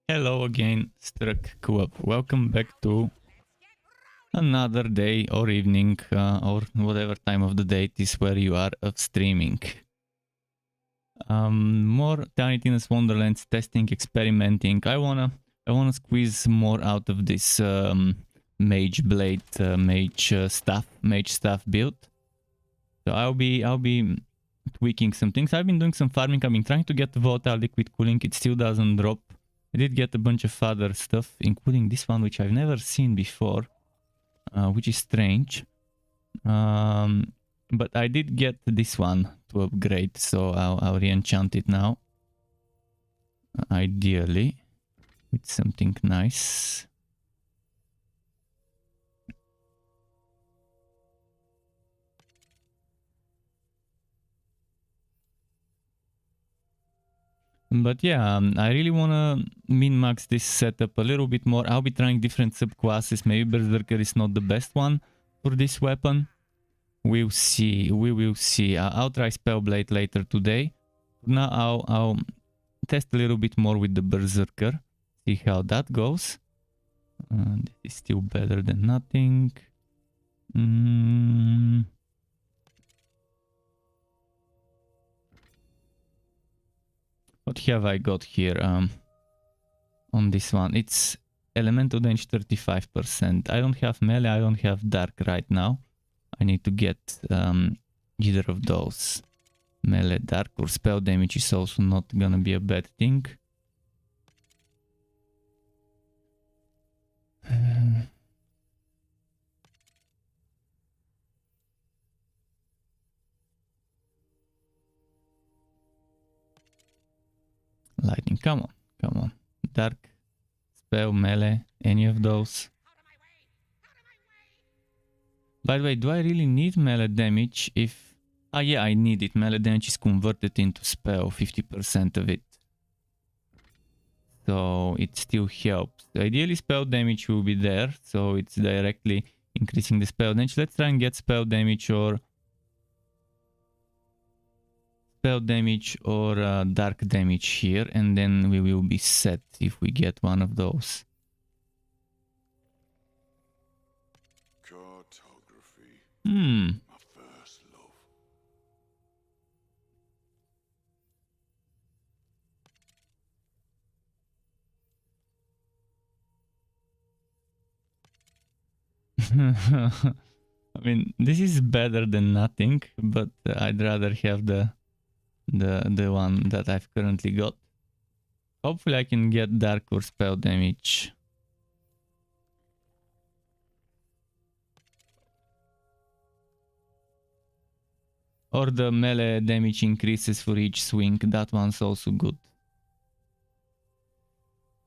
Hello again, Struck Co-op. Welcome back to another day or evening or whatever time of the day it is where you are of streaming. More Tiny Tina's Wonderlands testing, experimenting. I wanna squeeze more out of this mage blade, mage staff build. So I'll be tweaking some things. I've been doing some farming. I've been trying to get the volatile liquid cooling. It still doesn't drop. I did get a bunch of other stuff, including this one, which I've never seen before, which is strange. But I did get this one to upgrade, so I'll re-enchant it now. Ideally, with something nice. But yeah, I really want to min-max this setup a little bit more. I'll be trying different subclasses. Maybe Berserker is not the best one for this weapon. We'll see. We will see. I'll try Spellblade later today. Now I'll test a little bit more with the Berserker. See how that goes. This is still better than nothing. What have I got here on this one? It's elemental damage 35%. I don't have melee, I don't have dark right now. I need to get either of those. Melee, dark, or spell damage is also not gonna be a bad thing. Lightning, come on, come on. Dark, spell, melee, any of those. By the way, do I really need melee damage if... Ah yeah, I need it. Melee damage is converted into spell, 50% of it. So it still helps. Ideally spell damage will be there, so it's directly increasing the spell damage. Let's try and get spell damage or dark damage here, and then we will be set if we get one of those. Cartography. My first love. I mean, this is better than nothing, but I'd rather have the one that I've currently got. Hopefully I can get dark or spell damage. Or the melee damage increases for each swing. That one's also good.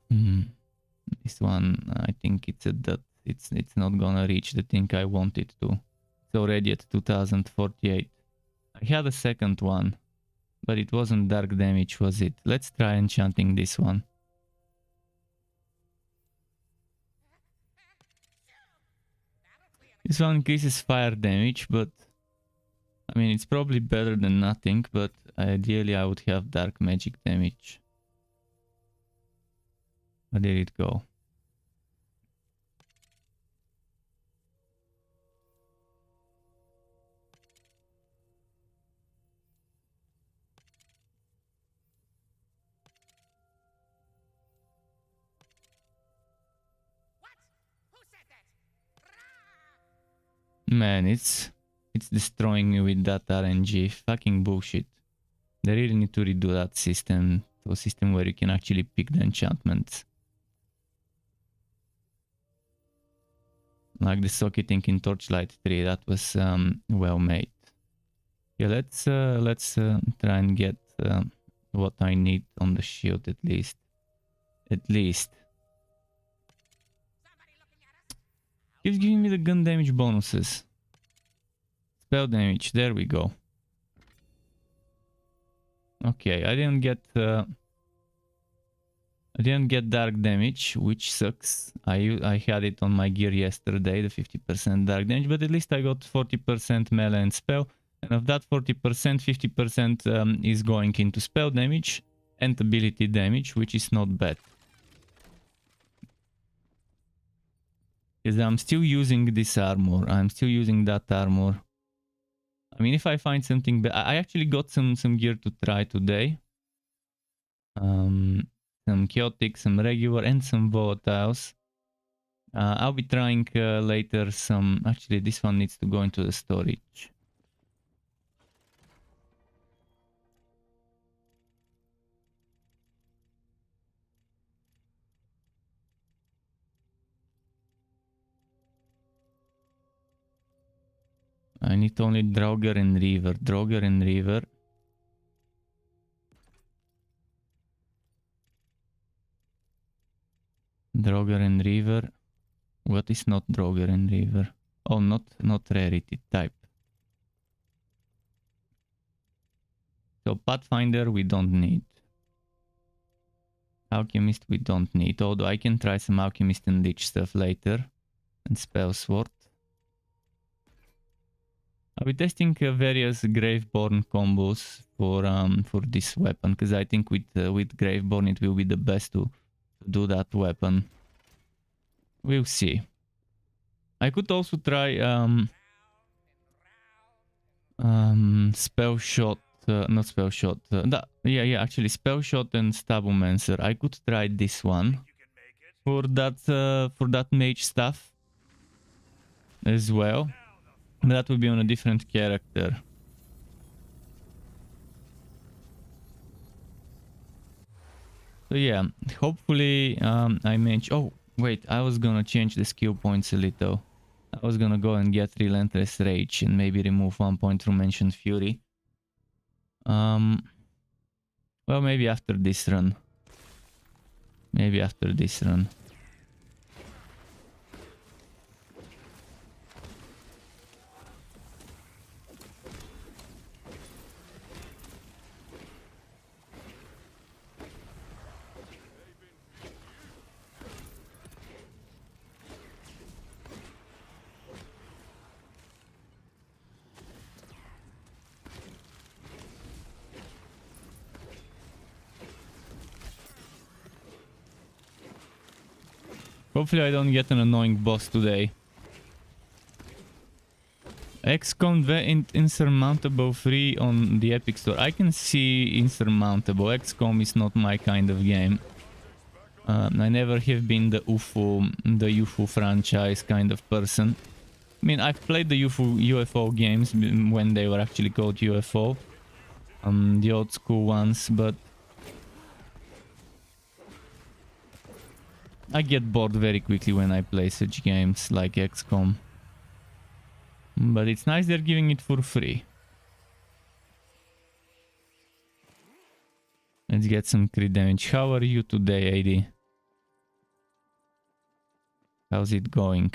This one, I think it's at that. It's not gonna reach the thing I want it to. It's already at 2048. I had a second one, but it wasn't dark damage, was it? Let's try enchanting this one. This one increases fire damage, but I mean, it's probably better than nothing, but ideally I would have dark magic damage. Where did it go? Man, it's destroying me with that RNG. Fucking bullshit. They really need to redo that system to a system where you can actually pick the enchantments. Like the socketing in Torchlight 3, that was well made. Yeah, let's try and get what I need on the shield at least. Keeps giving me the gun damage bonuses. Spell damage, there we go. Okay, I didn't get dark damage, which sucks. I had it on my gear yesterday, the 50% dark damage, but at least I got 40% melee and spell. And of that 40%, 50% is going into spell damage and ability damage, which is not bad. Because I'm still using this armor. I'm still using that armor. I mean, if I find something, but I actually got some gear to try today. Some chaotic, some regular, and some volatiles. I'll be trying later some. Actually, this one needs to go into the storage. I need only Draugr and Reaver. Draugr and Reaver. Draugr and Reaver. What is not Draugr and Reaver? Oh, not rarity type. So Pathfinder we don't need. Alchemist we don't need. Although I can try some Alchemist and Lich stuff later. And Spell Sword. I'll be testing various Graveborn combos for this weapon, because I think with Graveborn it will be the best to do that weapon. We'll see. I could also try Spell Shot, not Spell Shot. Yeah, actually Spell Shot and Stabomancer. I could try this one for that mage stuff as well. But that would be on a different character. So yeah, hopefully I manage. Oh wait, I was gonna change the skill points a little. I was gonna go and get Relentless Rage and maybe remove 1 point from Ancient Fury. Well, maybe after this run. Maybe after this run. Hopefully I don't get an annoying boss today. XCOM Insurmountable free on the Epic Store. I can see Insurmountable. XCOM is not my kind of game. I never have been the UFO franchise kind of person. I mean, I've played the UFO games when they were actually called UFO. The old school ones, but I get bored very quickly when I play such games like XCOM. But it's nice they're giving it for free. Let's get some crit damage. How are you today, AD? How's it going?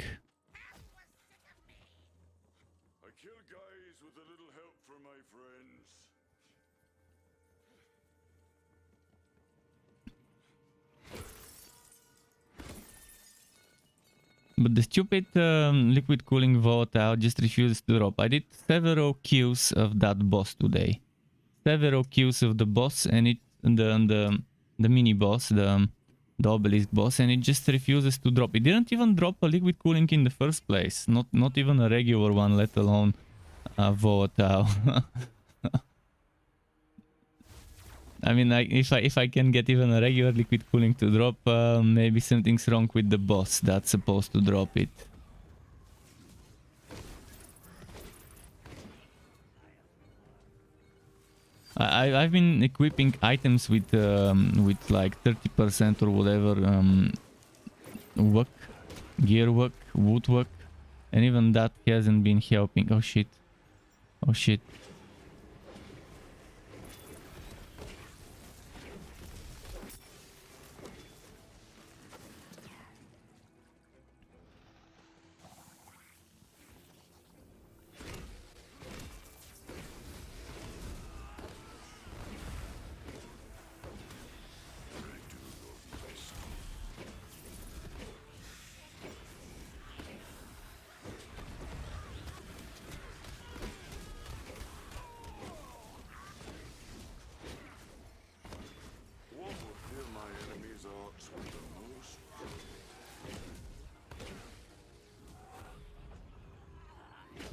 I kill guys with a little help from my friends. But the stupid liquid cooling volatile just refuses to drop. I did several kills of that boss today. Several kills of the boss and the mini boss, the obelisk boss, and it just refuses to drop. It didn't even drop a liquid cooling in the first place. Not even a regular one, let alone a volatile. I mean, if I can get even a regular liquid cooling to drop, maybe something's wrong with the boss that's supposed to drop it. I've been equipping items with like 30% or whatever work, gear work, wood work, and even that hasn't been helping. Oh shit! Oh shit!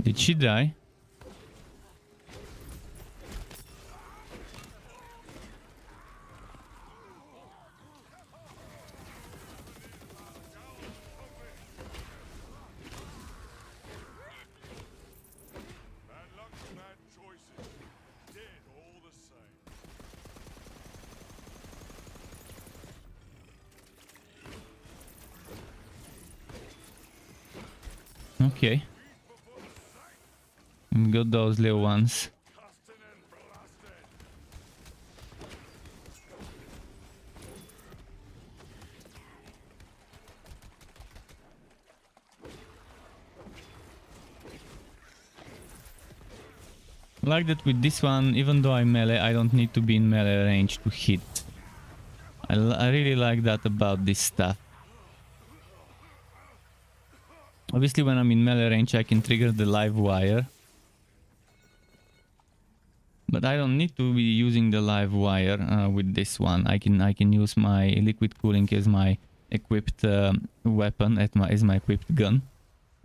Did she die? Bad luck, bad choices. Dead all the same. Okay. Got those little ones. Casting and blasting. Like that with this one, even though I'm melee, I don't need to be in melee range to hit. I really like that about this stuff. Obviously when I'm in melee range I can trigger the live wire. But I don't need to be using the live wire with this one. I can use my liquid cooling as my equipped weapon, as my equipped gun.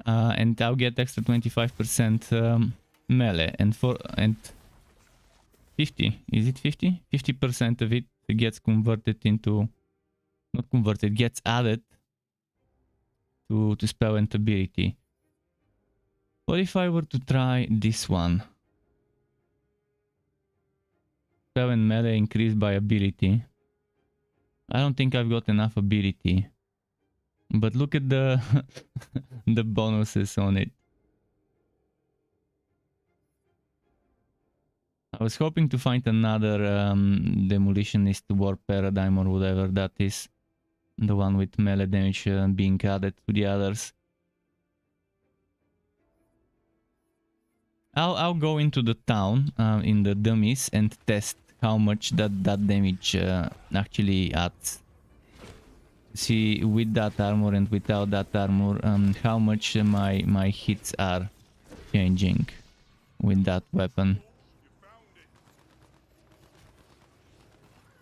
And I'll get extra 25% melee and 50, is it 50? 50% of it gets converted into, not converted, gets added to spell and ability. What if I were to try this one? Spell and melee increased by ability. I don't think I've got enough ability. But look at the the bonuses on it. I was hoping to find another demolitionist war paradigm or whatever that is. The one with melee damage being added to the others. I'll go into the town in the dummies and test how much that damage actually adds. See with that armor and without that armor how much my hits are changing with that weapon.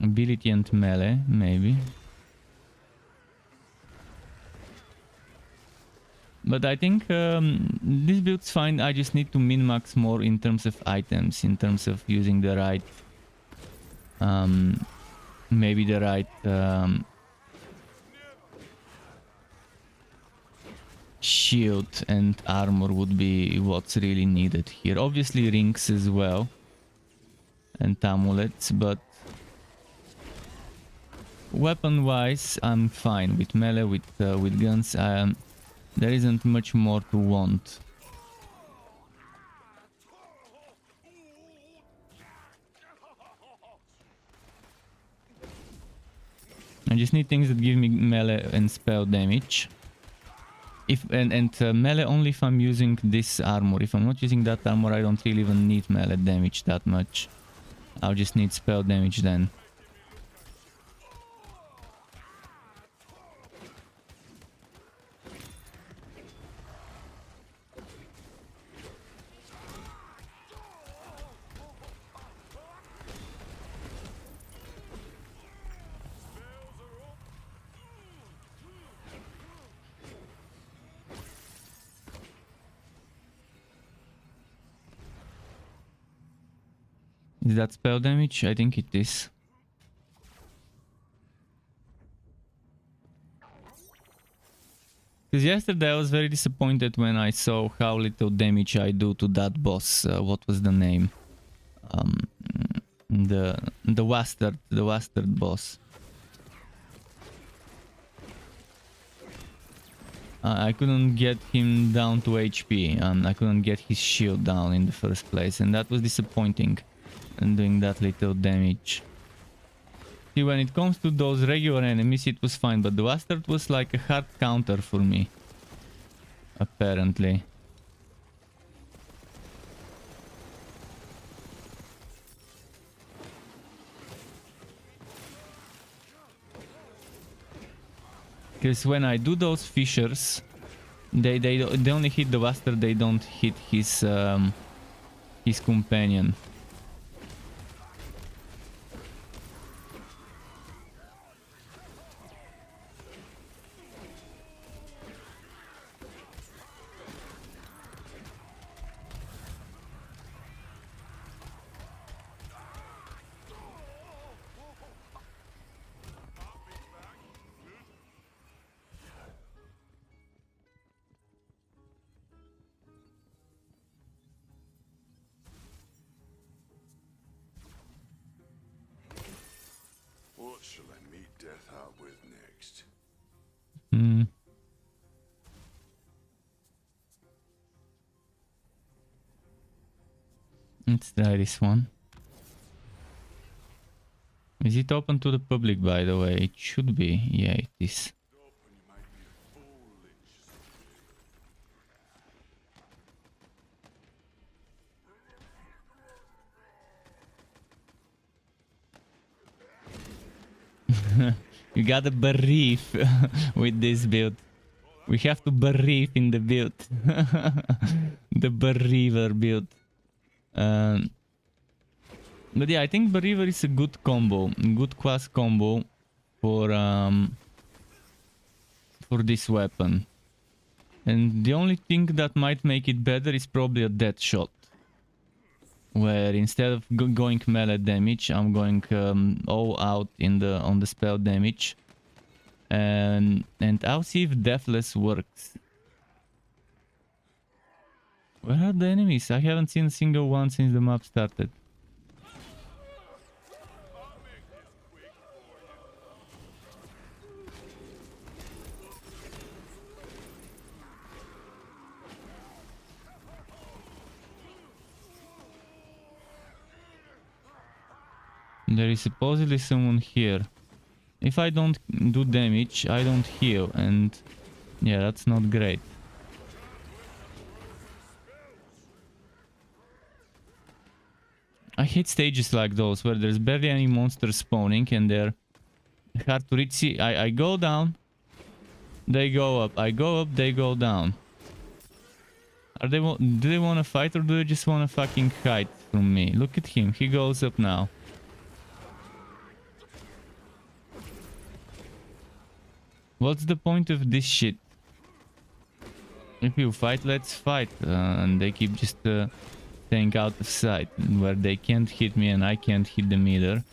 Ability and melee, maybe. But I think this build's fine. I just need to min-max more in terms of items, in terms of using the right... maybe the right... shield and armor would be what's really needed here. Obviously rings as well. And amulets, but... weapon-wise, I'm fine. With melee, with guns, there isn't much more to want. I just need things that give me melee and spell damage. Melee only if I'm using this armor. If I'm not using that armor, I don't really even need melee damage that much. I'll just need spell damage then. Is that spell damage? I think it is. Because yesterday I was very disappointed when I saw how little damage I do to that boss. What was the name? The Wastard boss. I couldn't get him down to HP. I couldn't get his shield down in the first place, and that was disappointing. And doing that little damage. See, when it comes to those regular enemies, it was fine, but the Bastard was like a hard counter for me. Apparently. Because when I do those fissures, they only hit the Bastard, they don't hit his companion. Let's try this one. Is it open to the public, by the way? It should be. Yeah, it is. You gotta brief with this build. We have to brief in the build. The bereaver build. But yeah, I think bereaver is a good combo, good class combo for this weapon. And the only thing that might make it better is probably a death shot, where instead of going melee damage, I'm going all out on the spell damage. And I'll see if Deathless works. Where are the enemies? I haven't seen a single one since the map started. There is supposedly someone here. If I don't do damage, I don't heal, and yeah, that's not great. I hate stages like those where there's barely any monsters spawning and they're hard to reach. See, I go down, they go up. I go up, they go down. Do they want to fight, or do they just want to fucking hide from me? Look at him, he goes up now. What's the point of this shit? If you fight, let's fight. And they keep just staying out of sight, where they can't hit me and I can't hit them either.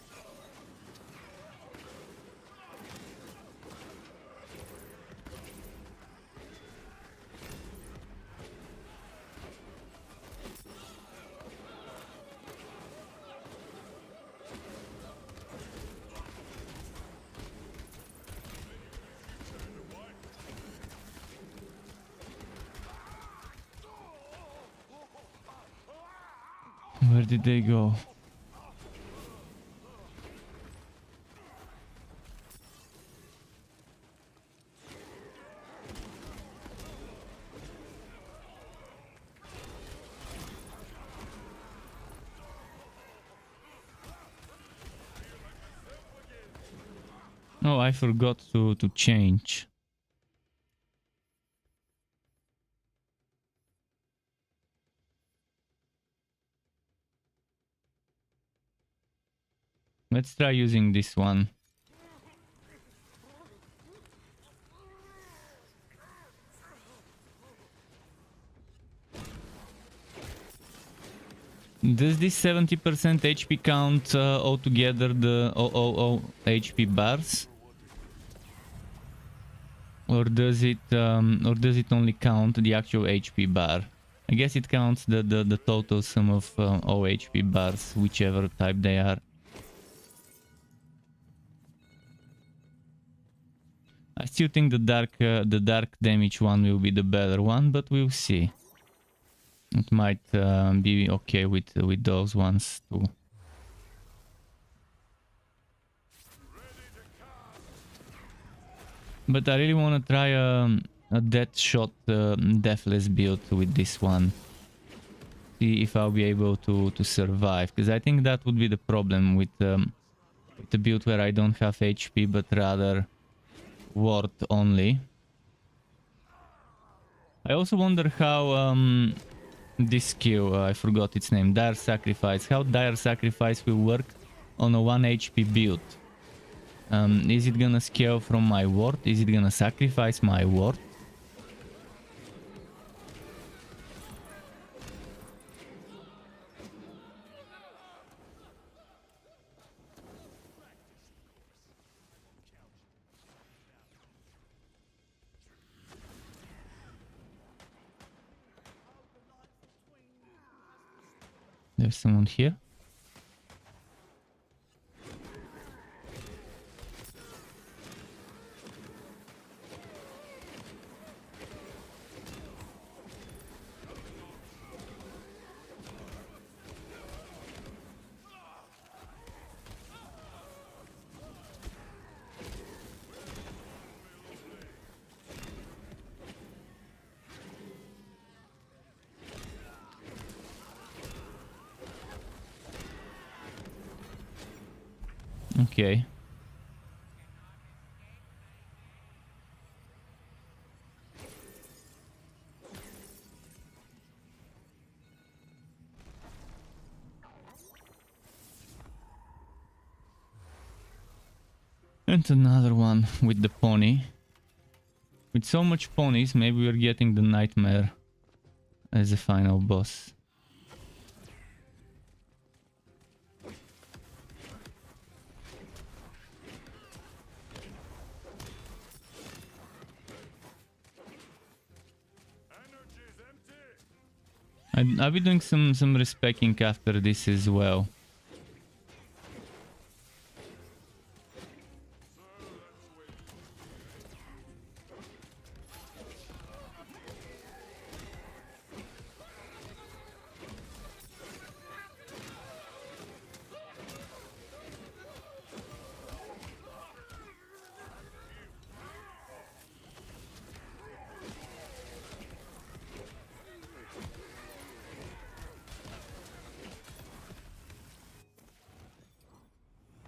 Where did they go? Oh, I forgot to change. Let's try using this one. Does this 70% HP count altogether the 000 HP bars? Or does it only count the actual HP bar? I guess it counts the total sum of all HP bars, whichever type they are. I still think the dark damage one will be the better one, but we'll see. It might be okay with those ones too. But I really want to try a death shot deathless build with this one. See if I'll be able to survive, because I think that would be the problem with the build where I don't have HP but rather ward only. I also wonder how this skill, I forgot its name, Dire Sacrifice, how Dire Sacrifice will work on a 1 HP build. Is it gonna scale from my ward? Is it gonna sacrifice my ward? There's someone here. Okay. And another one with the pony. With so much ponies, maybe we're getting the nightmare as a final boss. Energy's empty. I'll be doing some respecking after this as well.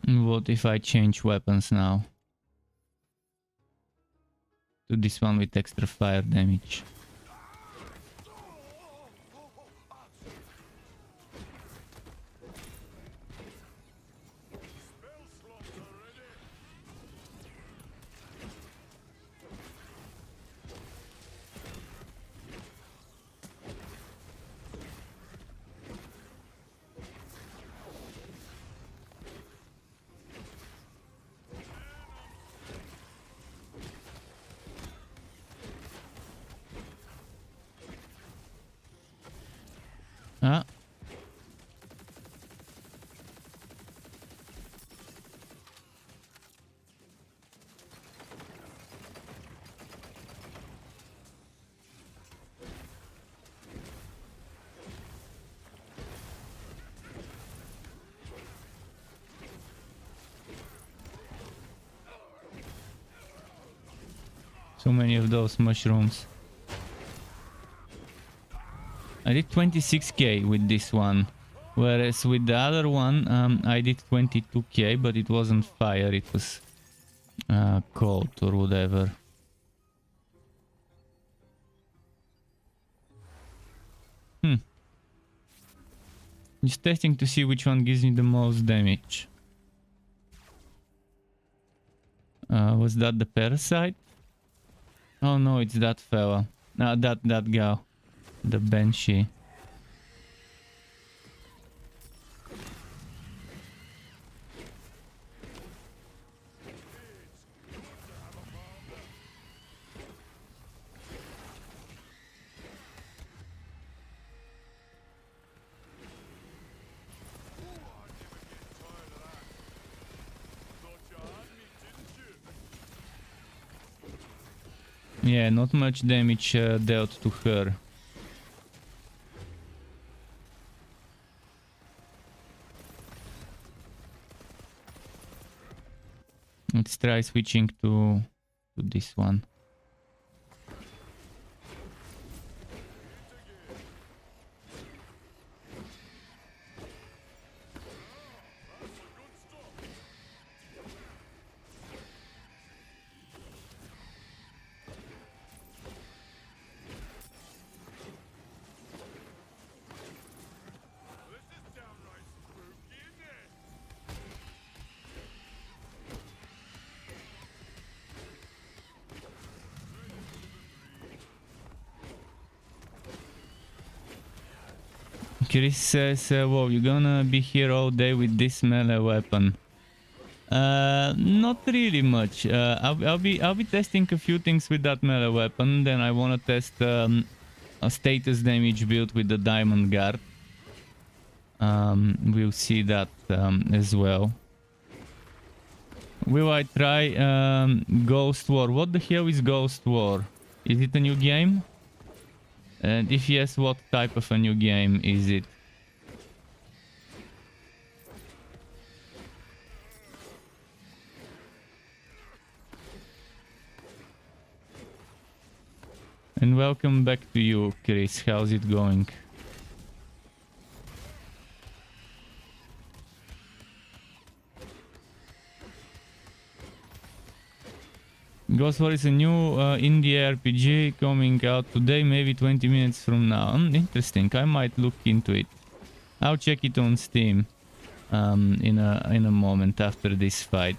What if I change weapons now? To this one with extra fire damage. Spell slots are ready. Ah. So many of those mushrooms. I did 26k with this one, whereas with the other one I did 22k, but it wasn't fire, it was cold or whatever. Just testing to see which one gives me the most damage. Was that the parasite? Oh no, it's that fella. That guy. The banshee. Yeah, not much damage dealt to her. Let's try switching to this one. Chris says, whoa, you're gonna be here all day with this melee weapon. Not really much. I'll be testing a few things with that melee weapon. Then I wanna test a status damage build with the diamond guard. We'll see that as well. Will I try Ghost War? What the hell is Ghost War? Is it a new game? And if yes, what type of a new game is it? And welcome back to you, Chris. How's it going? Ghost War is a new indie RPG coming out today, maybe 20 minutes from now. Interesting. I might look into it. I'll check it on Steam in a moment after this fight.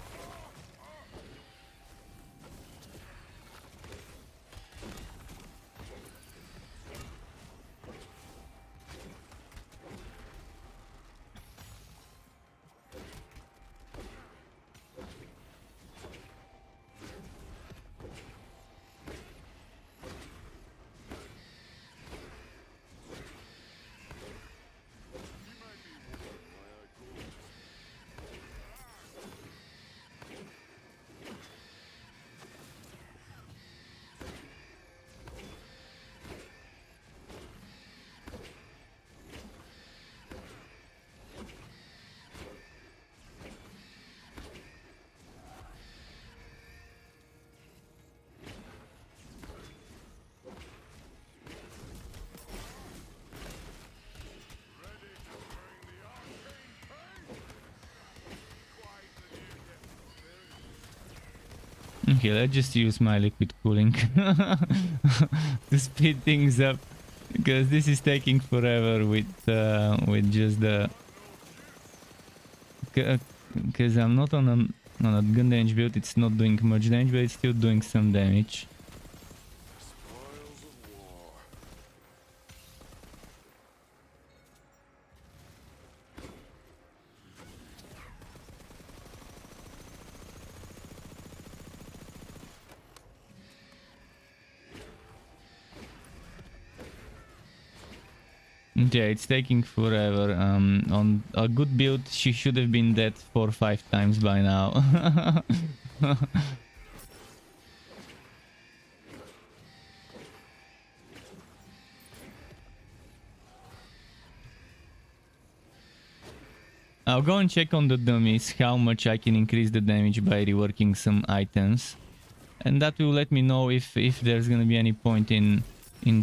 Okay, let's just use my liquid cooling to speed things up, because this is taking forever with just the because I'm not on a gun damage build. It's not doing much damage, but it's still doing some damage. Spoils of war. Yeah, it's taking forever. On a good build, she should have been dead 4 or 5 times by now. I'll go and check on the dummies how much I can increase the damage by reworking some items, and that will let me know if there's gonna be any point in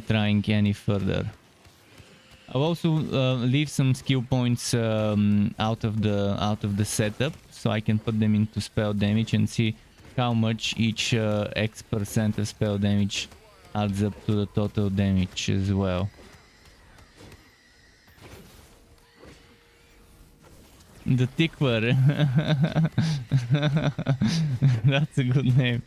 trying any further. I'll also leave some skill points out of the setup, so I can put them into spell damage and see how much each X% of spell damage adds up to the total damage as well. The Tickler. That's a good name.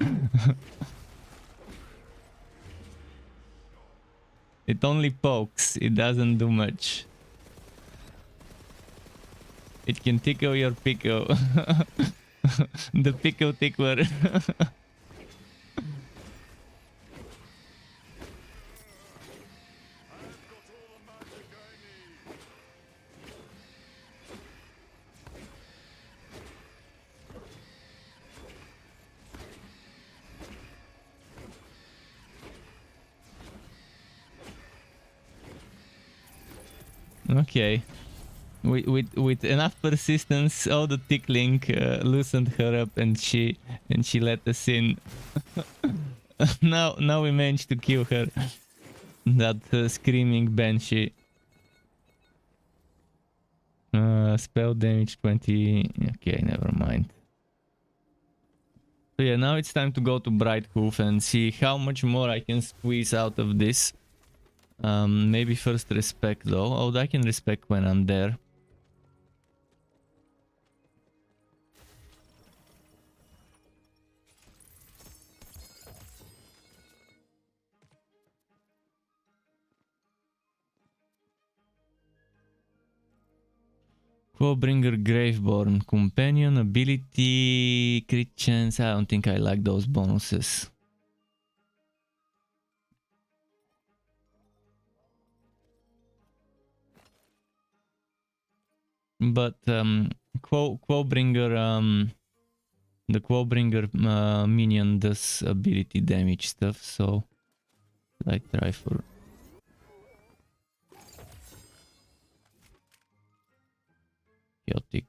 It only pokes, it doesn't do much. It can tickle your pickle. The pickle tickler. Okay. With enough persistence, all the tickling loosened her up, and she let us in. Now we managed to kill her. That screaming banshee. Spell damage 20. Okay, never mind. So yeah, now it's time to go to Brighthoof and see how much more I can squeeze out of this. Maybe first respect though. Oh, I can respect when I'm there. Quobringer Graveborn. Companion, ability, crit chance. I don't think I like those bonuses. But Quobringer, the Quobringer minion does ability damage stuff, so I try for... Chaotic.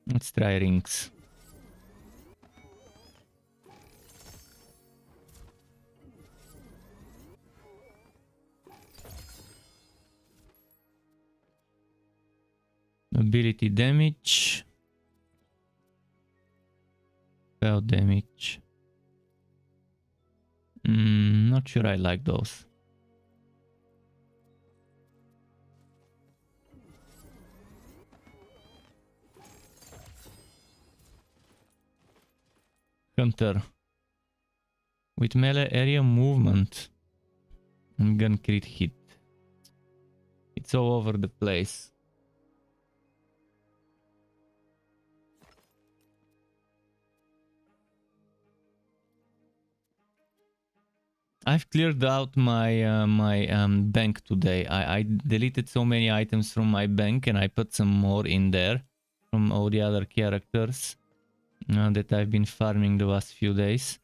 Let's try rings. Ability damage. Spell damage. Not sure I like those. Hunter. With melee area movement and gun crit hit. It's all over the place. I've cleared out my bank today. I deleted so many items from my bank and I put some more in there from all the other characters that I've been farming the last few days.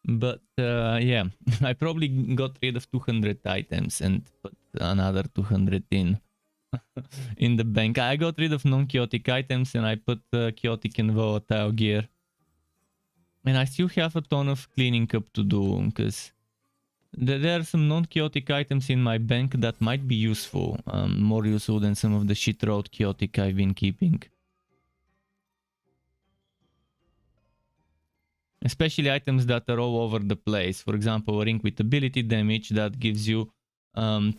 But yeah, I probably got rid of 200 items and put another 200 in in the bank. I got rid of non-chaotic items and I put chaotic and volatile gear. And I still have a ton of cleaning up to do because there are some non-chaotic items in my bank that might be useful. More useful than some of the shit road chaotic I've been keeping. Especially items that are all over the place. For example, a ring with ability damage that gives you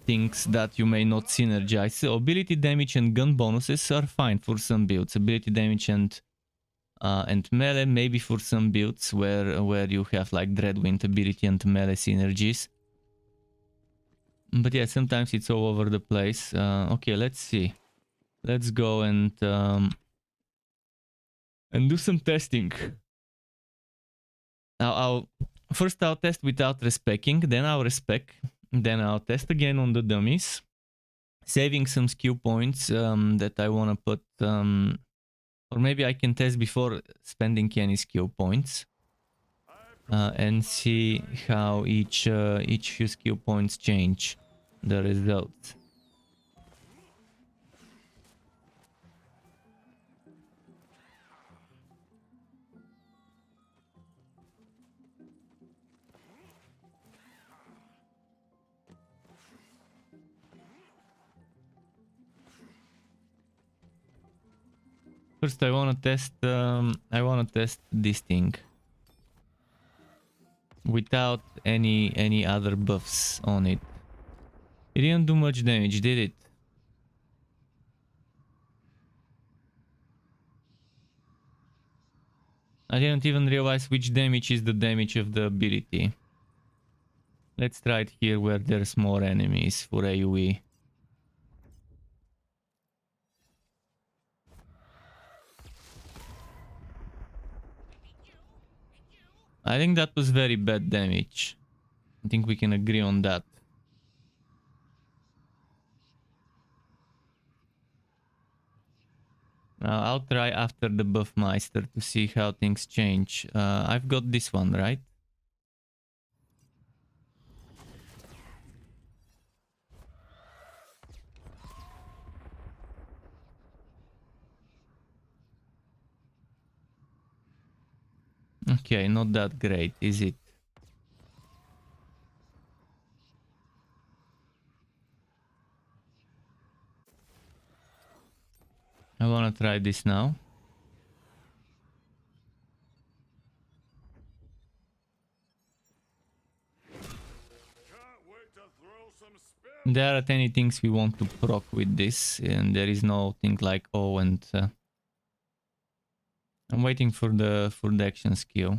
things that you may not synergize. So ability damage and gun bonuses are fine for some builds. Ability damage and melee maybe for some builds where you have like Dreadwind ability and melee synergies. But yeah, sometimes it's all over the place. Okay, let's see. Let's go and do some testing. I'll test without respecking, then I'll respec, then I'll test again on the dummies, saving some skill points that I want to put, or maybe I can test before spending any skill points, and see how each few skill points change the results. First, I wanna test this thing without any other buffs on it. It didn't do much damage, did it? I didn't even realize which damage is the damage of the ability. Let's try it here where there's more enemies for AoE. I think that was very bad damage. I think we can agree on that. Now I'll try after the Buffmeister to see how things change. I've got this one, right? Okay, not that great, is it? I wanna try this now. There aren't any things we want to proc with this, and there is no thing like oh and I'm waiting for the action skill.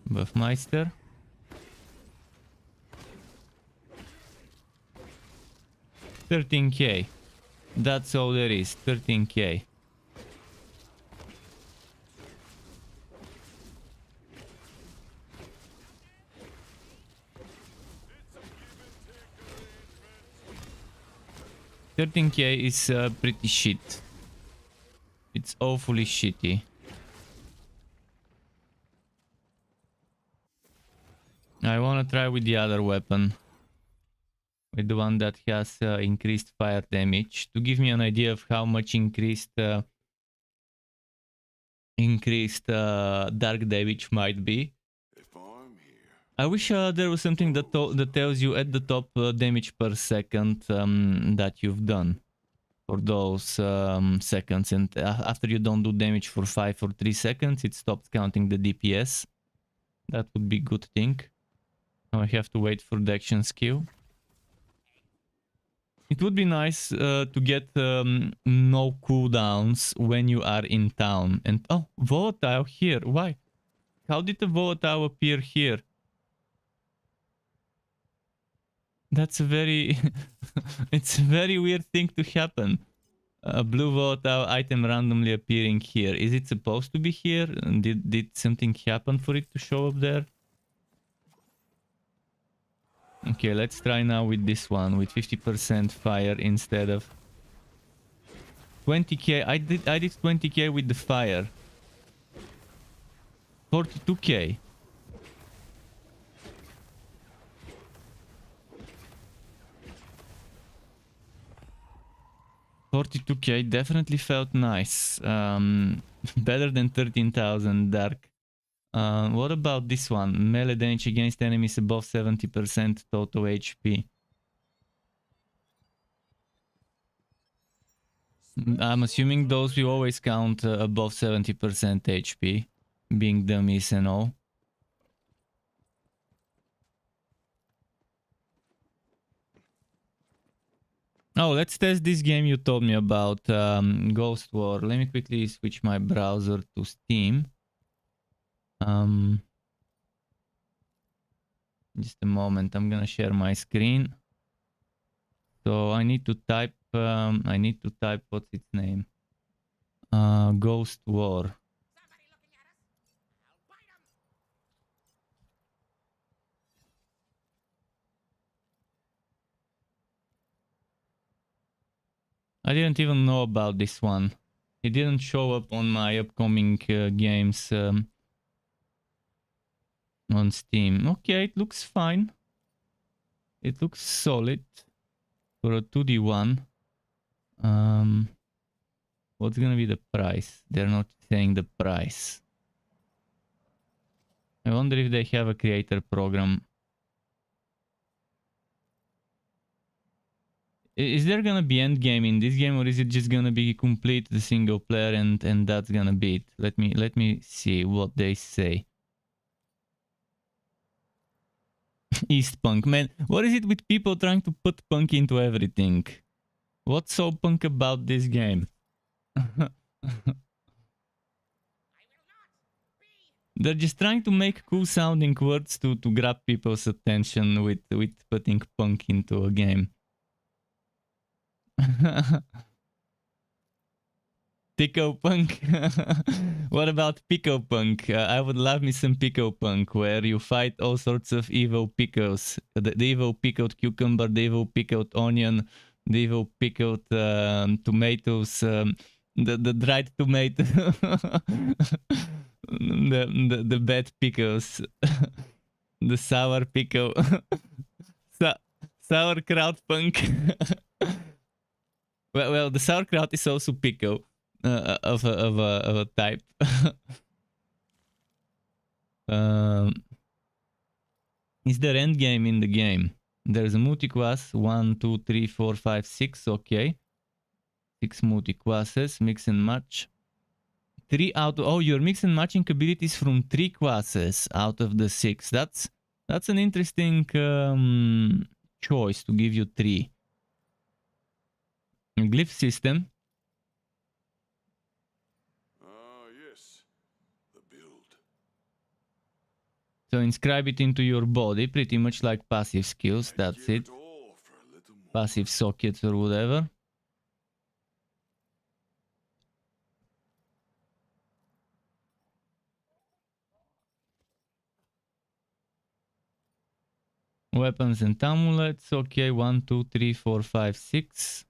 Buffmeister. $13k. That's all there is. $13k. $13k is pretty shit. It's awfully shitty. I wanna try with the other weapon. With the one that has increased fire damage. To give me an idea of how much increased increased dark damage might be. If I'm here, I wish there was something that tells you at the top damage per second that you've done for those seconds, and after you don't do damage for 5 or 3 seconds, it stops counting the DPS. That would be good thing. Now I have to wait for the action skill. It would be nice to get no cooldowns when you are in town. And oh, volatile here. Why? How did the volatile appear here? That's a very... it's a very weird thing to happen. A blue volatile item randomly appearing here. Is it supposed to be here? Did something happen for it to show up there? Okay, let's try now with this one, with 50% fire instead of 20k. I did 20k with the fire. 42k. $42k definitely felt nice. Better than 13,000 dark. What about this one? Melee damage against enemies above 70% total HP. I'm assuming those will always count above 70% HP, being dummies and all. Oh, let's test this game you told me about, Ghost War. Let me quickly switch my browser to Steam. Just a moment, I'm gonna share my screen. So I need to type, what's its name? Ghost War. I didn't even know about this one. It didn't show up on my upcoming games on Steam. Okay, it looks fine. It looks solid for a 2D one. What's gonna be the price? They're not saying the price. I wonder if they have a creator program. Is there gonna be end game in this game, or is it just gonna be complete the single player and that's gonna be it? Let me see what they say. East punk, man. What is it with people trying to put punk into everything? What's so punk about this game? They're just trying to make cool sounding words to grab people's attention with putting punk into a game. Pico punk. What about pico punk? I would love me some pico punk, where you fight all sorts of evil picos. The evil pickled cucumber, the evil pickled onion, the evil pickled tomatoes, the dried tomato, the bad pickles, the sour pickle, sauerkraut punk. Well, the sauerkraut is also pickle. Of a type. Is there end game in the game? There's a multiclass 1, 2, 3, 4, 5, 6. Okay, 6 multiclasses. Mix and match. 3 out. Oh, you're mix and matching abilities from 3 classes out of the 6. That's an interesting choice to give you 3. Glyph system. So inscribe it into your body, pretty much like passive skills, that's it. Passive sockets or whatever. Weapons and amulets, okay, 1, 2, 3, 4, 5, 6.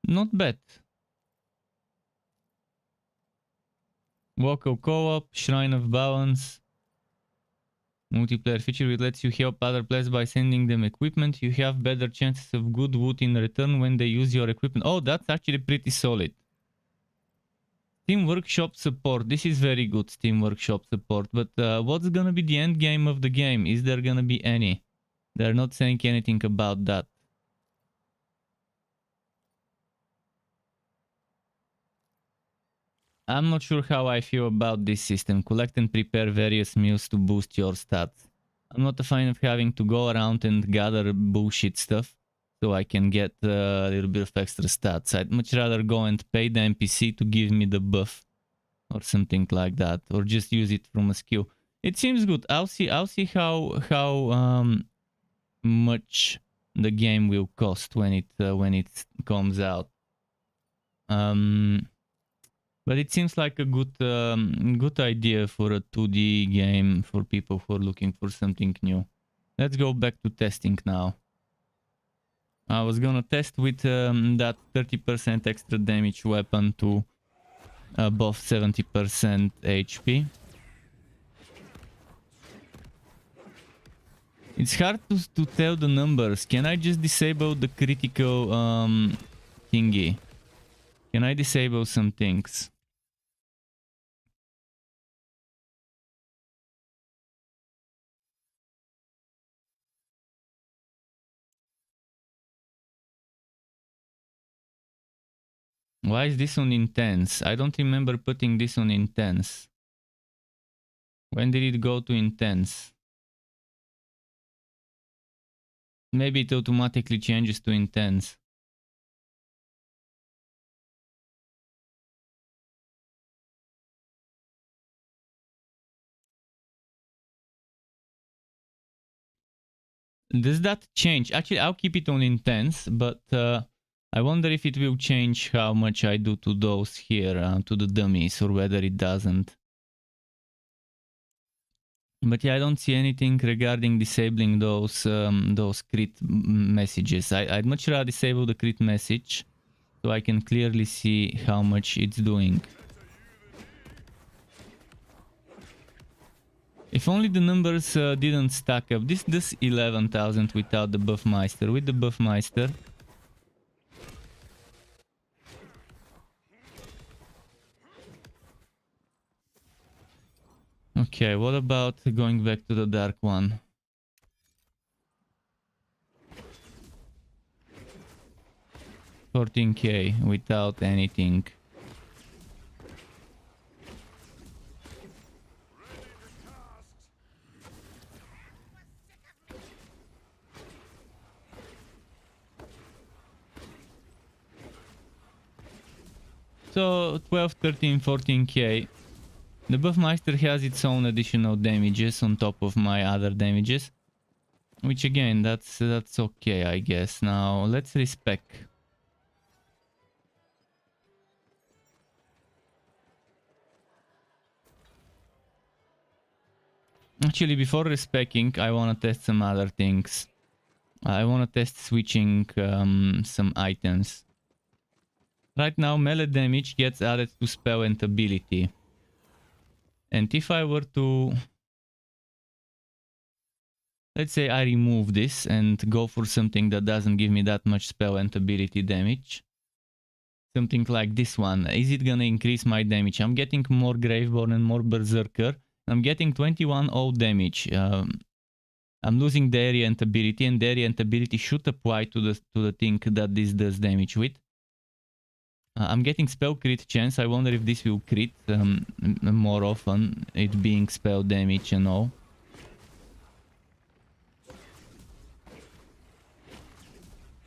Not bad. Woko Co-op, Shrine of Balance. Multiplayer feature which lets you help other players by sending them equipment. You have better chances of good loot in return when they use your equipment. Oh, that's actually pretty solid. Steam Workshop support. This is very good, Steam Workshop support. But what's gonna be the end game of the game? Is there gonna be any? They're not saying anything about that. I'm not sure how I feel about this system. Collect and prepare various meals to boost your stats. I'm not a fan of having to go around and gather bullshit stuff so I can get a little bit of extra stats. I'd much rather go and pay the NPC to give me the buff or something like that, or just use it from a skill. It seems good. I'll see how much the game will cost when it comes out. But it seems like a good idea for a 2D game for people who are looking for something new. Let's go back to testing now. I was gonna test with that 30% extra damage weapon to above 70% HP. It's hard to tell the numbers. Can I just disable the critical thingy? Can I disable some things? Why is this on intense? I don't remember putting this on intense. When did it go to intense? Maybe it automatically changes to intense. Does that change? Actually, I'll keep it on intense, but I wonder if it will change how much I do to those here, to the dummies, or whether it doesn't. But yeah, I don't see anything regarding disabling those crit messages. I'd much rather disable the crit message so I can clearly see how much it's doing. If only the numbers didn't stack up. This does 11,000 without the Buffmeister. With the Buffmeister, okay, what about going back to the dark one? $14K without anything. So 12, 13, 14K. The Buffmeister has its own additional damages on top of my other damages. Which again, that's okay, I guess. Now let's respec. Actually, before respecing, I want to test some other things. I want to test switching some items. Right now, melee damage gets added to spell and ability. And if I were to... Let's say I remove this and go for something that doesn't give me that much spell and ability damage. Something like this one. Is it gonna increase my damage? I'm getting more Graveborn and more Berserker. I'm getting 21 damage. I'm losing the area and ability, and the area and ability should apply to the thing that this does damage with. I'm getting spell crit chance. I wonder if this will crit more often, it being spell damage and all.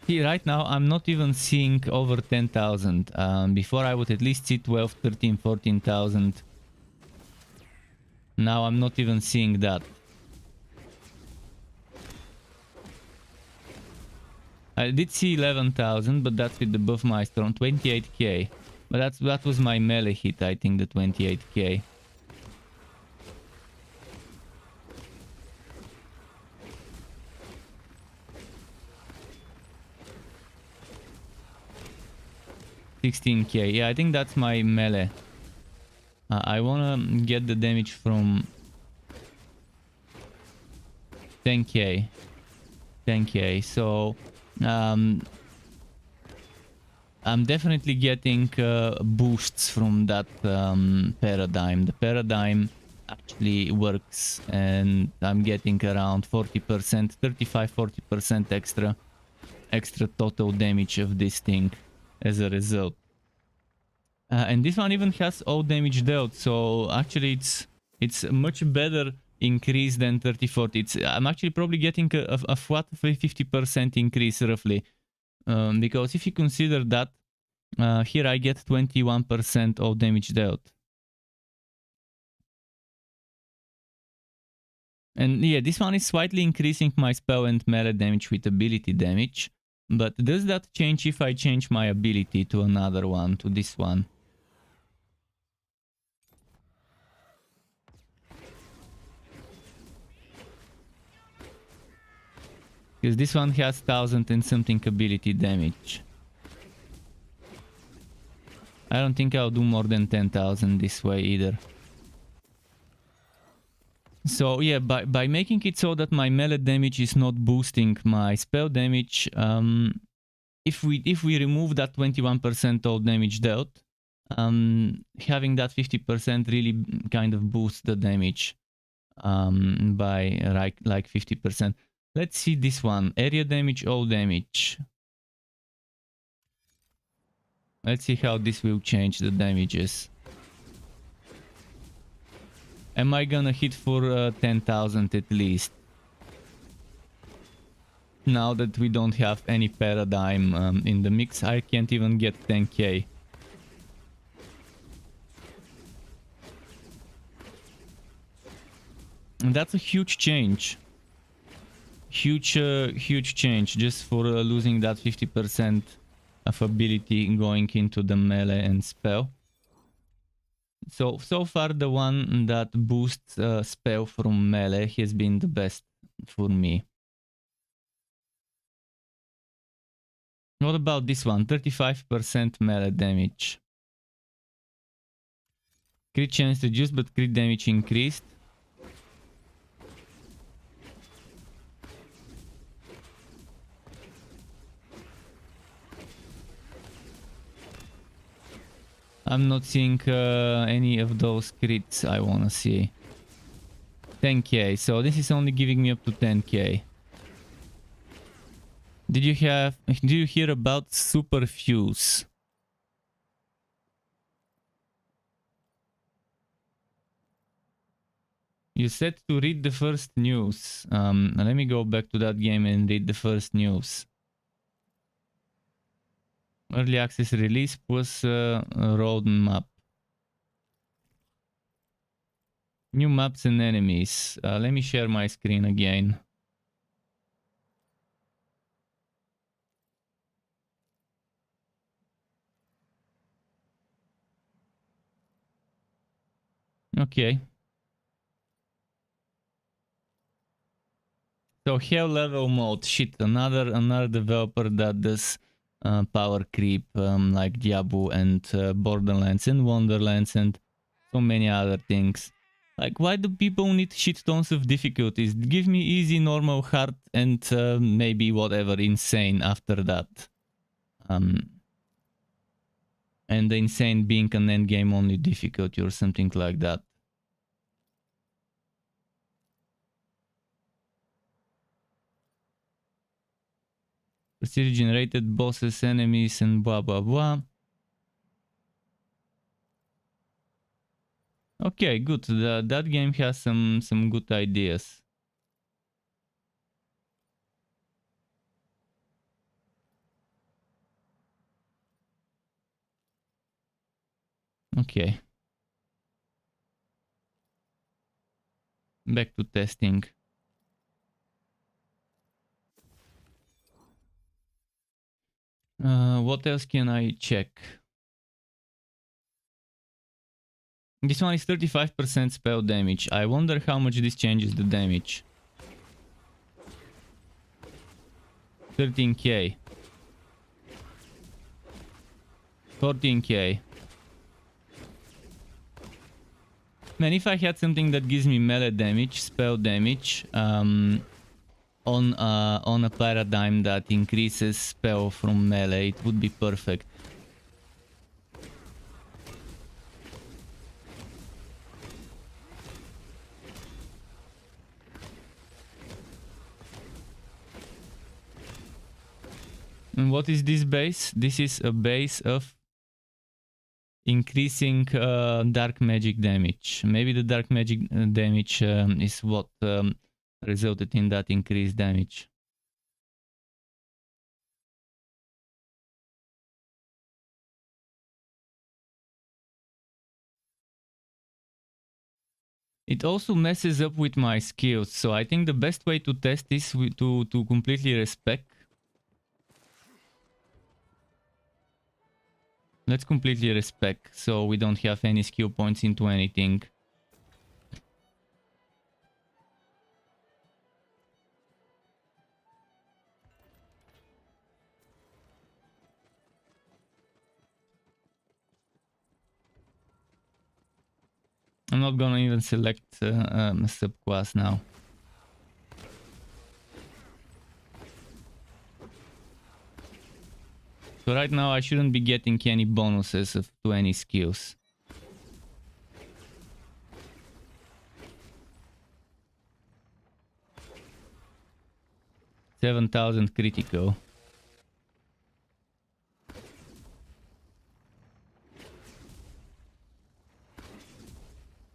See, right now I'm not even seeing over 10,000. Before I would at least see 12, 13, 14,000. Now I'm not even seeing that. I did see 11,000, but that's with the Buffmeister on 28k. But that was my melee hit, I think, the 28k. $16k. Yeah, I think that's my melee. I wanna get the damage from 10k. 10k. So I'm definitely getting boosts from that paradigm. The paradigm actually works, and I'm getting around 40%, 35-40% extra total damage of this thing as a result. And this one even has all damage dealt, so actually it's much better increase than 30-40. I'm actually probably getting a flat 50% increase roughly. Because if you consider that, here I get 21% of damage dealt. And yeah, this one is slightly increasing my spell and melee damage with ability damage. But does that change if I change my ability to another one, to this one? Because this one has 1000 and something ability damage. I don't think I'll do more than 10,000 this way either. So yeah, by making it so that my melee damage is not boosting my spell damage, if we remove that 21% of damage dealt, having that 50% really kind of boosts the damage by like 50%. Let's see this one. Area damage, all damage. Let's see how this will change the damages. Am I gonna hit for 10,000 at least? Now that we don't have any paradigm in the mix, I can't even get 10k. And that's a huge change. Huge change just for losing that 50% of ability going into the melee and spell. So far the one that boosts spell from melee has been the best for me. What about this one? 35% melee damage. Crit chance reduced, but crit damage increased. I'm not seeing any of those crits I wanna see. 10k, so this is only giving me up to 10k. Did you hear about Super Fuse? You said to read the first news. Let me go back to that game and read the first news. Early access release plus roadmap. New maps and enemies. Let me share my screen again. Okay. So hell level mode. Shit, another developer that does power creep like Diablo and Borderlands and Wonderlands and so many other things. Like, why do people need shit tons of difficulties? Give me easy, normal, hard, and maybe whatever insane after that. And the insane being an endgame only difficulty or something like that. Procedure generated bosses, enemies, and blah blah blah. Okay, good. That game has some good ideas. Okay. Back to testing. What else can I check? This one is 35% spell damage. I wonder how much this changes the damage. 13k. 14k. Man, if I had something that gives me melee damage, spell damage, on a paradigm that increases spell from melee, it would be perfect. And what is this base? This is a base of increasing dark magic damage. Maybe the dark magic damage is what resulted in that increased damage. It also messes up with my skills, so I think the best way to test this to completely respec. Let's completely respec so we don't have any skill points into anything. I'm not gonna even select a subclass now. So right now I shouldn't be getting any bonuses to any skills. $7,000 critical.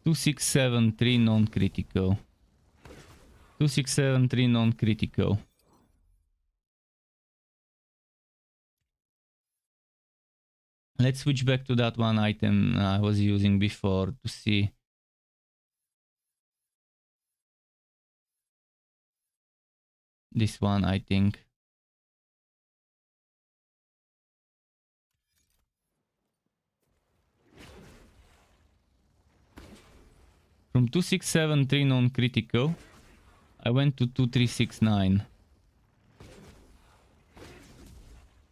$2,673 non-critical. $2,673 non-critical. Let's switch back to that one item I was using before to see. This one, I think. From 2673 non-critical, I went to 2369.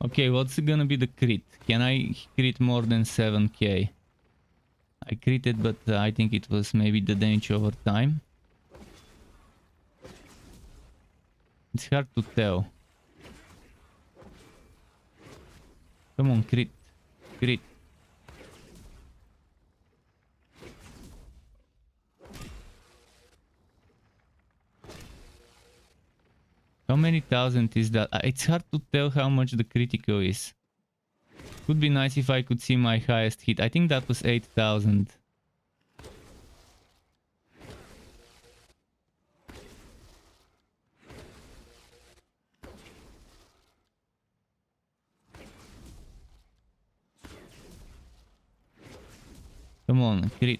Okay, what's gonna be the crit? Can I crit more than 7k? I critted, but I think it was maybe the damage over time. It's hard to tell. Come on, crit. Crit. How many thousand is that? It's hard to tell how much the critical is. Would be nice if I could see my highest hit. I think that was 8,000. Come on, crit.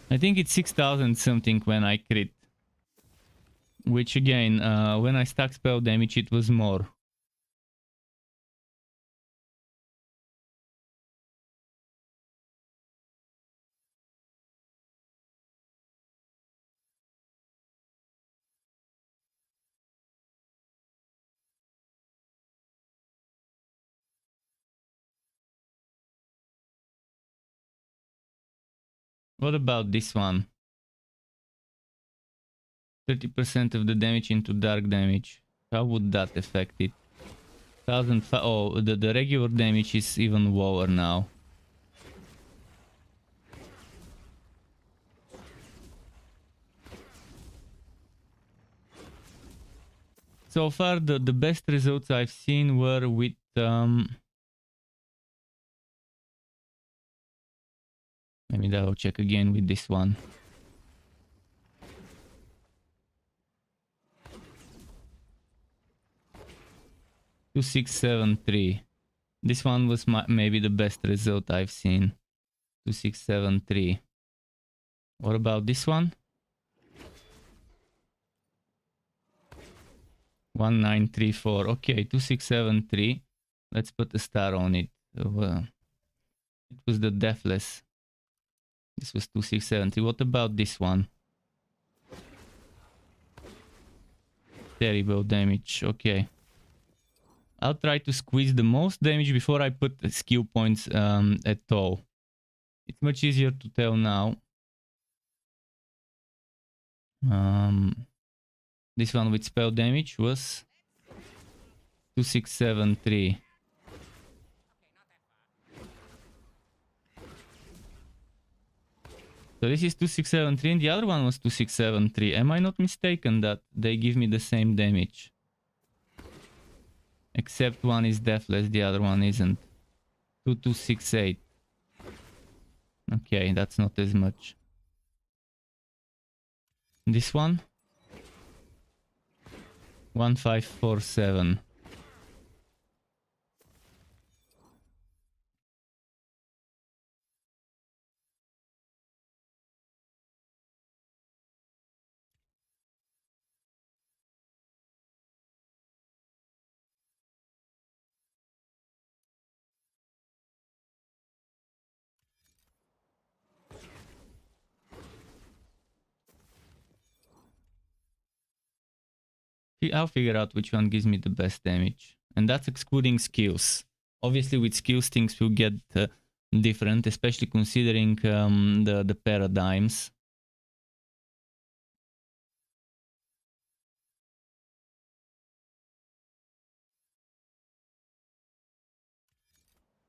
I think it's 6,000 something when I crit. Which again, when I stack spell damage, it was more. What about this one? 30% of the damage into dark damage. How would that affect it? 1000. Oh, the regular damage is even lower now. So far, the best results I've seen were with let me double check again with this one. $2,673. This one was maybe the best result I've seen. 2,673. What about this one? 1934. Okay, 2,673. Let's put a star on it. It was the Deathless. This was 2,673. What about this one? Terrible damage. Okay. I'll try to squeeze the most damage before I put the skill points at all. It's much easier to tell now. This one with spell damage was 2673. So this is 2673 and the other one was 2673. Am I not mistaken that they give me the same damage? Except one is deathless, the other one isn't. 2268. Okay, that's not as much. This one? 1547. I'll figure out which one gives me the best damage. And that's excluding skills. Obviously with skills things will get different, especially considering the paradigms.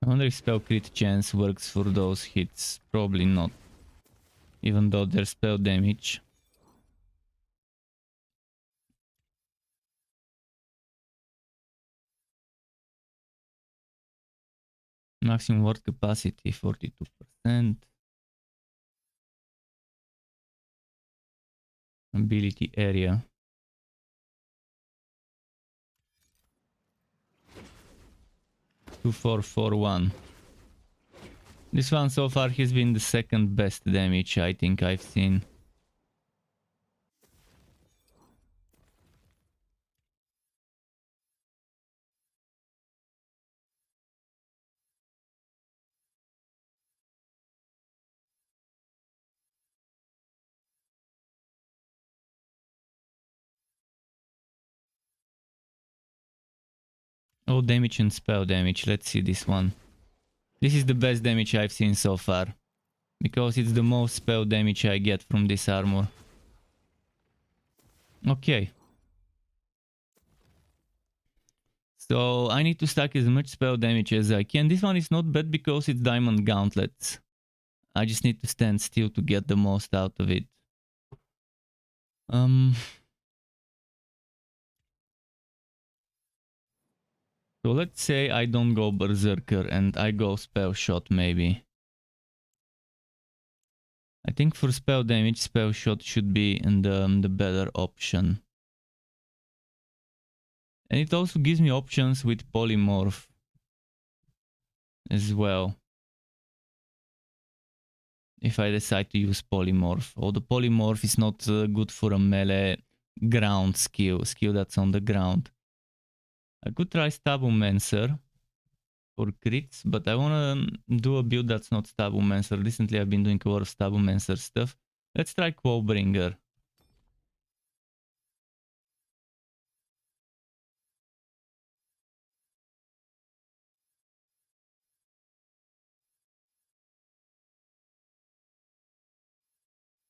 I wonder if spell crit chance works for those hits. Probably not. Even though they're spell damage. Maximum word capacity 42%. Ability area. Two, 4, 4, 1. This one so far has been the second best damage I think I've seen. Oh, damage and spell damage. Let's see this one. This is the best damage I've seen so far. Because it's the most spell damage I get from this armor. Okay. So I need to stack as much spell damage as I can. This one is not bad because it's diamond gauntlets. I just need to stand still to get the most out of it. So let's say I don't go berserker and I go spell shot maybe. I think for spell damage, spell shot should be in the better option. And it also gives me options with polymorph as well. If I decide to use polymorph. Or the polymorph is not good for a melee ground skill that's on the ground. I could try Stabumancer for crits, but I wanna do a build that's not Stabumancer. Recently I've been doing a lot of Stabumancer stuff. Let's try Quobringer.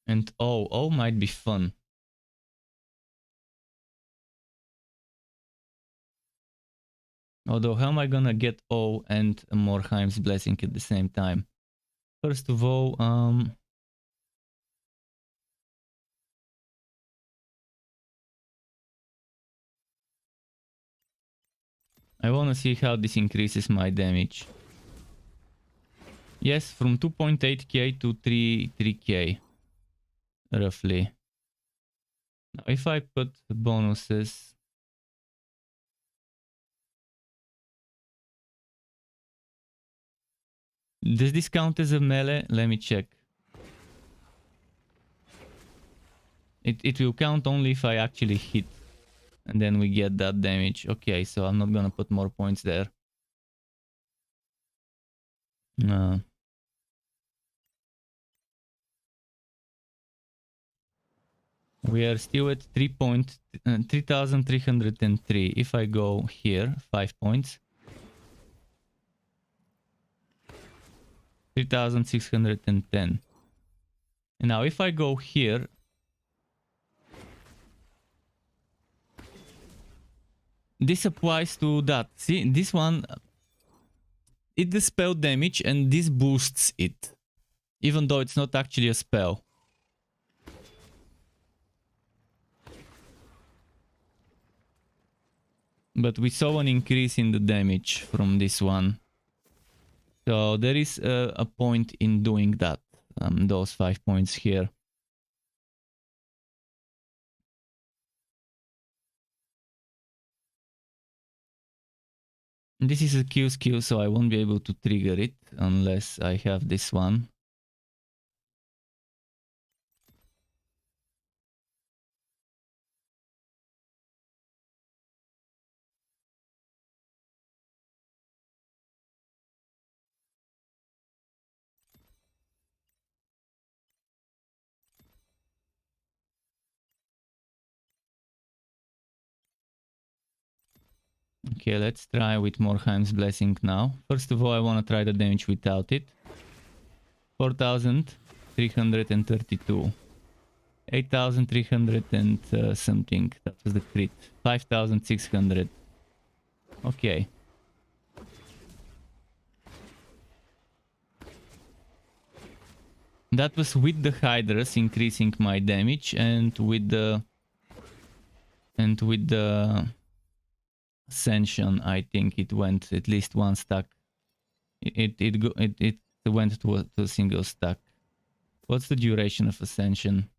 And O might be fun. Although how am I gonna get O and Morheim's Blessing at the same time? First of all, I wanna see how this increases my damage. Yes, from 2.8k to 3k. Roughly. Now if I put bonuses... Does this count as a melee? Let me check. It will count only if I actually hit. And then we get that damage. Okay, so I'm not gonna put more points there. We are still at 3,303. If I go here, 5 points. 3,610. And now if I go here, this applies to that. See, this one, it the spell damage and this boosts it. Even though it's not actually a spell. But we saw an increase in the damage from this one. So there is a point in doing that. Those 5 points here. This is a Q skill, so I won't be able to trigger it unless I have this one. Okay, let's try with Morheim's Blessing now. First of all, I want to try the damage without it. 4,332. 8,300 and something. That was the crit. 5,600. Okay. That was with the Hydras increasing my damage and with the Ascension, I think it went at least one stack. It went to a single stack. What's the duration of Ascension?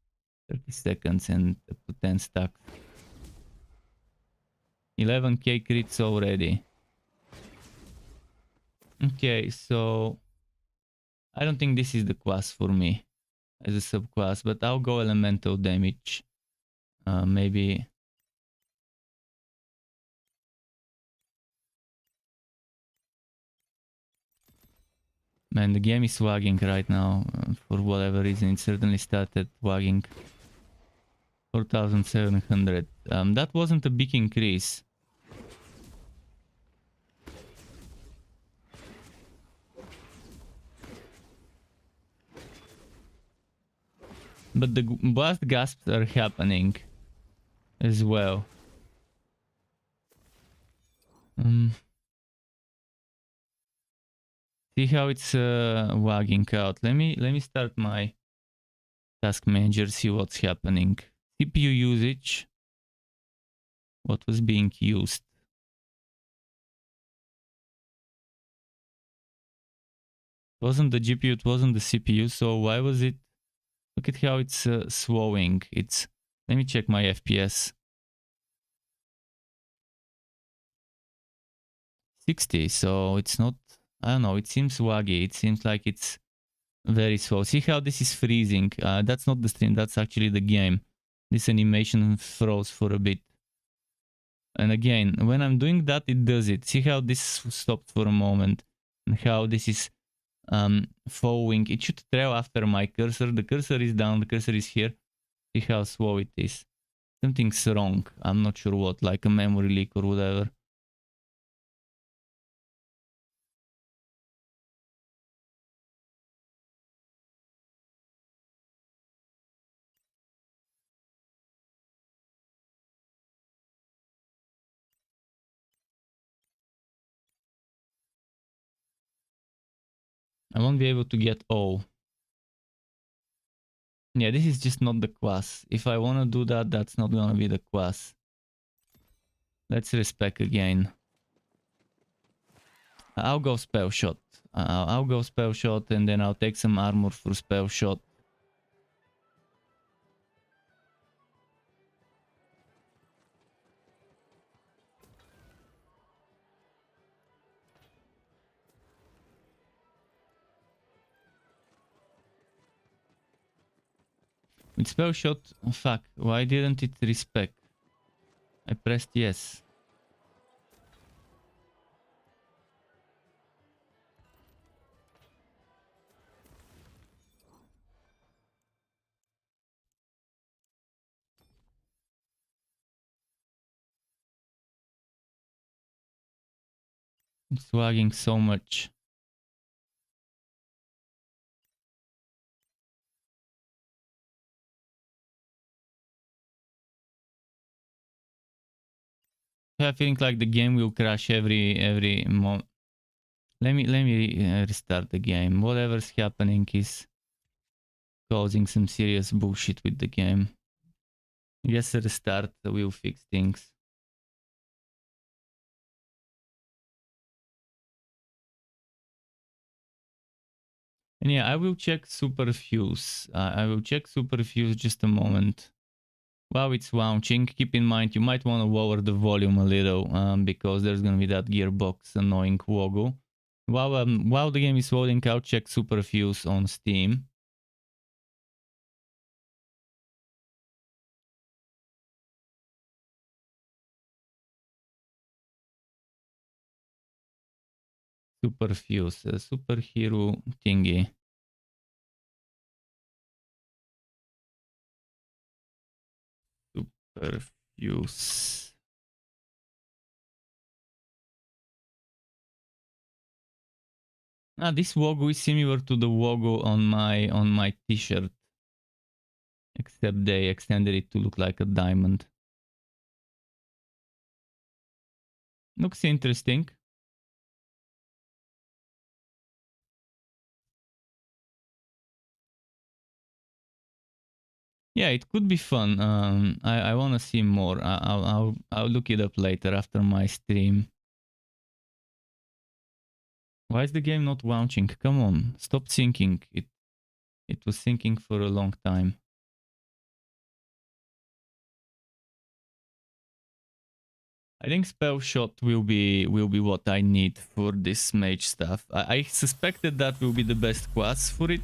30 seconds and up to 10 stacks. 11k crits already. Okay, so I don't think this is the class for me as a subclass, but I'll go elemental damage. Maybe. Man, the game is wagging right now. For whatever reason, it certainly started wagging. 4,700. That wasn't a big increase. But the blast gasps are happening as well. See how it's wagging out. Let me start my task manager, see what's happening. CPU usage. What was being used? It wasn't the GPU, it wasn't the CPU, so why was it? Look at how it's slowing. Let me check my FPS. 60, so it's not, I don't know, it seems waggy. It seems like it's very slow. See how this is freezing? That's not the stream, that's actually the game. This animation froze for a bit. And again, when I'm doing that, it does it. See how this stopped for a moment and how this is following. It should trail after my cursor. The cursor is down, the cursor is here. See how slow it is. Something's wrong. I'm not sure what, like a memory leak or whatever. I won't be able to get all. Yeah, this is just not the class. If I want to do that, that's not gonna be the class. Let's respec again. I'll go spell shot. I'll go spell shot and then I'll take some armor for spell shot. With spell shot, oh, fuck, why didn't it respec? I pressed yes. It's lagging so much. I have a feeling like the game will crash every moment. Let me restart the game. Whatever's happening is causing some serious bullshit with the game. I guess a restart will fix things. And yeah, I will check Superfuse. I will check Superfuse just a moment. While it's launching, keep in mind you might want to lower the volume a little because there's gonna be that gearbox annoying logo. While the game is loading, I'll check Superfuse on Steam. Superfuse, superhero thingy. Superfuse. Ah, this logo is similar to the logo on my t-shirt, except they extended it to look like a diamond. Looks interesting. Yeah, it could be fun. I want to see more. I'll look it up later after my stream. Why is the game not launching? Come on, stop syncing. It was syncing for a long time. I think spell shot will be what I need for this mage stuff. I suspected that will be the best class for it.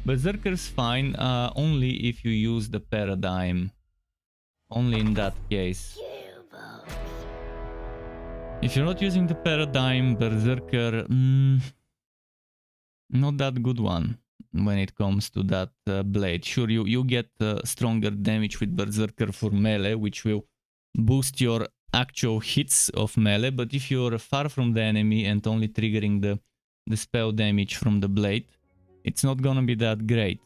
Berserker's fine, only if you use the paradigm. Only in that case. If you're not using the paradigm, Berserker, not that good one when it comes to that blade. Sure, you get stronger damage with Berserker for melee, which will boost your actual hits of melee, but if you're far from the enemy and only triggering the spell damage from the blade, it's not gonna be that great.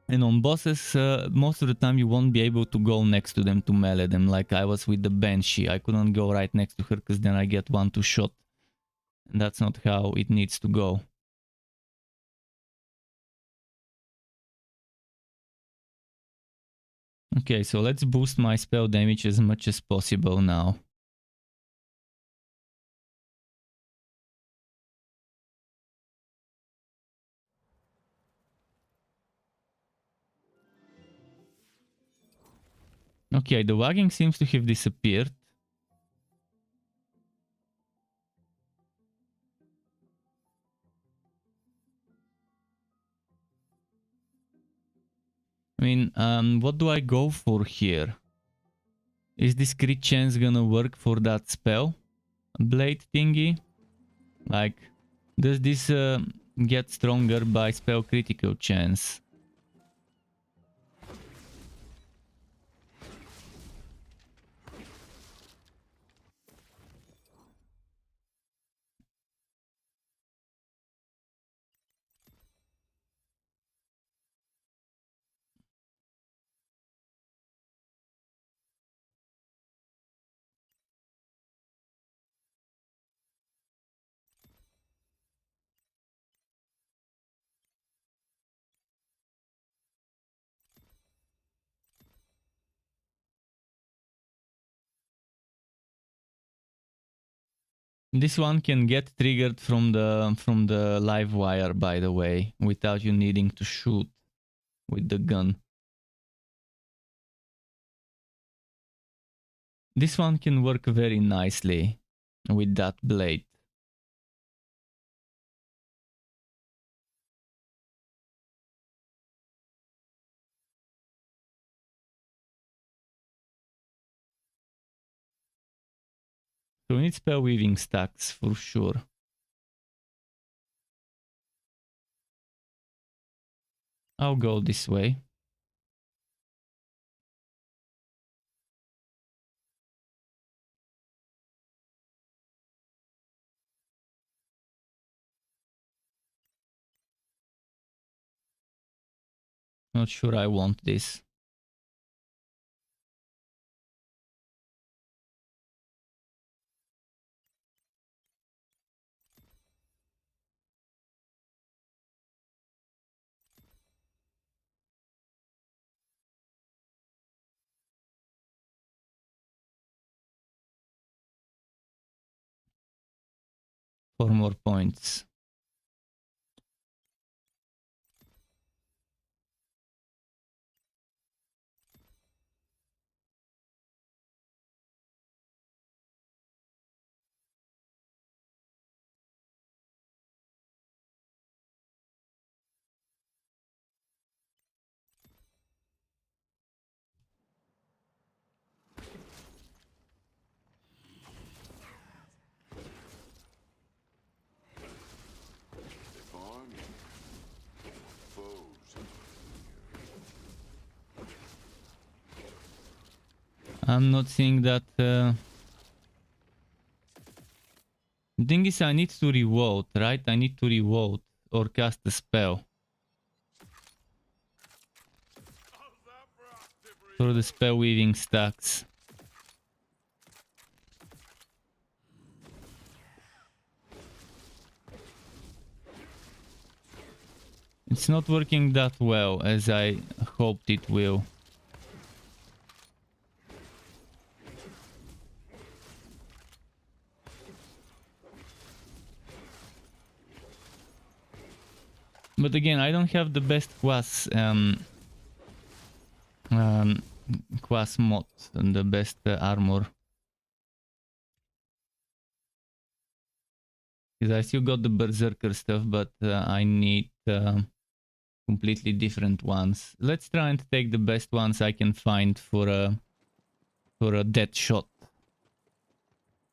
And on bosses, most of the time you won't be able to go next to them to melee them, like I was with the Banshee. I couldn't go right next to her because then I get 1-2 shot. And that's not how it needs to go. Okay, so let's boost my spell damage as much as possible now. Okay, the lagging seems to have disappeared. I mean, what do I go for here? Is this crit chance gonna work for that spell? Blade thingy? Like, does this get stronger by spell critical chance? This one can get triggered from the live wire, by the way, without you needing to shoot with the gun. This one can work very nicely with that blade. So we need spell weaving stacks for sure. I'll go this way. Not sure I want this. Four more points. Army foes. I'm not seeing that. The thing is, I need to revote, right? I need to revote or cast a spell. So the spell weaving stacks. It's not working that well as I hoped it will. But again, I don't have the best class class mod and the best armor. Because I still got the berserker stuff, but I need completely different ones. Let's try and take the best ones I can find for a dead shot.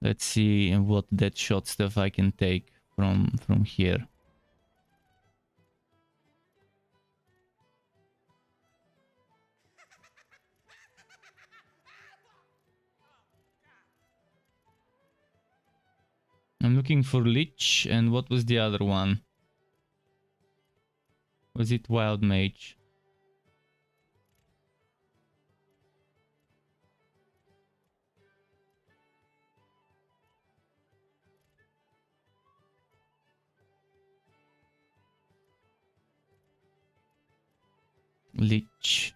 Let's see what dead shot stuff I can take from here. I'm looking for Lich, and what was the other one? Was it Wild Mage? Lich.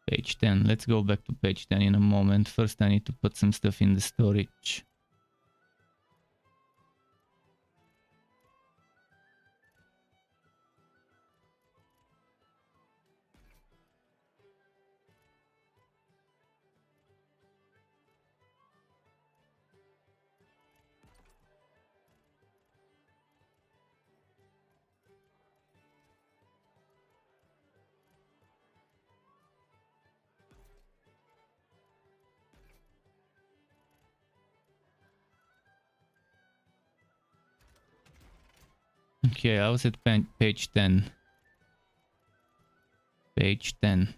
Page 10. Let's go back to page 10 in a moment. First I need to put some stuff in the storage. Okay, I was at page 10. Page 10.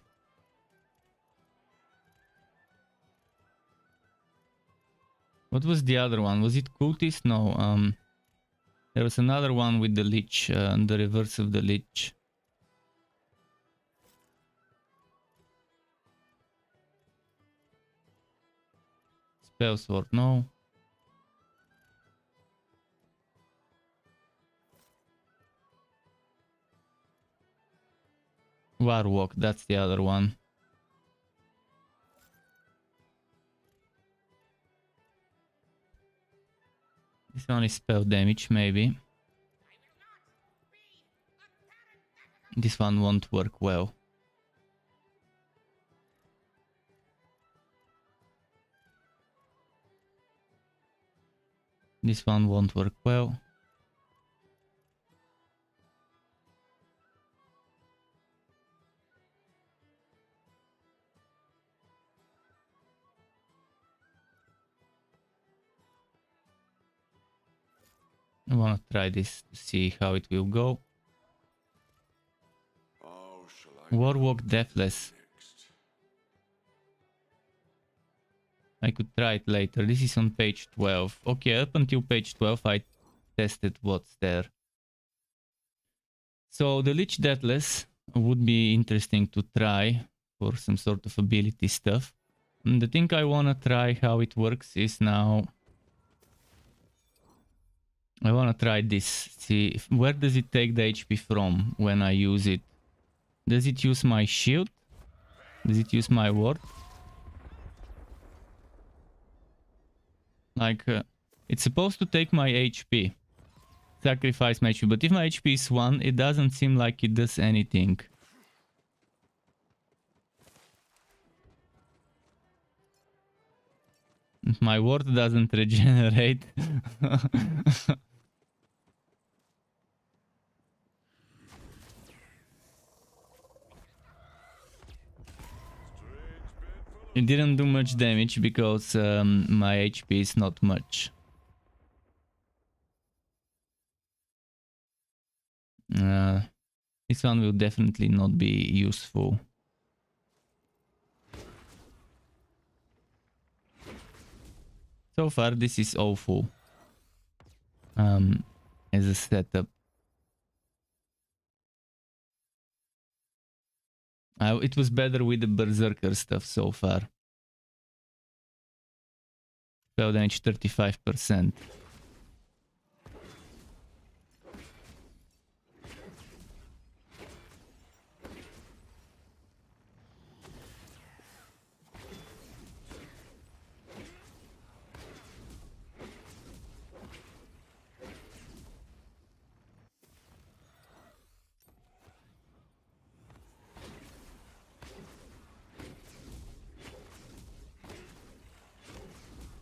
What was the other one? Was it Cultist? No, there was another one with the Lich, the reverse of the Lich. Spell Sword, no. Warwalk, that's the other one. This one is spell damage, maybe. This one won't work well. This one won't work well. I wanna try this to see how it will go. How shall I Warwalk Deathless. next? I could try it later. This is on page 12. Okay, up until page 12 I tested what's there. So the Lich Deathless would be interesting to try for some sort of ability stuff. And the thing I wanna try how it works is now... I wanna try this. See, where does it take the HP from when I use it? Does it use my shield? Does it use my ward? Like, it's supposed to take my HP. Sacrifice my HP. But if my HP is 1, it doesn't seem like it does anything. My ward doesn't regenerate. It didn't do much damage because my HP is not much. This one will definitely not be useful. So far, this is awful as a setup. It was better with the Berserker stuff so far. Spell damage 35%.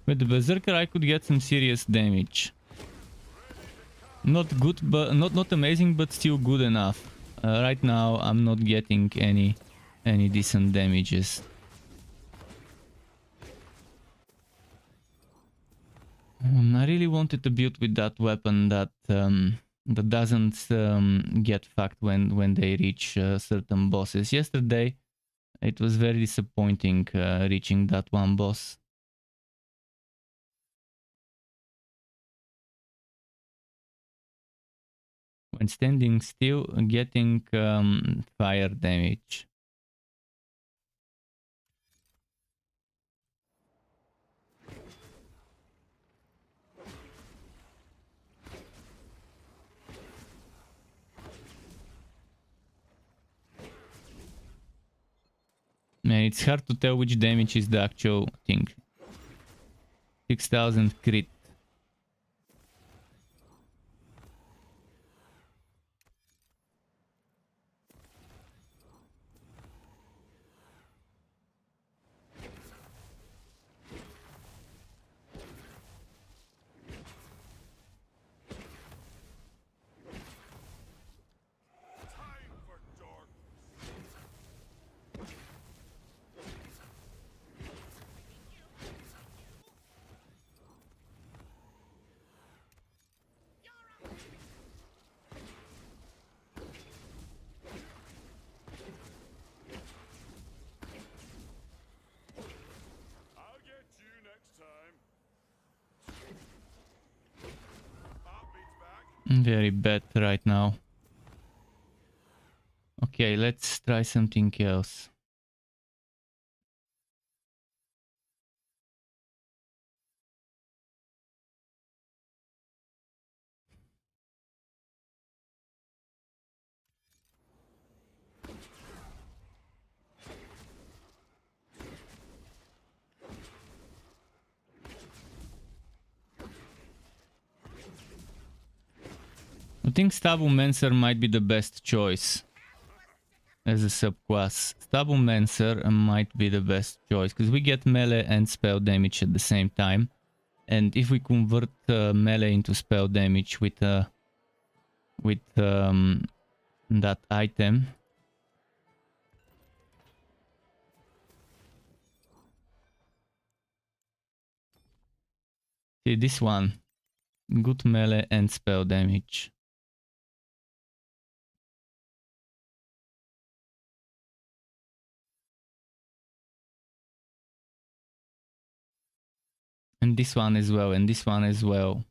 With the Berserker I could get some serious damage. Not good, but not amazing, but still good enough. Right now I'm not getting any decent damages. I really wanted to build with that weapon that that doesn't get fucked when they reach certain bosses. Yesterday it was very disappointing reaching that one boss. When standing still, getting fire damage. Man, it's hard to tell which damage is the actual thing. 6000 crit. Very bad right now. Okay, let's try something else. I think Stabumancer might be the best choice as a subclass. Stabumancer might be the best choice because we get melee and spell damage at the same time, and if we convert melee into spell damage with that item, see this one, good melee and spell damage. And this one as well, and this one as well.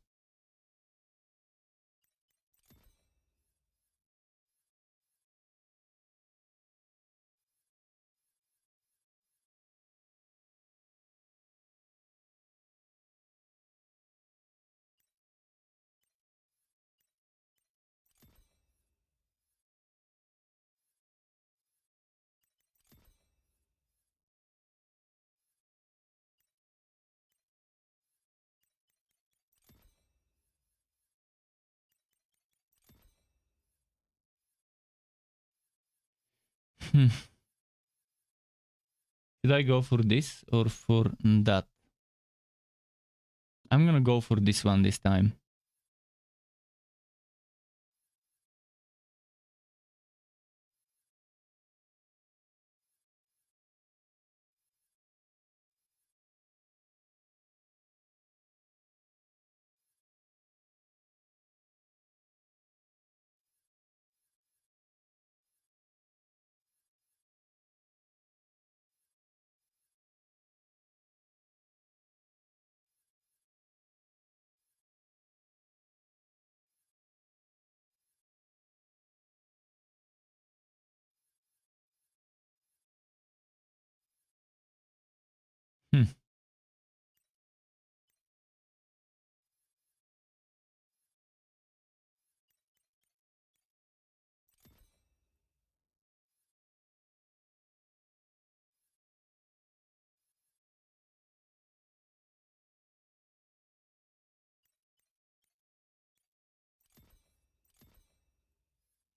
Hmm. Should I go for this or for that? I'm gonna go for this one this time. Hmm.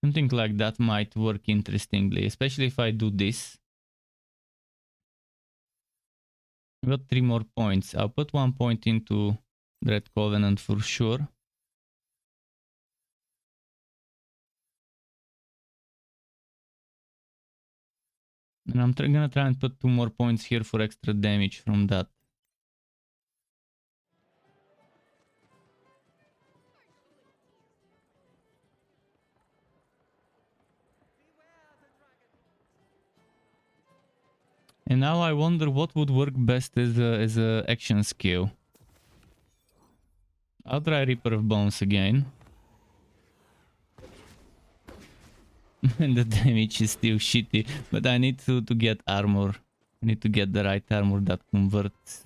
Something like that might work interestingly, especially if I do this. I got 3 more points. I'll put 1 point into Dread Covenant for sure. And I'm gonna try and put 2 more points here for extra damage from that. And now I wonder what would work best as a action skill. I'll try Reaper of Bones again. And the damage is still shitty, but I need to get armor. I need to get the right armor that converts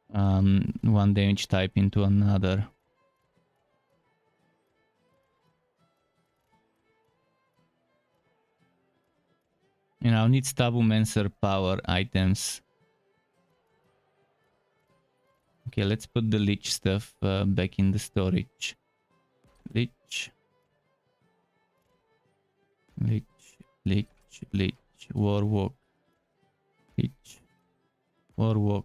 one damage type into another. And I'll need Stabumancer power items. Okay, let's put the Lich stuff back in the storage. Lich. Lich. Lich. Lich. Warwalk. Lich. Warwalk.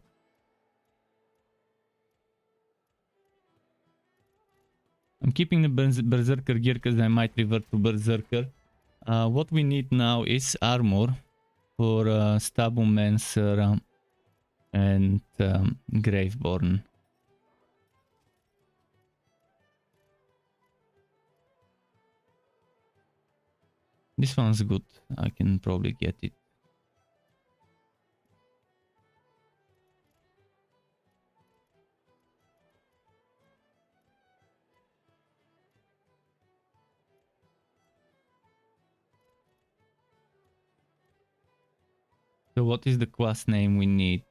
I'm keeping the Berserker gear because I might revert to Berserker. What we need now is armor for Stabumancer and Graveborn. This one's good. I can probably get it. So what is the class name we need?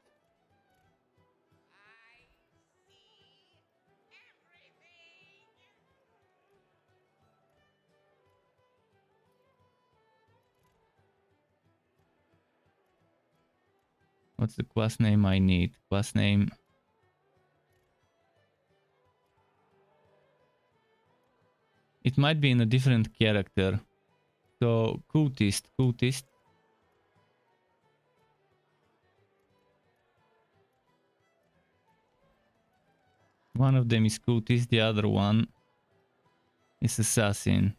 What's the class name I need? Class name. It might be in a different character. So cultist. One of them is cultist, the other one is assassin.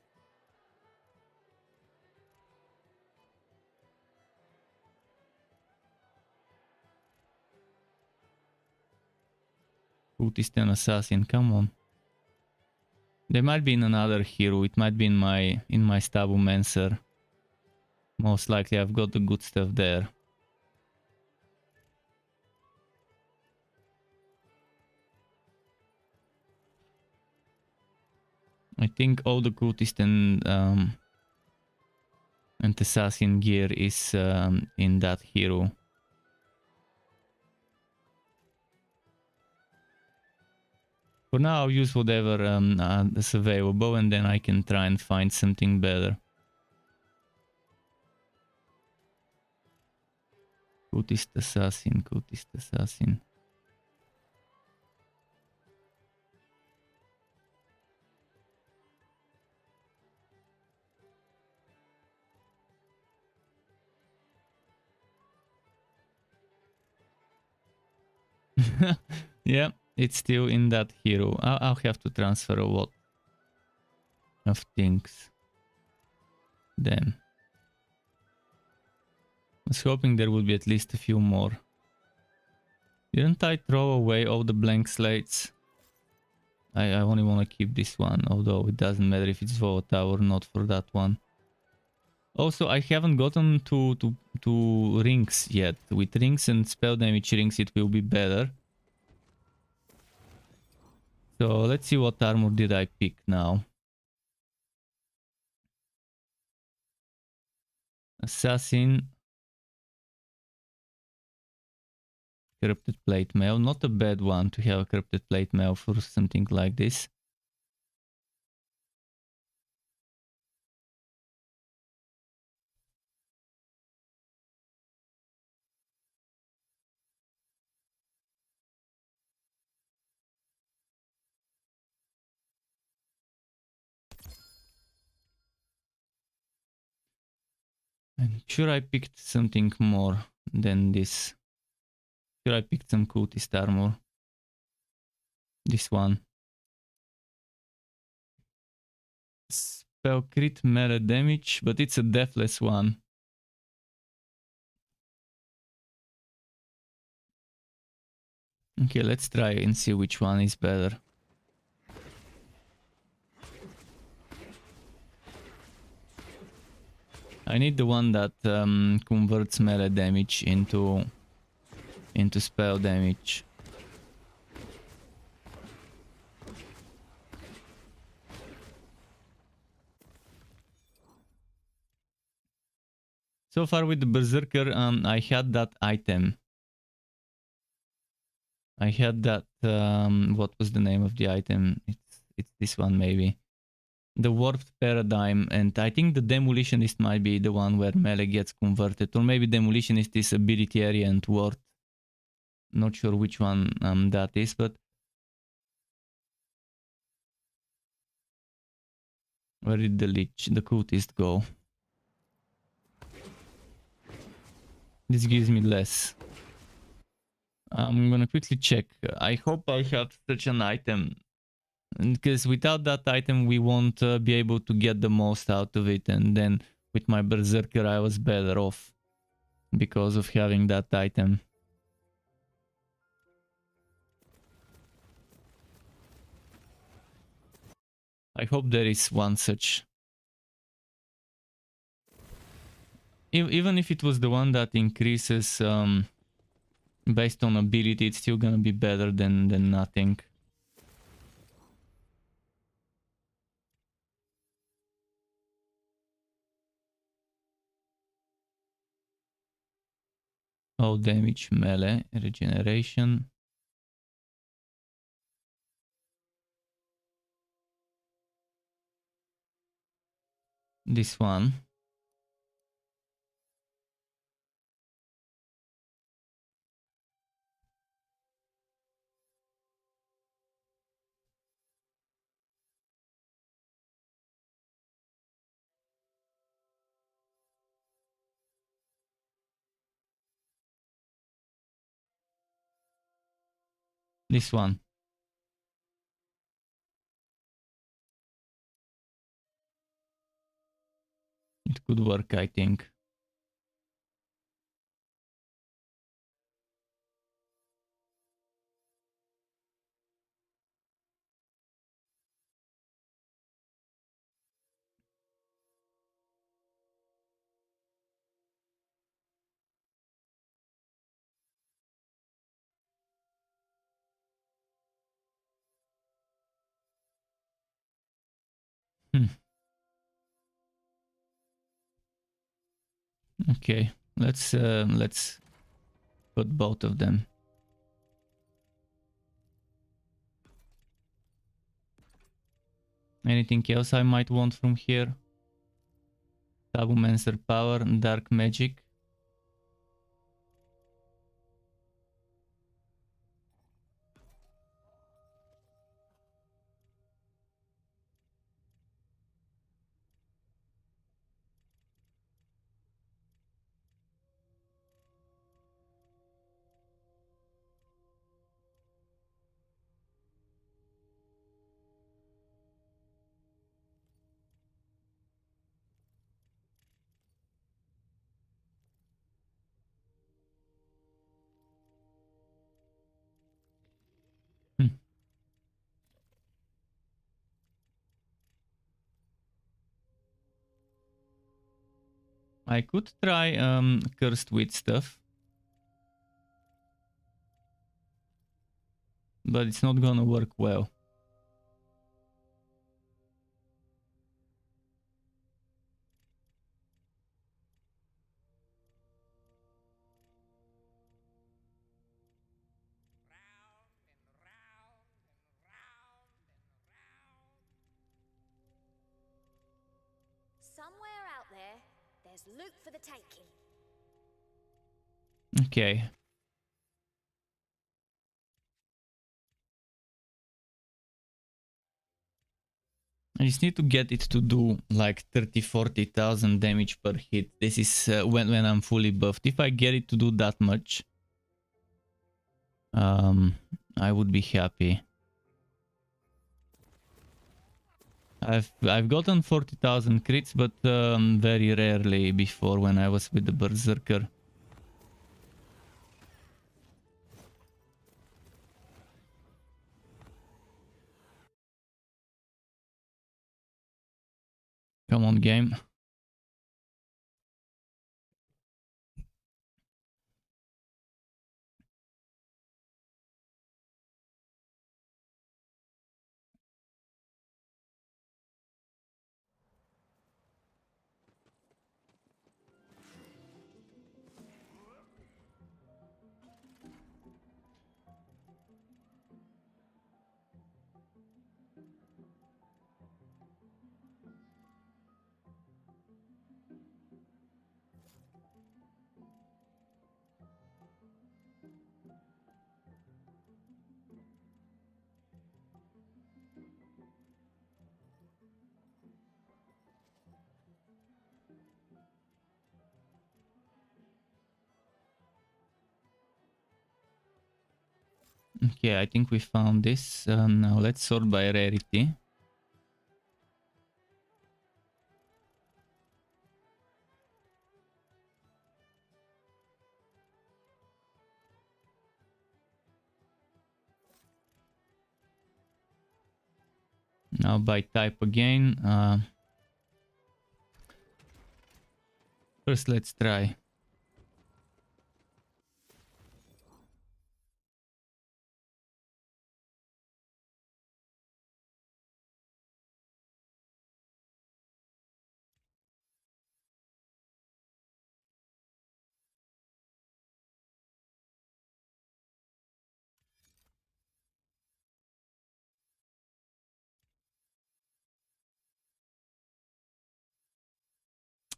Cultist and assassin, come on. They might be in another hero. It might be in my Stabumancer. Most likely I've got the good stuff there. I think all the cultist and assassin gear is in that hero. For now I'll use whatever is available, and then I can try and find something better. Cultist assassin, cultist assassin. Yeah, it's still in that hero. I'll have to transfer a lot of things. Damn. I was hoping there would be at least a few more. Didn't I throw away all the blank slates? I only want to keep this one, although it doesn't matter if it's volatile or not for that one. Also, I haven't gotten to rings yet. With rings and spell damage rings, it will be better. So let's see what armor did I pick now. Assassin. Corrupted plate mail. Not a bad one to have a corrupted plate mail for something like this. I'm sure I picked something more than this. Sure I picked some cultist armor. This one. Spell crit melee damage, but it's a deathless one. Okay, let's try and see which one is better. I need the one that converts melee damage into spell damage. So far with the Berserker, I had that item. I had that, what was the name of the item? It's this one maybe. The Warped Paradigm, and I think the Demolitionist might be the one where melee gets converted, or maybe Demolitionist is ability area and ward. Not sure which one that is, but where did the Lich, the cultist go? This gives me less. I'm gonna quickly check. I hope I have such an item, because without that item we won't be able to get the most out of it, and then with my Berserker I was better off because of having that item. I hope there is one such. Even if it was the one that increases based on ability, it's still gonna be better than nothing. All damage, melee, regeneration. This one. This one. It could work, I think. Hmm. Okay, let's put both of them. Anything else I might want from here? Tabumancer power, dark magic. I could try cursed wheat stuff, but it's not gonna work well. Somewhere out there, there's loot for the taking. Okay. I just need to get it to do like 30-40,000 damage per hit. This is when I'm fully buffed. If I get it to do that much, I would be happy. I've gotten 40,000 crits, but very rarely before when I was with the Berserker. Come on, game. Okay, I think we found this. Now let's sort by rarity. Now by type again. First, let's try.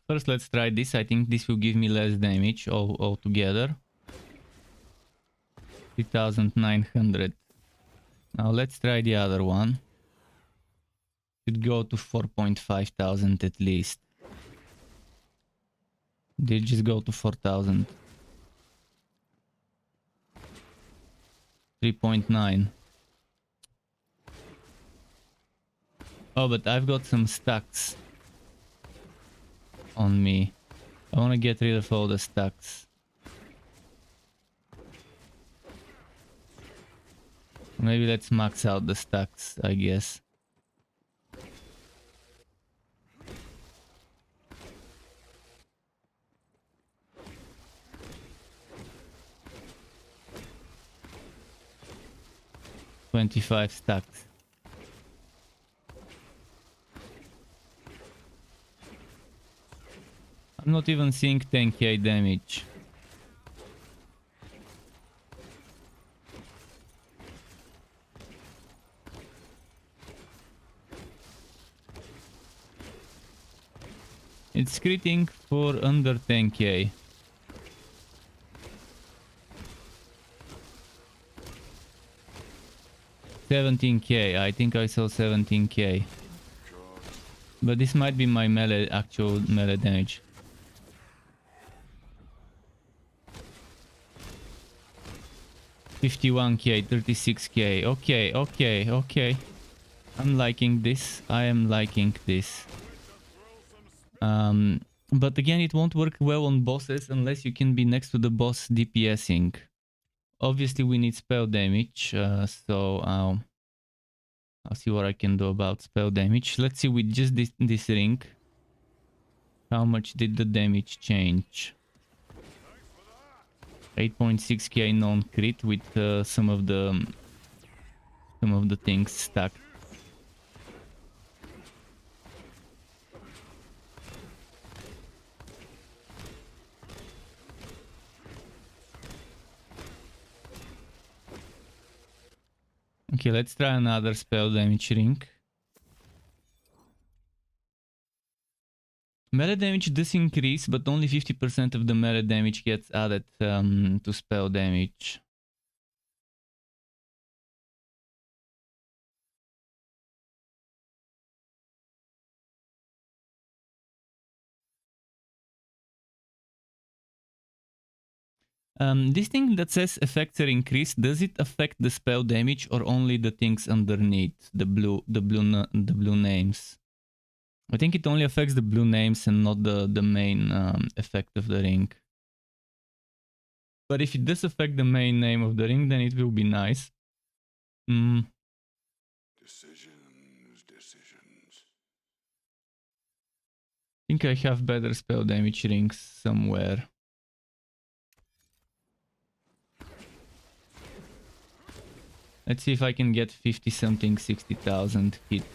First, let's try this. I think this will give me less damage altogether. 3,900. Now let's try the other one. Should go to 4,500 at least. Did just go to 4,000. 3.9. Oh, but I've got some stacks on me. I want to get rid of all the stacks. Maybe let's max out the stacks, I guess. $25 stacks. I'm not even seeing 10k damage. It's critting for under 10k. $17k. I think I saw 17k. But this might be my melee, actual melee damage. $51k, $36k. Okay. I'm liking this. I am liking this. But again, it won't work well on bosses unless you can be next to the boss DPSing. Obviously, we need spell damage, so I'll see what I can do about spell damage. Let's see with just this ring. How much did the damage change? 8.6k non-crit with some of the things stacked. Okay, let's try another spell damage ring. Melee damage does increase, but only 50% of the melee damage gets added to spell damage. This thing that says effects are increased, does it affect the spell damage or only the things underneath the blue names? I think it only affects the blue names and not the main effect of the ring. But if it does affect the main name of the ring, then it will be nice. Decisions. I think I have better spell damage rings somewhere. Let's see if I can get 50 something, 60,000 hits.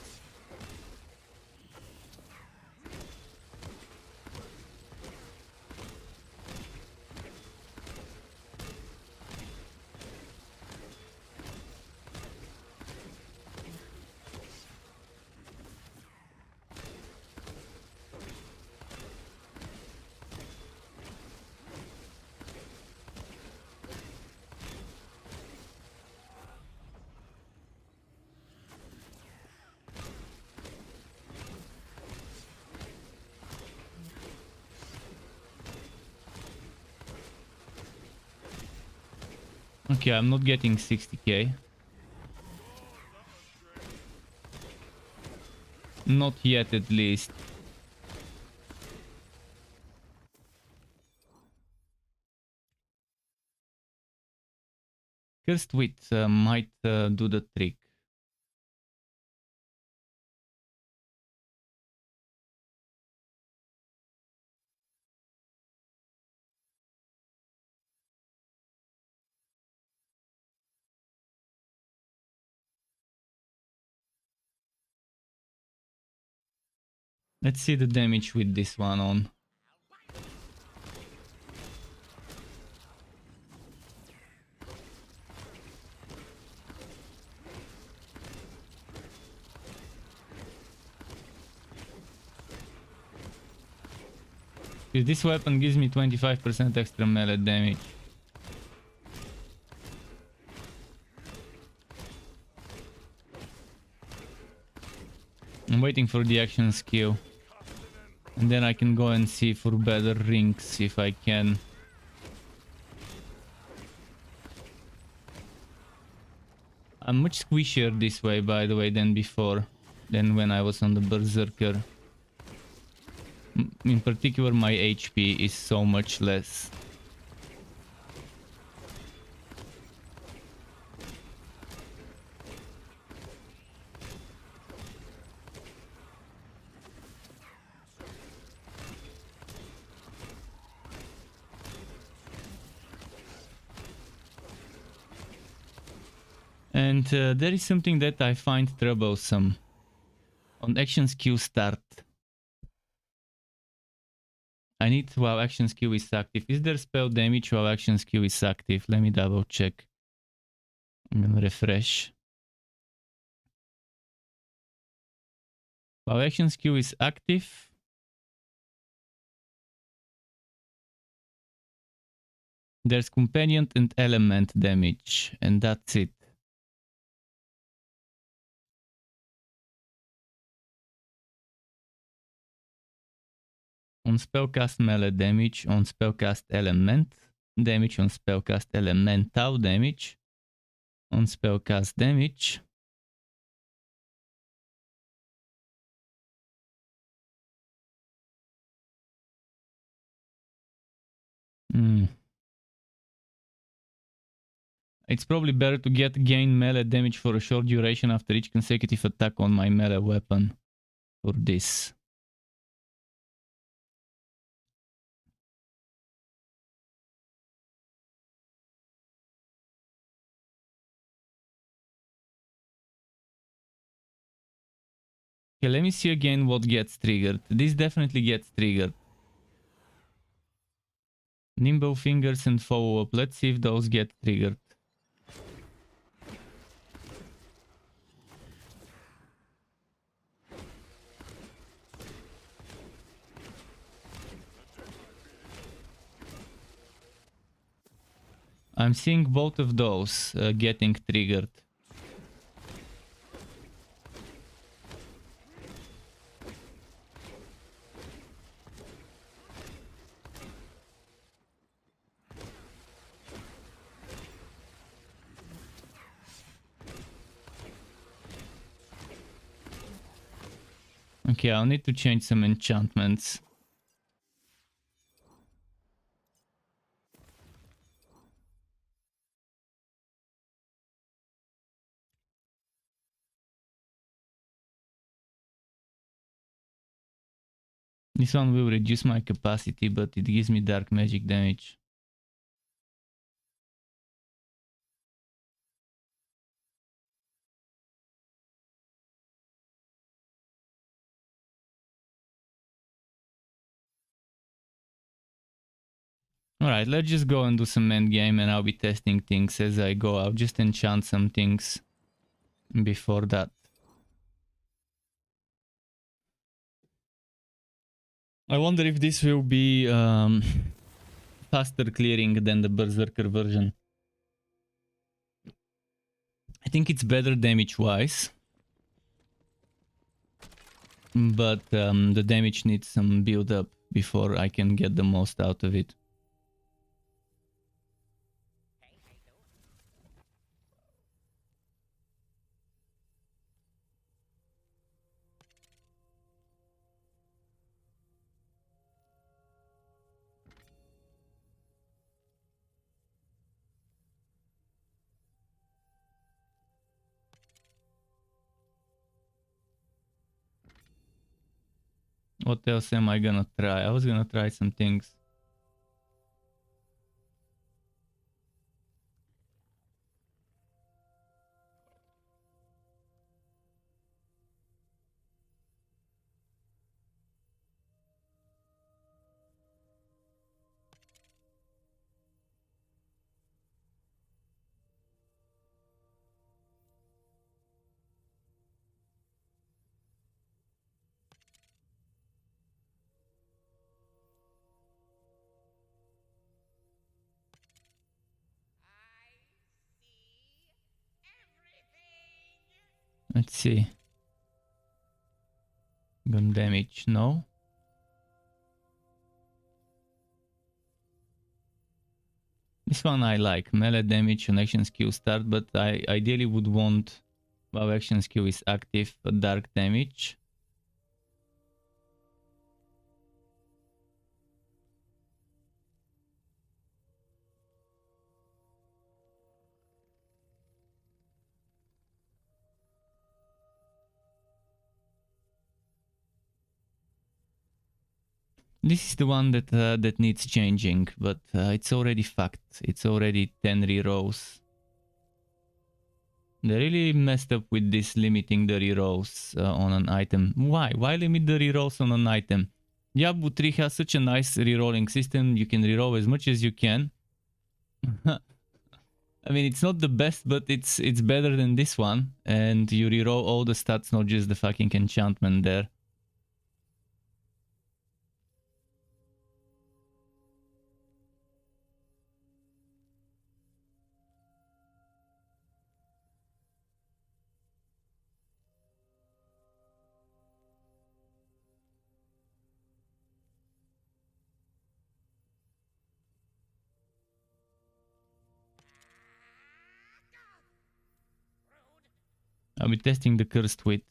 Okay, I'm not getting 60k. Not yet, at least. Cursed Wit might do the trick. Let's see the damage with this one on. This weapon gives me 25% extra melee damage. I'm waiting for the action skill. And then I can go and see for better rings if I can. I'm much squishier this way, by the way, than before. Than when I was on the Berserker. In particular, my HP is so much less. And there is something that I find troublesome. On action skill start. I need while action skill is active. Is there spell damage while action skill is active? Let me double check. I'm gonna refresh. While action skill is active. There's companion and element damage, and that's it. On spellcast melee damage, on spellcast element damage, on spellcast elemental damage, on spellcast damage. It's probably better to gain melee damage for a short duration after each consecutive attack on my melee weapon for this. Okay, let me see again what gets triggered. This definitely gets triggered. Nimble fingers and follow up. Let's see if those get triggered. I'm seeing both of those getting triggered. Okay, I'll need to change some enchantments. This one will reduce my capacity, but it gives me dark magic damage. Alright, let's just go and do some endgame and I'll be testing things as I go. I'll just enchant some things before that. I wonder if this will be faster clearing than the Berserker version. I think it's better damage-wise. But the damage needs some build-up before I can get the most out of it. What else am I gonna try? I was gonna try some things. Let's see. Gun damage, no. This one I like. Melee damage on action skill start, but I ideally would want, while action skill is active, dark damage. This is the one that that needs changing, but it's already fucked. It's already 10 rerolls. They really messed up with this limiting the rerolls on an item. Why? Why limit the rerolls on an item? Diablo 3 has such a nice rerolling system. You can reroll as much as you can. I mean, it's not the best, but it's better than this one. And you reroll all the stats, not just the fucking enchantment there. I'll be testing the Cursed Wit.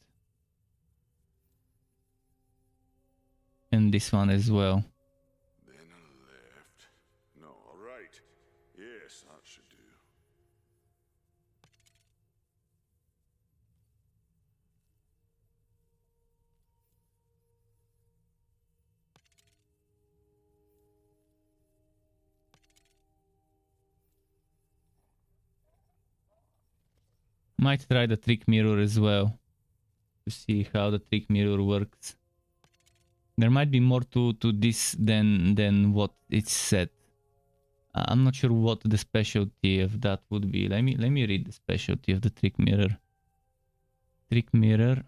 And this one as well. Then a left. No, all right. Yes, that should do. Might try the Trick Mirror as well. to see how the trick mirror works. There might be more to this than what it's said. I'm not sure what the specialty of that would be. Let me read the specialty of the trick mirror. Trick mirror.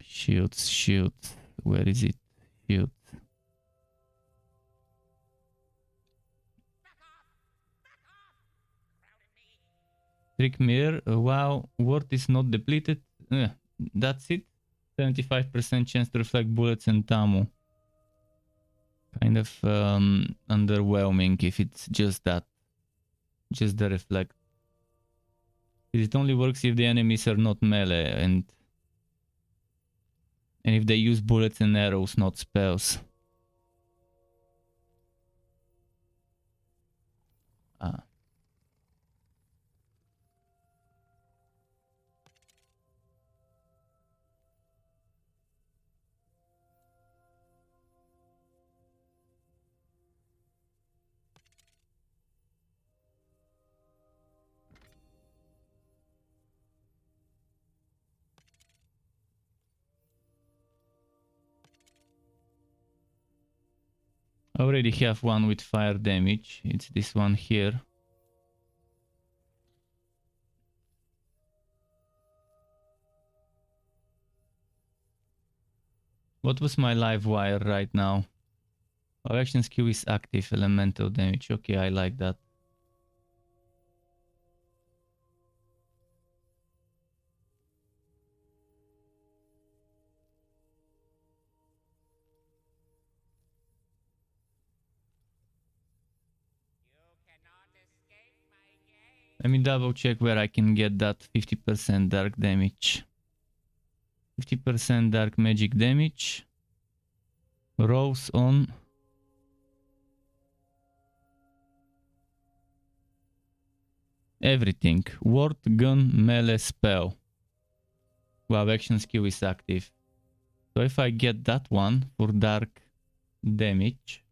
Shields. Where is it? Shield. Trick mirror. Wow, ward is not depleted. That's it. 75% chance to reflect bullets and ammo. Kind of underwhelming if it's just that. Just the reflect. It only works if the enemies are not melee and if they use bullets and arrows, not spells. Ah. I already have one with fire damage. It's this one here. What was my live wire right now? Our action skill is active, elemental damage. Okay, I like that. Let me double check where I can get that 50% dark damage. 50% dark magic damage. Rose on. Everything. Ward, gun, melee, spell. Wow, action skill is active. So if I get that one for dark damage,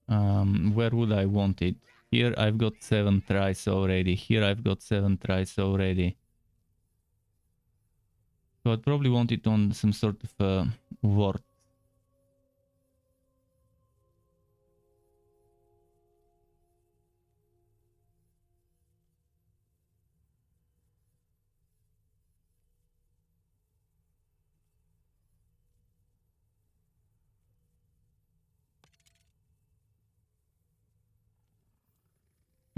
where would I want it? Here I've got 7 tries already. Here I've got 7 tries already. So I'd probably want it on some sort of ward.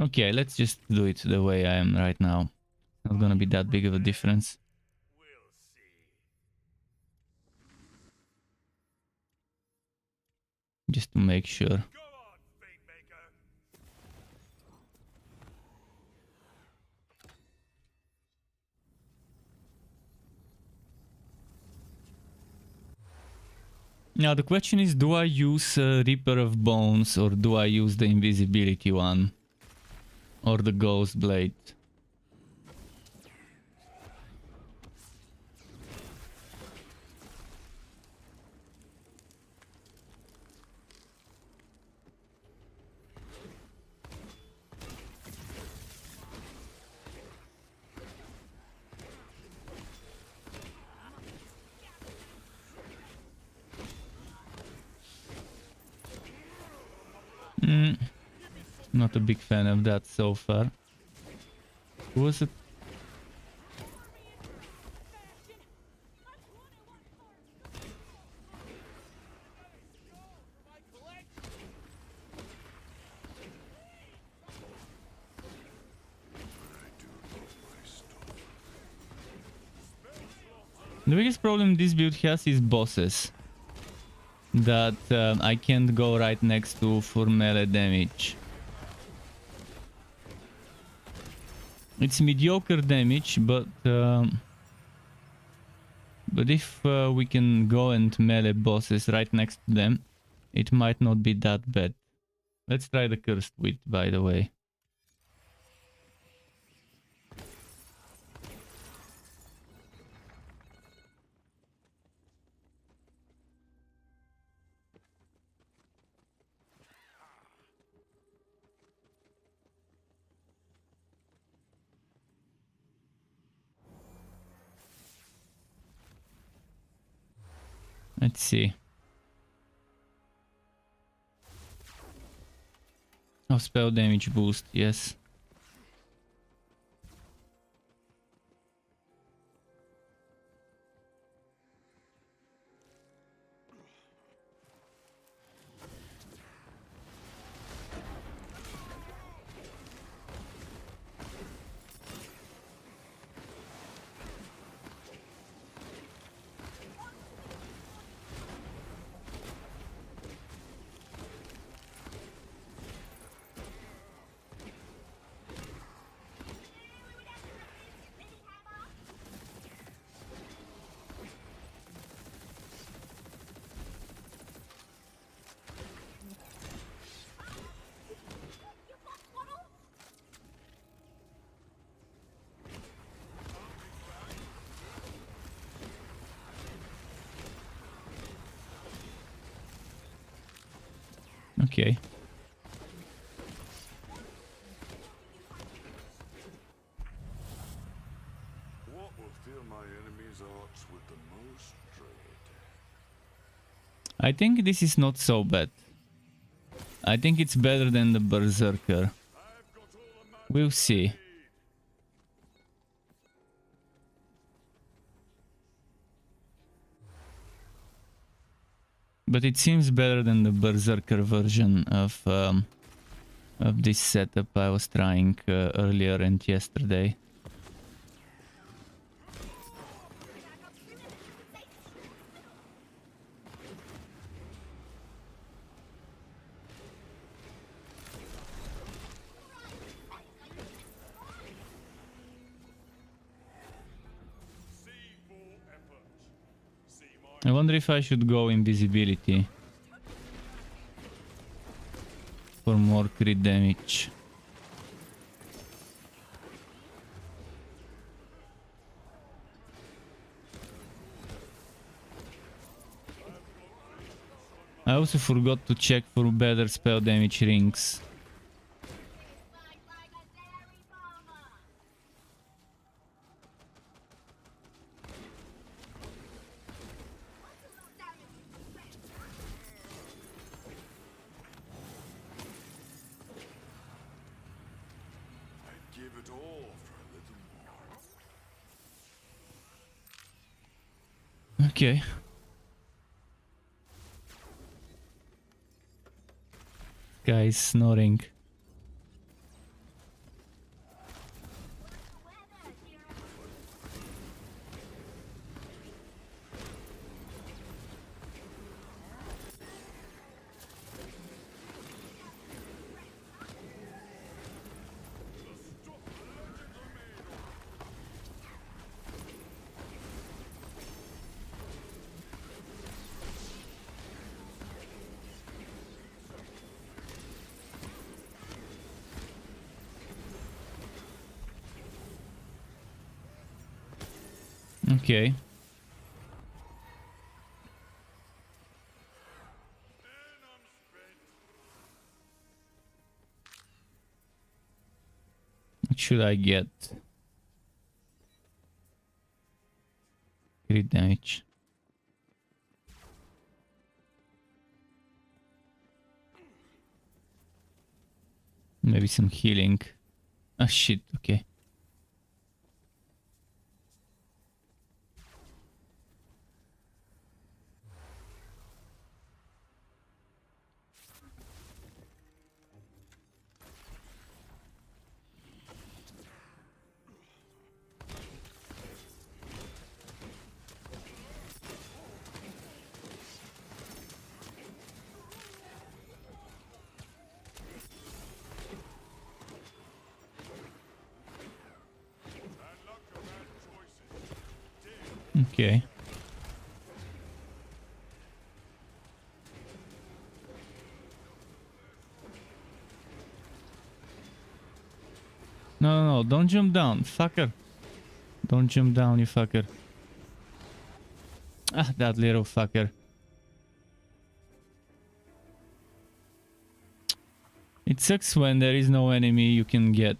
Okay, let's just do it the way I am right now. Not gonna be that big of a difference. Just to make sure. Now the question is, do I use Reaper of Bones or do I use the invisibility one? Or the Ghost Blade? Not a big fan of that so far. Who was it? The biggest problem this build has is bosses that I can't go right next to for melee damage. It's mediocre damage, but if we can go and melee bosses right next to them, it might not be that bad. Let's try the Cursed Wit, by the way. Let's see. Oh, spell damage boost, yes. Okay. What will fill my enemies' hearts with the most dread? I think this is not so bad. I think it's better than the Berserker. I've got all the magic We'll see. I need. But it seems better than the Berserker version of this setup I was trying earlier and yesterday. See full effort. See my I wonder if I should go invisibility for more crit damage. I also forgot to check for better spell damage rings. I'd give it all for a little more. Okay. Guy is snoring. Okay. What should I get? Crit damage. Maybe some healing. Ah shit, okay. Okay. No, don't jump down, fucker. Don't jump down, you fucker. Ah, that little fucker. It sucks when there is no enemy you can get.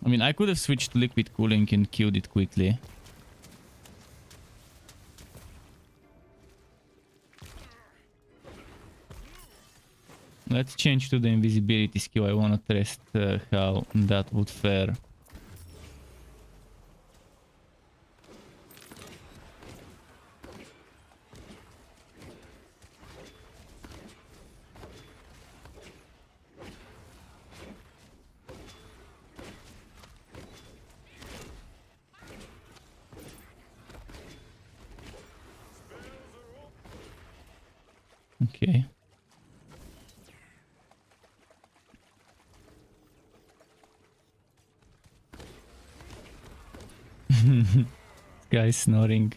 I mean, I could have switched to liquid cooling and killed it quickly. Let's change to the invisibility skill. I wanna test how that would fare. Okay. This guy's snoring.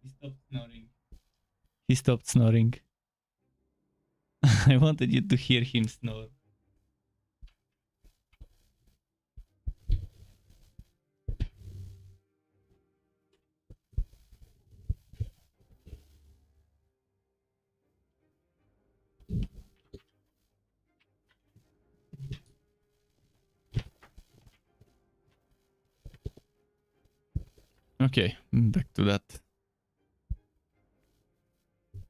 He stopped snoring. He stopped snoring. I wanted you to hear him snore. Okay, back to that.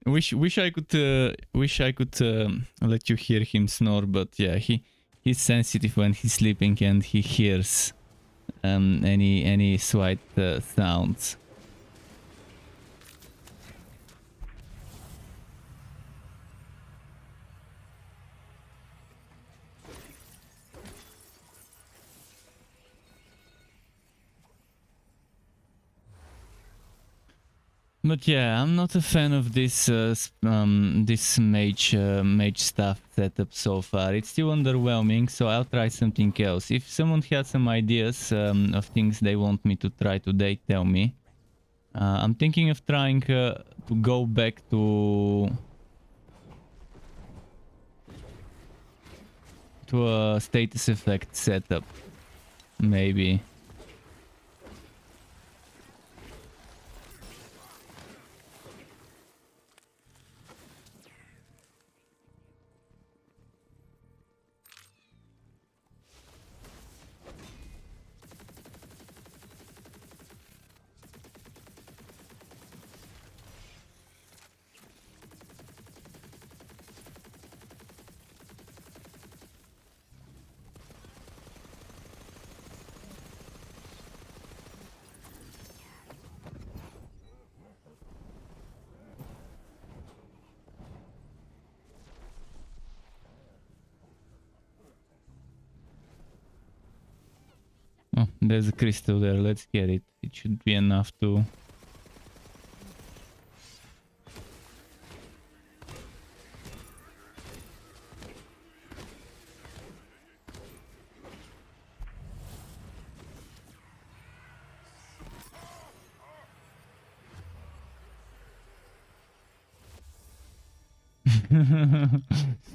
Wish I could let you hear him snore, but yeah, he's sensitive when he's sleeping and he hears any slight sounds. But yeah, I'm not a fan of this this mage stuff setup so far. It's still underwhelming, so I'll try something else. If someone has some ideas of things they want me to try today, tell me. I'm thinking of trying to go back to a status effect setup, maybe. Oh, there's a crystal there. Let's get it. It should be enough to...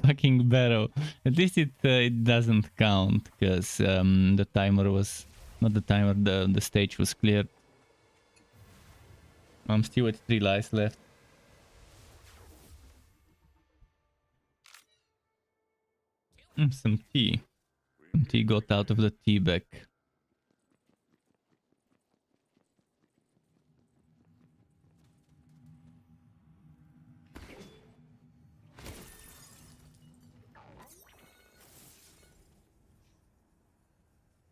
Fucking barrel. At least it doesn't count because the timer was not the timer. The stage was cleared. I'm still at 3 lives left. Some tea. Some tea got out of the tea bag.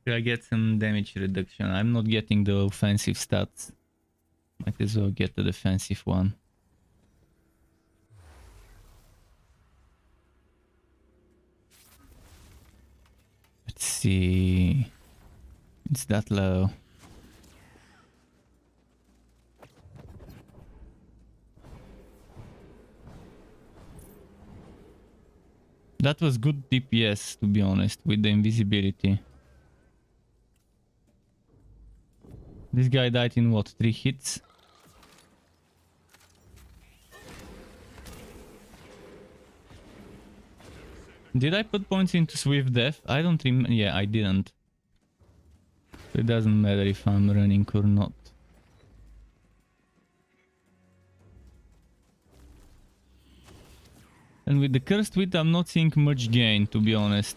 I get some damage reduction. I'm not getting the offensive stats. Might as well get the defensive one. Let's see. It's that low. That was good DPS, to be honest, with the invisibility. This guy died in what, 3 hits? Did I put points into Swift Death? I don't remember. Yeah, I didn't. So it doesn't matter if I'm running or not. And with the Cursed Wit, I'm not seeing much gain, to be honest.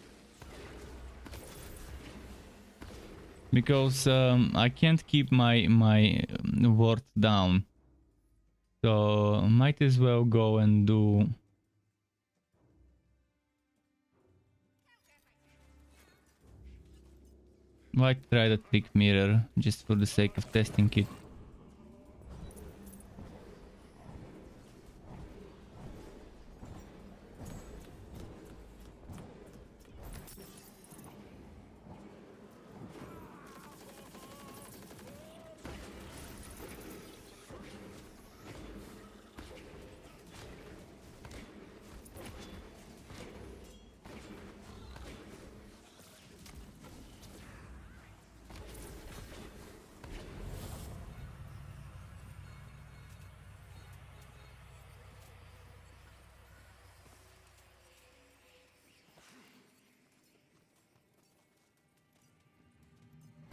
Because I can't keep my ward down. So might as well go and do... Might try the trick mirror, just for the sake of testing it.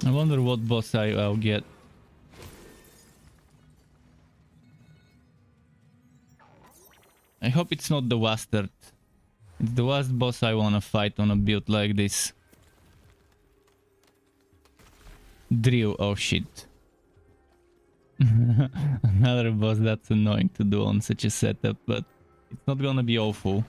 I wonder what boss I'll get. I hope it's not the Bastard. It's the last boss I wanna fight on a build like this. Drill, oh shit. Another boss that's annoying to do on such a setup, but it's not gonna be awful.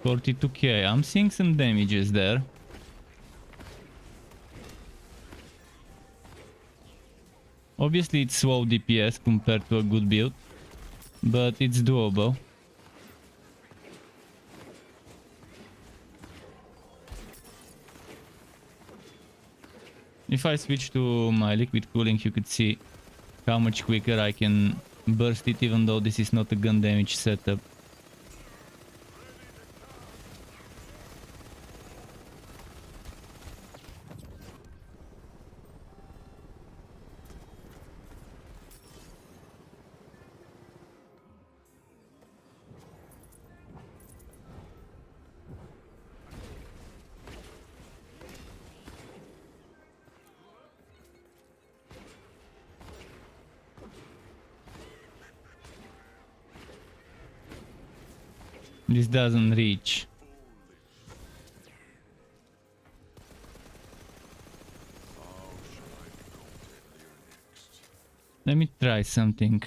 42k. I'm seeing some damages there. Obviously it's slow DPS compared to a good build, but it's doable. If I switch to my liquid cooling, you could see how much quicker I can burst it, even though this is not a gun damage setup. This doesn't reach. Let me try something.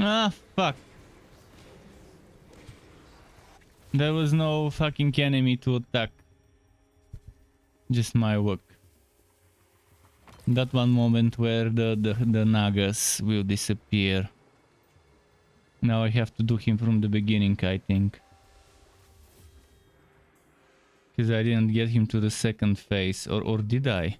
Ah, fuck. There was no fucking enemy to attack. Just my work. That one moment where the Nagas will disappear. Now I have to do him from the beginning, I think. Because I didn't get him to the second phase. Or did I?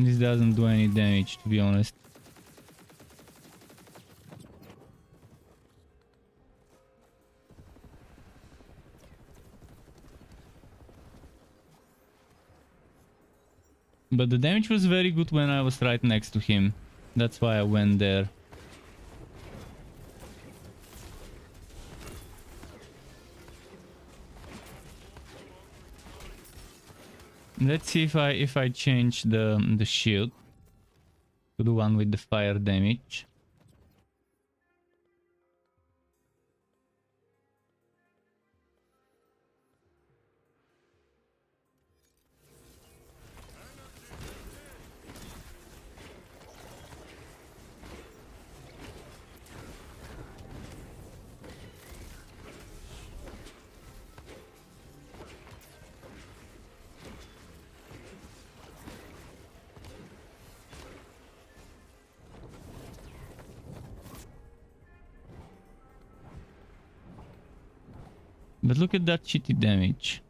This doesn't do any damage, to be honest. But the damage was very good when I was right next to him. That's why I went there. Let's see if I change the shield to the one with the fire damage. But look at that shitty damage.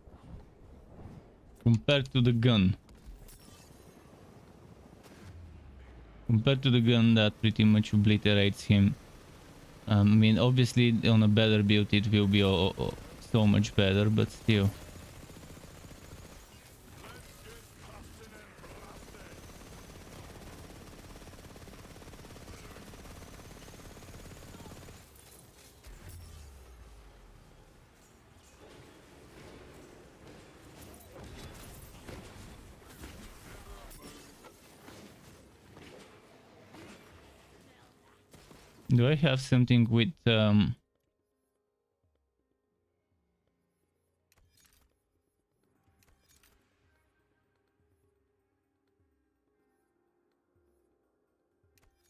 Compared to the gun. Compared to the gun that pretty much obliterates him. I mean, obviously on a better build it will be so much better, but still. Do I have something with I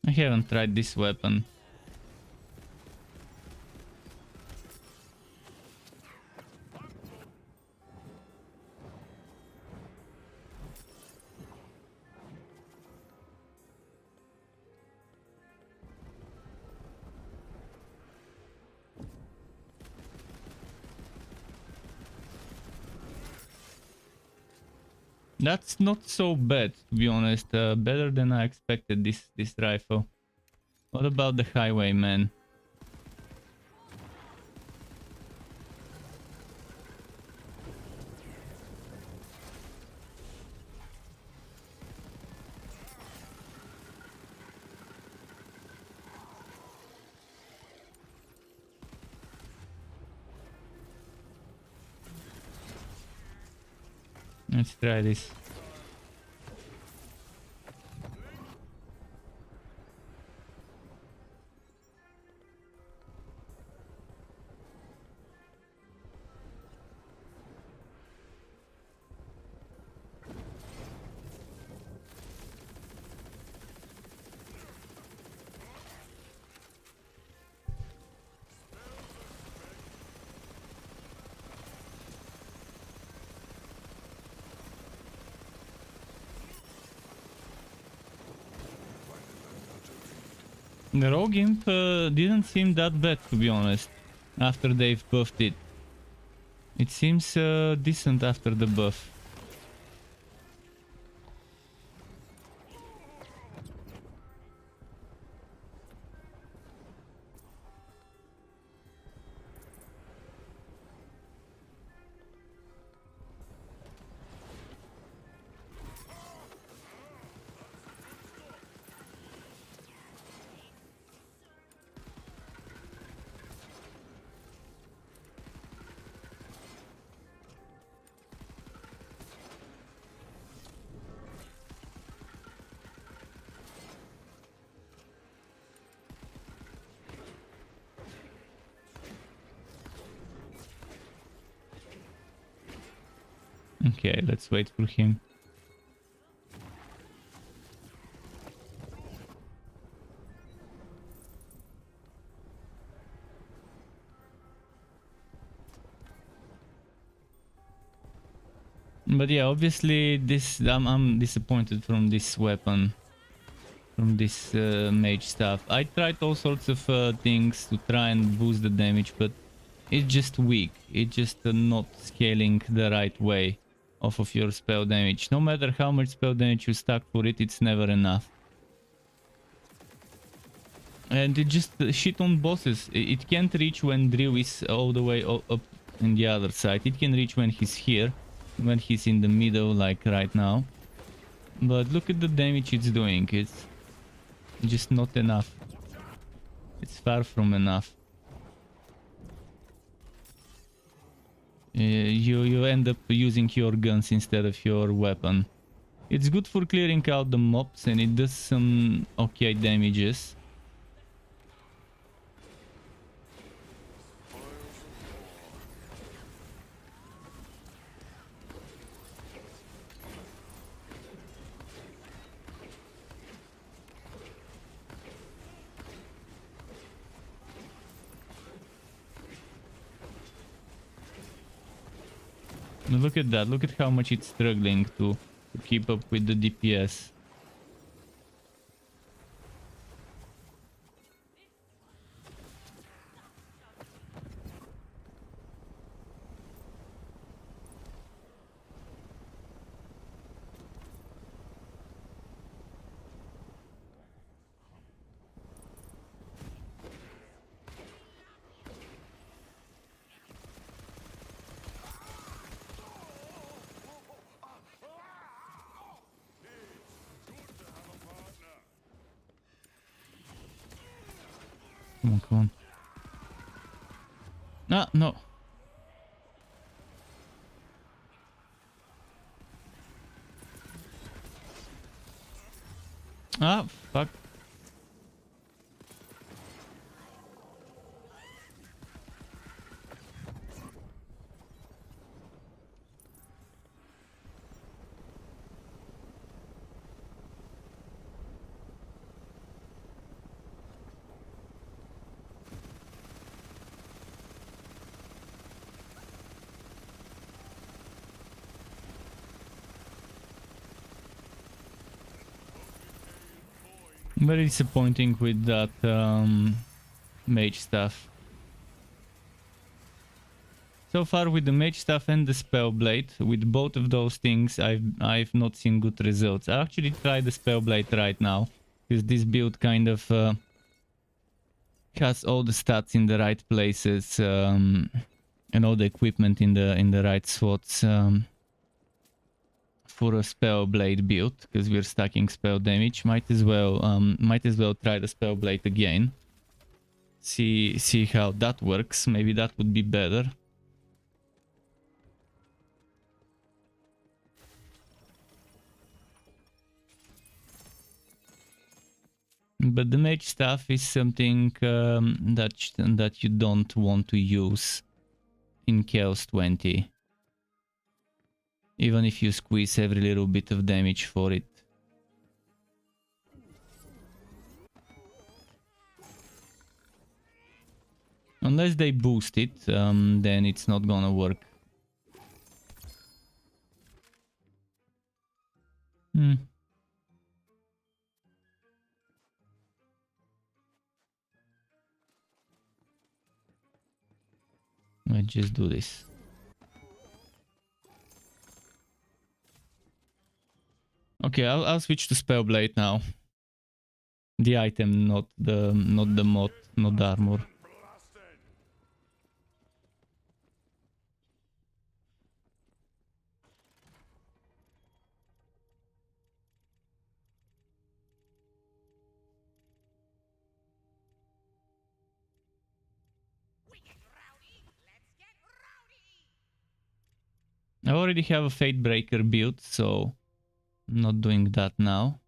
haven't tried this weapon. That's not so bad, to be honest. Better than I expected this rifle. What about the highwayman? Let's try this. The rogue imp didn't seem that bad, to be honest, after they've buffed it. It seems decent after the buff. Okay, let's wait for him. But yeah, obviously this I'm disappointed from this weapon, from this mage stuff. I tried all sorts of things to try and boost the damage, but it's just weak. It's just not scaling the right way off of your spell damage. No matter how much spell damage you stack for it, it's never enough. And it just shit on bosses. It can't reach when Drew is all the way up in the other side. It can reach when he's here, when he's in the middle, like right now. But look at the damage it's doing. It's just not enough. It's far from enough. You end up using your guns instead of your weapon. It's good for clearing out the mobs and it does some okay damages. Look at that, look at how much it's struggling to keep up with the DPS. Come on, come on. Ah, no. Ah, fuck. Very disappointing with that mage stuff. So far with the mage stuff and the spell blade, with both of those things, I've not seen good results. I actually tried the spell blade right now, because this build kind of has all the stats in the right places and all the equipment in the right slots for a spell blade build, because we're stacking spell damage. Might as well try the spell blade again. See how that works. Maybe that would be better. But the mage stuff is something that you don't want to use in Chaos 20. Even if you squeeze every little bit of damage for it. Unless they boost it, then it's not gonna work. Let's just do this. Okay, I'll switch to Spellblade now. The item, not the mod, not the armor. I already have a Fate Breaker build, so I'm not doing that now.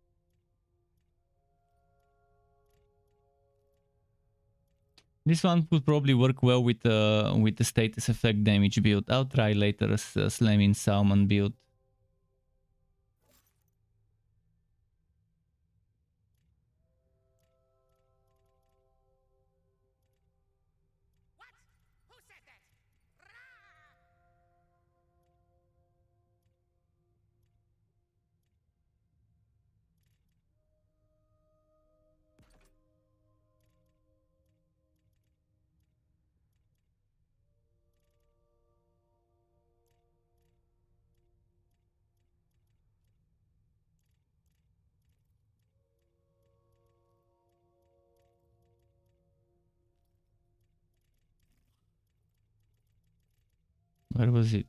This one would probably work well with the status effect damage build. I'll try later a Slamming Salmon build. Where was it?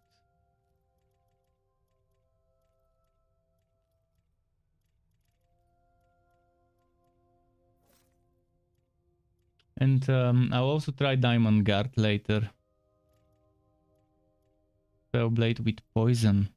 And I'll also try Diamond Guard later. Spellblade with poison.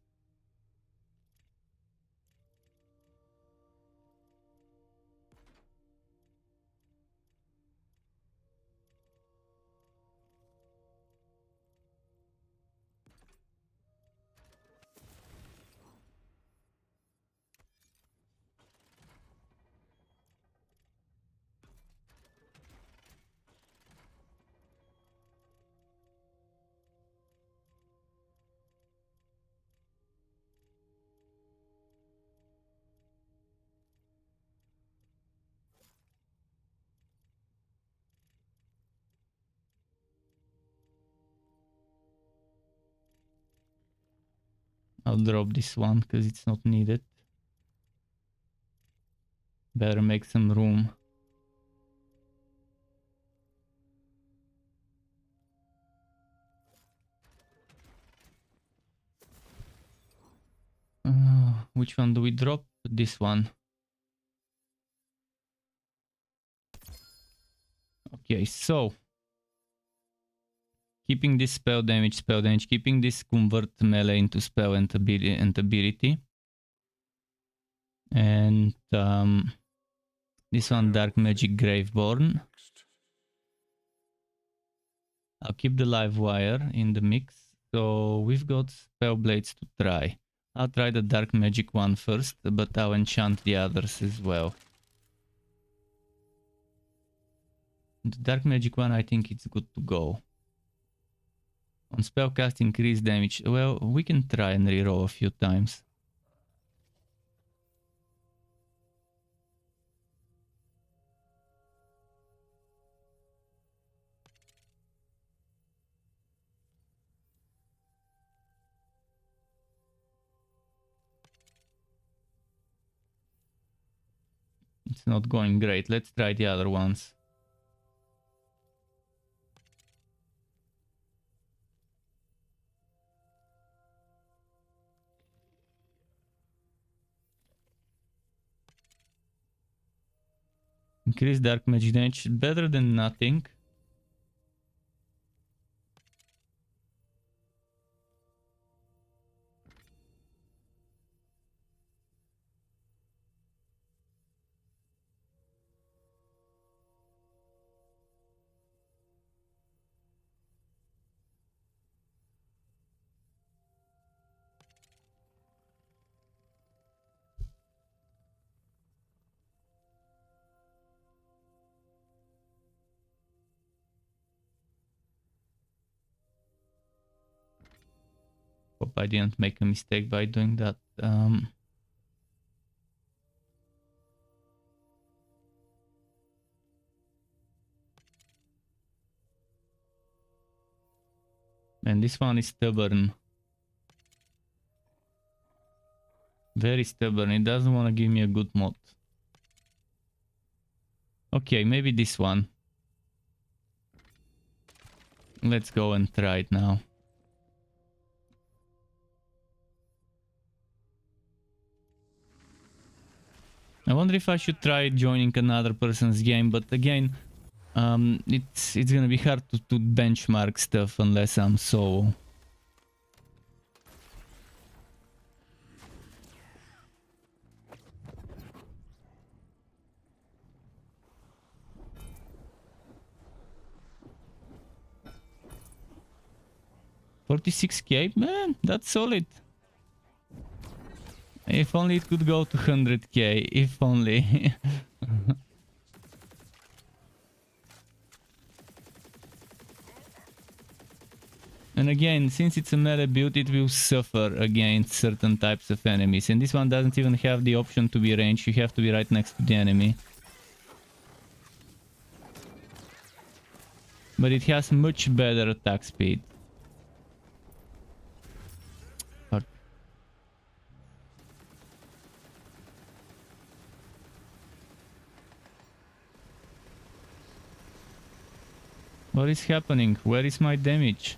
I'll drop this one because it's not needed. Better make some room. Which one do we drop? This one. Okay, so keeping this spell damage, keeping this convert melee into spell and ability. And this one, Dark Magic Graveborn. I'll keep the live wire in the mix. So we've got spell blades to try. I'll try the Dark Magic one first, but I'll enchant the others as well. The Dark Magic one, I think it's good to go. On spellcast, increase damage. Well, we can try and reroll a few times. It's not going great. Let's try the other ones. Increase dark magic damage. Better than nothing. Hope I didn't make a mistake by doing that. And this one is stubborn. Very stubborn. It doesn't want to give me a good mod. Okay, maybe this one. Let's go and try it now. I wonder if I should try joining another person's game, but again, it's gonna be hard to benchmark stuff unless I'm solo. $46k? Man, that's solid. If only it could go to 100k, if only. And again, since it's a melee build, it will suffer against certain types of enemies. And this one doesn't even have the option to be ranged, you have to be right next to the enemy. But it has much better attack speed. What is happening? Where is my damage?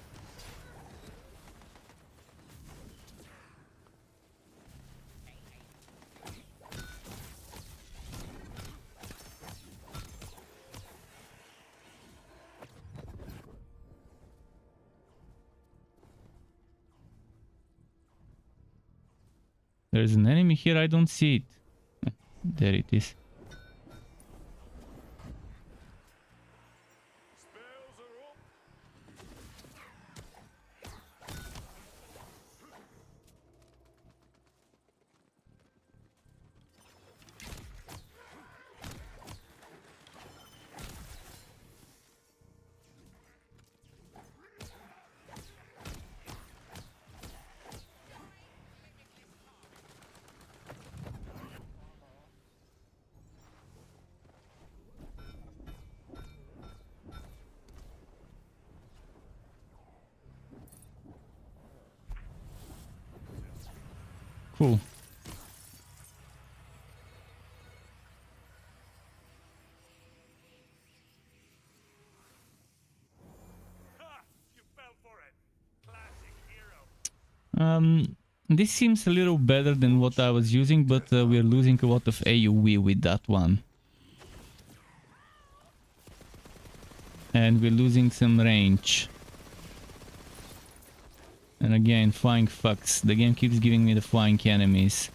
There's an enemy here, I don't see it. There it is. Cool. This seems a little better than what I was using, but we're losing a lot of AoE with that one. And we're losing some range. And again, flying fucks. The game keeps giving me the flying enemies.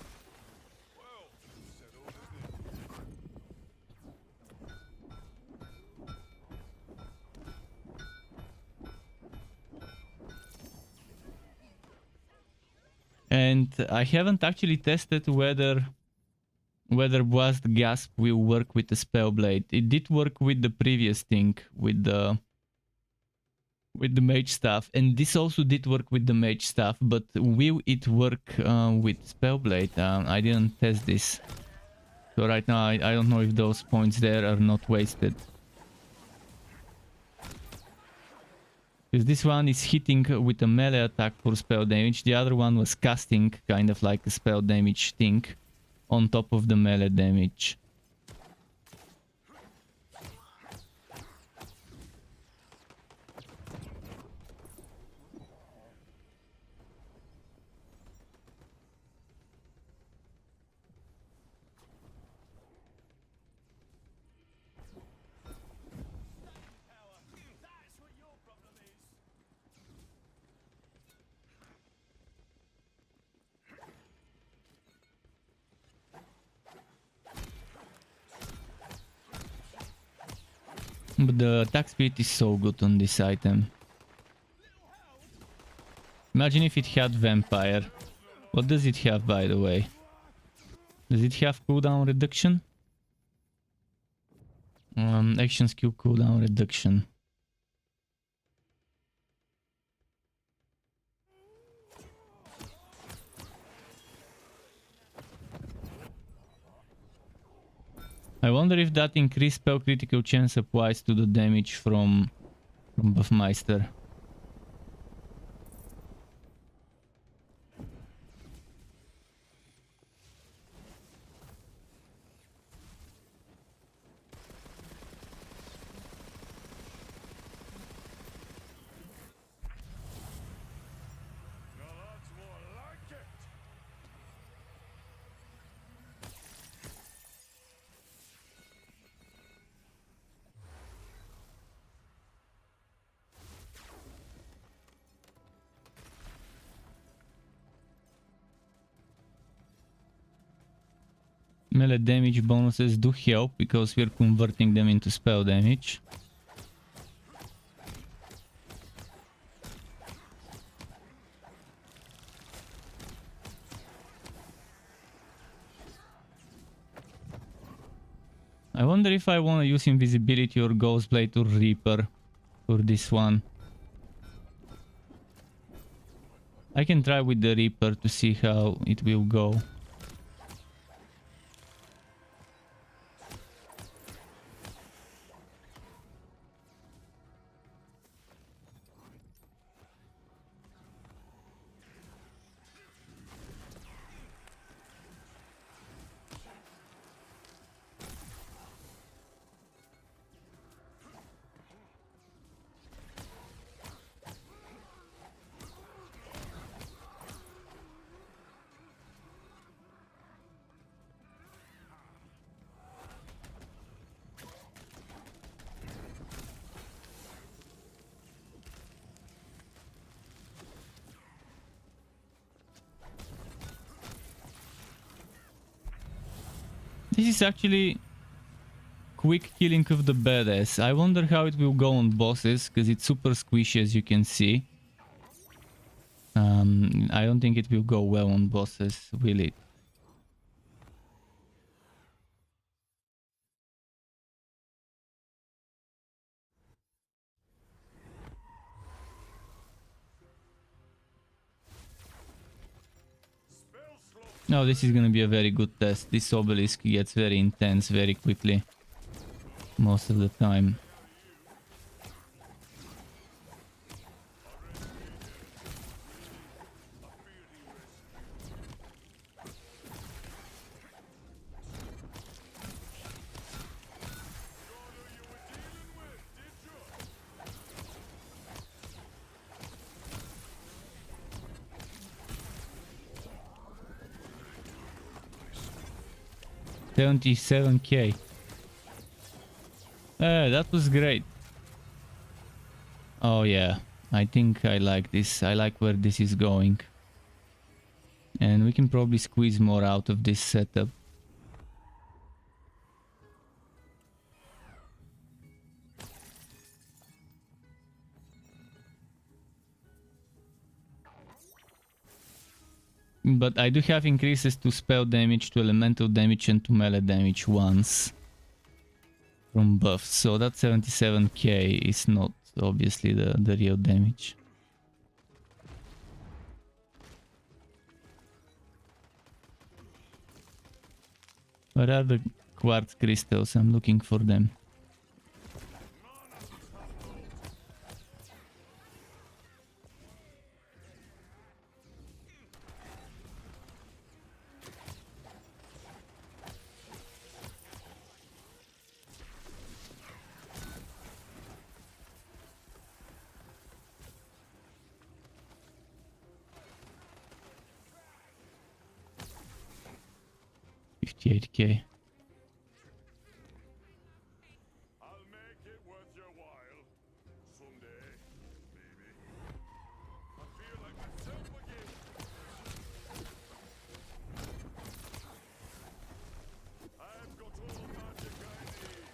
And I haven't actually tested whether Blast Gasp will work with the Spellblade. It did work with the previous thing, with the Mage Staff, and this also did work with the Mage Staff, but will it work with Spellblade? I didn't test this. So right now I don't know if those points there are not wasted. Because this one is hitting with a melee attack for spell damage, the other one was casting kind of like a spell damage thing on top of the melee damage. But the attack speed is so good on this item. Imagine if it had Vampire. What does it have, by the way? Does it have cooldown reduction? Action skill cooldown reduction. I wonder if that increased spell critical chance applies to the damage from Buffmeister. Melee damage bonuses do help because we're converting them into spell damage. I wonder if I want to use Invisibility or Ghostblade or Reaper for this one. I can try with the Reaper to see how it will go. This is actually quick killing of the badass. I wonder how it will go on bosses, because it's super squishy as you can see. I don't think it will go well on bosses, will it? No, this is gonna be a very good test. This obelisk gets very intense very quickly. Most of the time. $77,000. That was great. Oh yeah, I think I like this. I like where this is going. And we can probably squeeze more out of this setup. But I do have increases to spell damage, to elemental damage, and to melee damage once from buffs. So that 77k is not obviously the real damage. Where are the quartz crystals? I'm looking for them. $58k. I'll make it worth your while. Someday, maybe. I feel like myself again. I've got all the magic I need.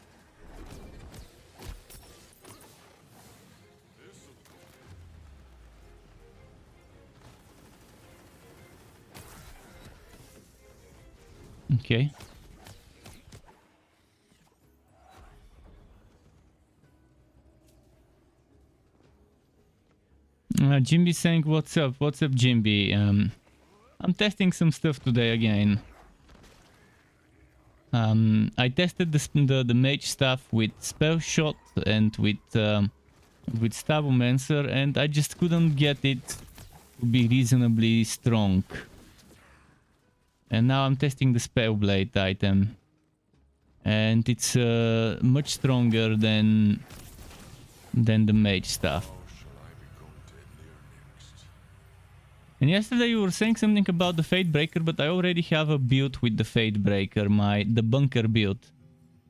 This'll do. Okay. Jimby saying, "What's up? What's up, Jimby? I'm testing some stuff today again. I tested the mage stuff with spell shot and with Stabomancer, and I just couldn't get it to be reasonably strong. And now I'm testing the Spellblade item, and it's much stronger than the mage stuff. How shall I become deadlier next? And yesterday you were saying something about the Fate Breaker, but I already have a build with the Fate Breaker, the bunker build.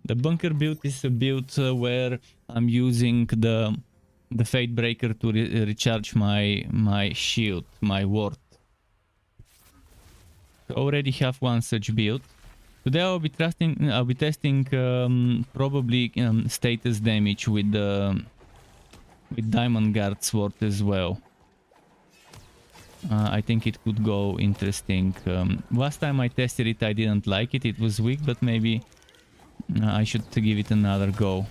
The bunker build is a build where I'm using the Fate Breaker to recharge my shield, my ward. I already have one such build. Today I'll be testing probably status damage with Diamond Guard Sword as well. I think it could go interesting. Last time I tested it, I didn't like it. It was weak, but maybe I should give it another go.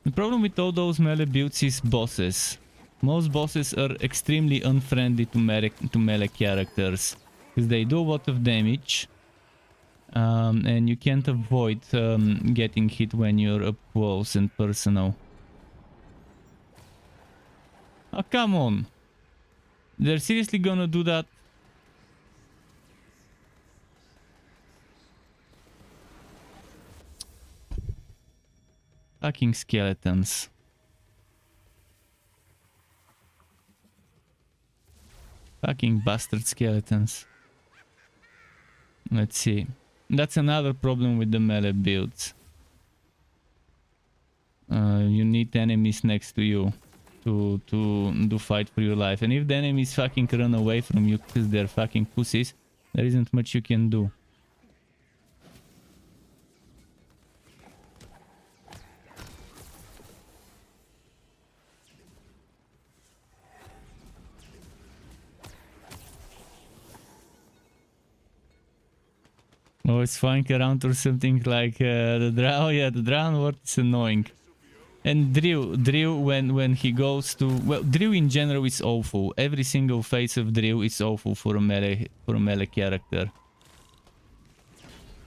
The problem with all those melee builds is bosses. Most bosses are extremely unfriendly to melee characters, because they do a lot of damage, and you can't avoid getting hit when you're up close and personal. Oh, come on! They're seriously gonna do that? Fucking skeletons. Fucking bastard skeletons. Let's see. That's another problem with the melee builds. You need enemies next to you to do fight for your life. And if the enemies fucking run away from you because they're fucking pussies, there isn't much you can do. Oh, it's flying around or something like the drow. Oh yeah, the drown word is annoying. And Drill when he goes to... Well, Drill in general is awful. Every single phase of Drill is awful for a melee character.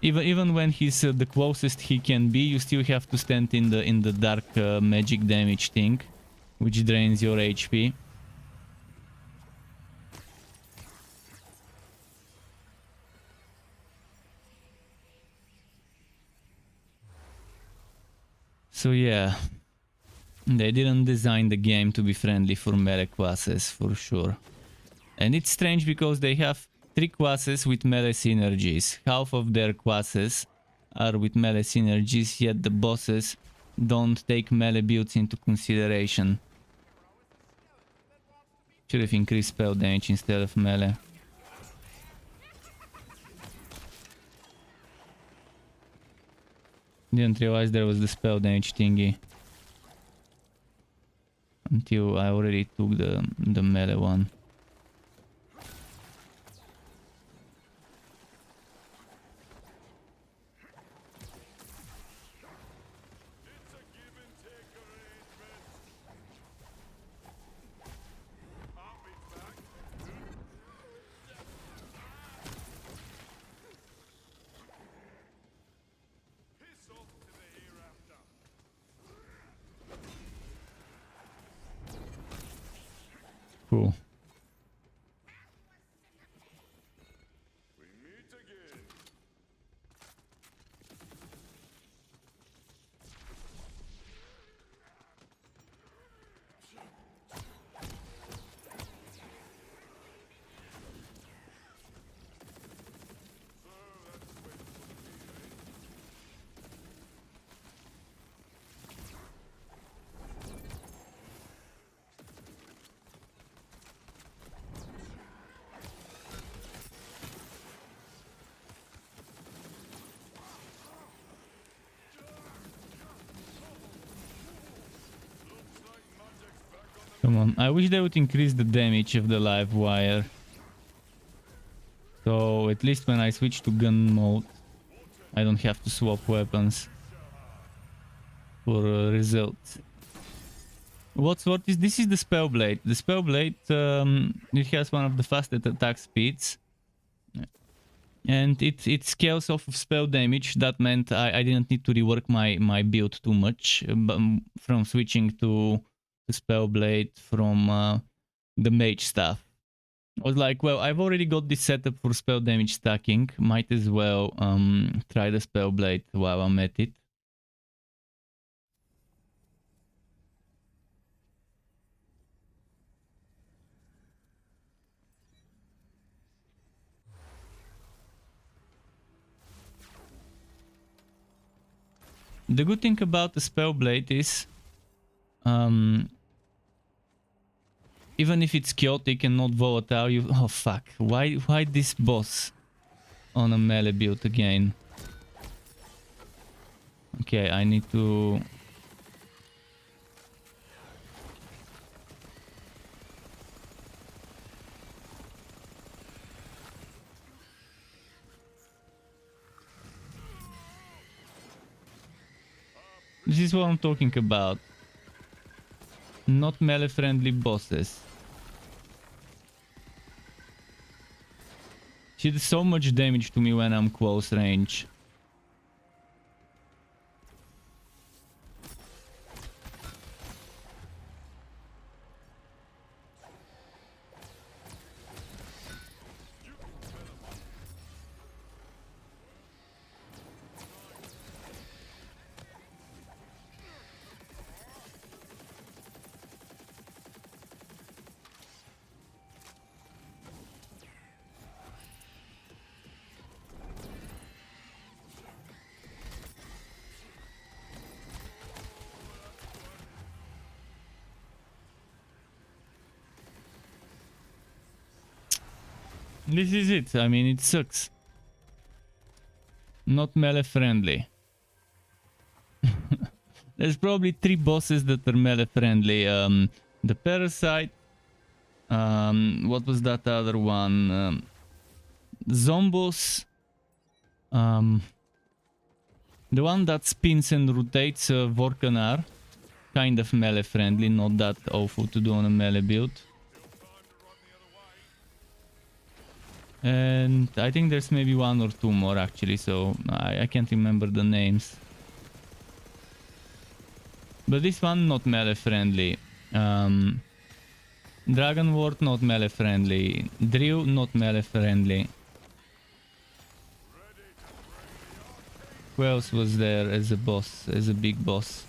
Even when he's the closest he can be, you still have to stand in the dark magic damage thing, which drains your HP. So yeah, they didn't design the game to be friendly for melee classes for sure. And it's strange because they have 3 classes with melee synergies. Half of their classes are with melee synergies, yet the bosses don't take melee builds into consideration. Should have increased spell damage instead of melee. Didn't realize there was the spell damage thingy until I already took the melee one. It's a give and take arrangement. Heartbeat's back. Piss off to the hereafter. Cool. We meet again. Come on, I wish they would increase the damage of the live wire. So at least when I switch to gun mode, I don't have to swap weapons for results. What is this? Is the Spellblade. The Spellblade, it has one of the fastest attack speeds. And it scales off of spell damage. That meant I didn't need to rework my build too much from switching to Spellblade from the mage stuff. I was like, well, I've already got this setup for spell damage stacking. Might as well try the Spellblade while I'm at it. The good thing about the Spellblade is, even if it's chaotic and not volatile, you... Oh fuck, why this boss on a melee build again? Okay, I need to... This is what I'm talking about. Not melee friendly bosses. She did so much damage to me when I'm close range. This is it. I mean, it sucks. Not melee friendly. There's probably 3 bosses that are melee friendly. The Parasite. What was that other one? Zombos. The one that spins and rotates, Vorkanar. Kind of melee friendly, not that awful to do on a melee build. And I think there's maybe 1 or 2 more actually, so I can't remember the names. But this one not melee friendly. Dragon Ward not melee friendly. Drill not melee friendly. Who else was there as a boss, as a big boss?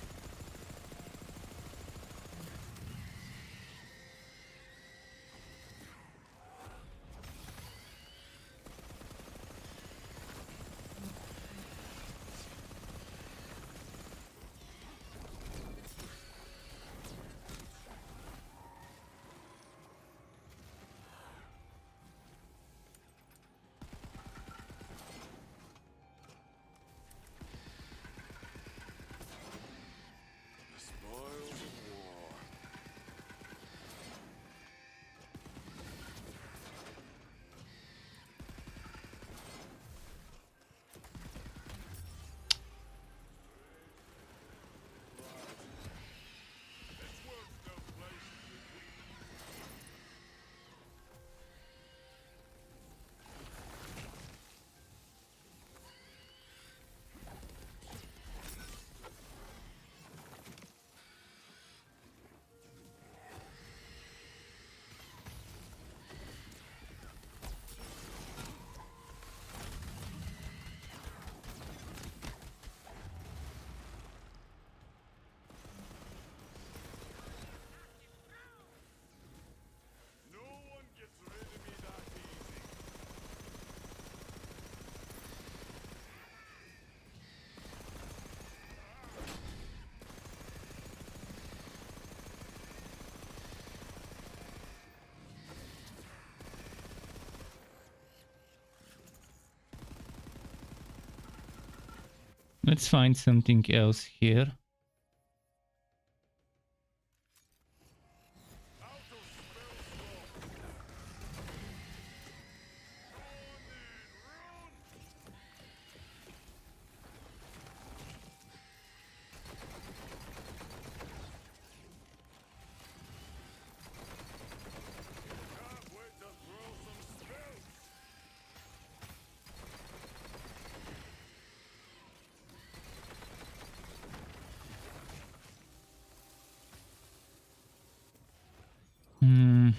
Let's find something else here. Can't wait to throw some spells. Hmm.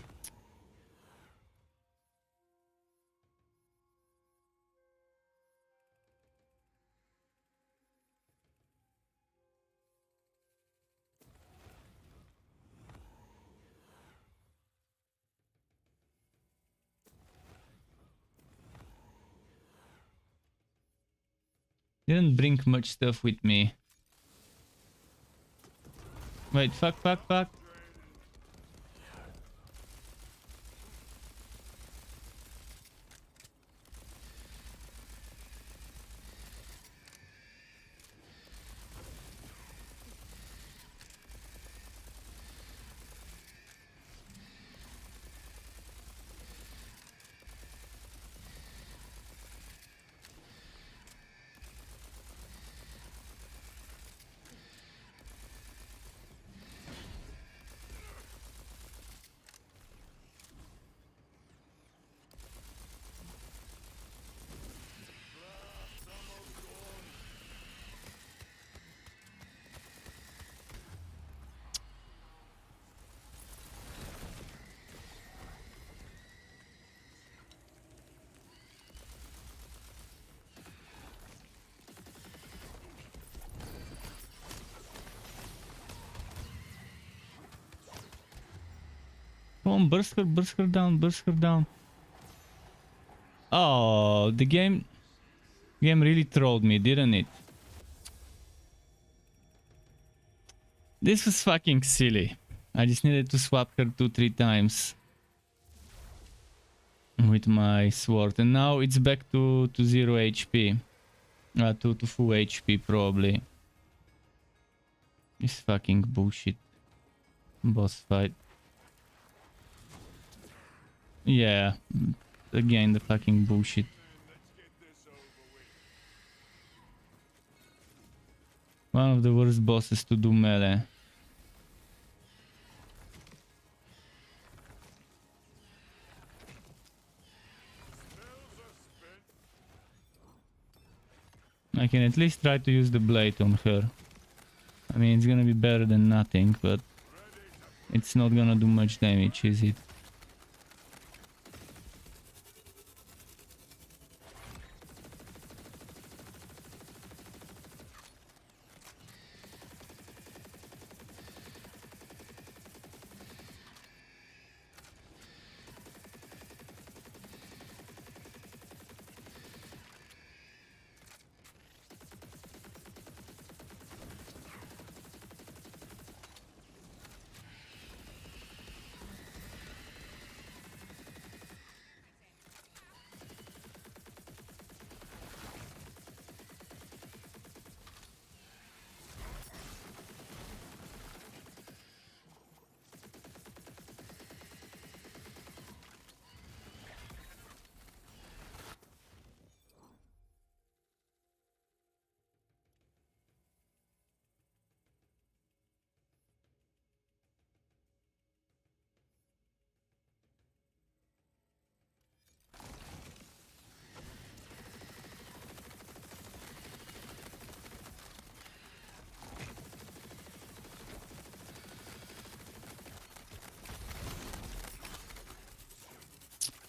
Didn't bring much stuff with me. Wait, fuck. Come on, burst her down. Oh, the game really trolled me, didn't it? This was fucking silly. I just needed to swap her 2-3 times with my sword, and now it's back to 0 HP. To full HP probably. This fucking bullshit boss fight. Yeah, again the fucking bullshit. One of the worst bosses to do melee. I can at least try to use the blade on her. I mean, it's gonna be better than nothing, but it's not gonna do much damage, is it?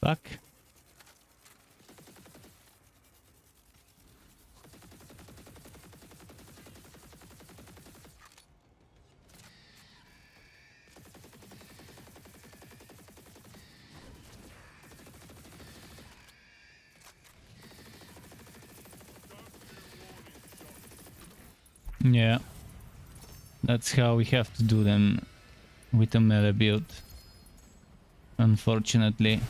Fuck. Yeah. That's how we have to do them with a melee build. Unfortunately.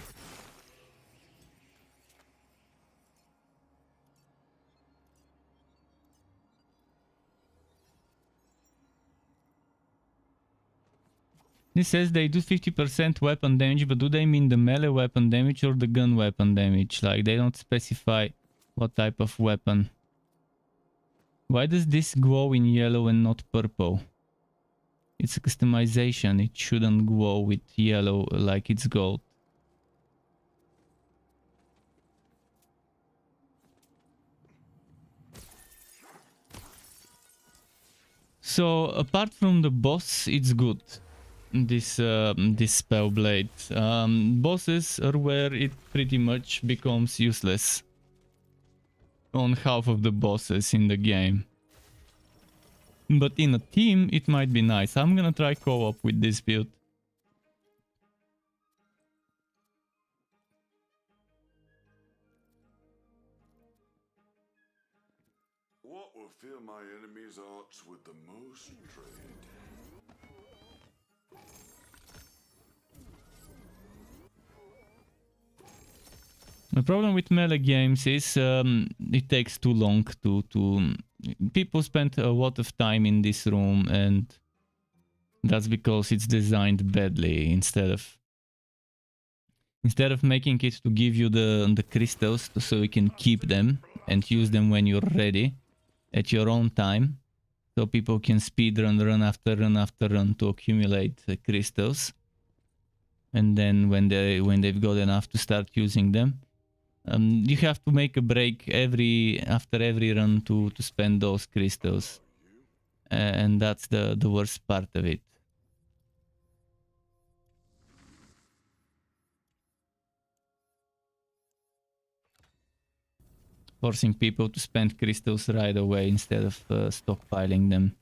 This says they do 50% weapon damage, but do they mean the melee weapon damage or the gun weapon damage? Like, they don't specify what type of weapon. Why does this glow in yellow and not purple? It's a customization. It shouldn't glow with yellow like it's gold. So apart from the boss, it's good. This spell blade. Bosses are where it pretty much becomes useless. On half of the bosses in the game. But in a team, it might be nice. I'm gonna try co-op with this build. What will fill my enemies' hearts with the most dread? The problem with melee games is it takes too long to people spend a lot of time in this room, and that's because it's designed badly. Instead of making it to give you the crystals so you can keep them and use them when you're ready at your own time, so people can speedrun, run after run to accumulate the crystals, and then when they've got enough to start using them. You have to make a break after every run to spend those crystals, and that's the worst part of it. Forcing people to spend crystals right away instead of stockpiling them.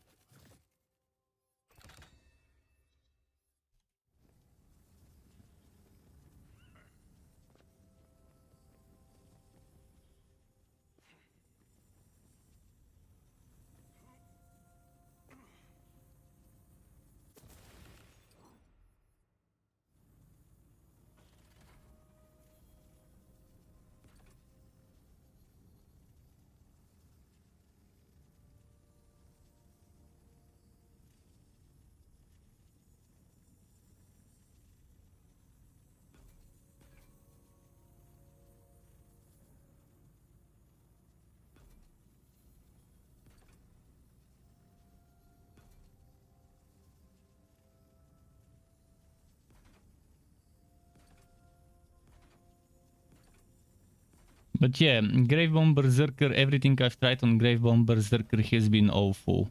But yeah, Gravebomb Berserker, everything I've tried on Gravebomb Berserker has been awful.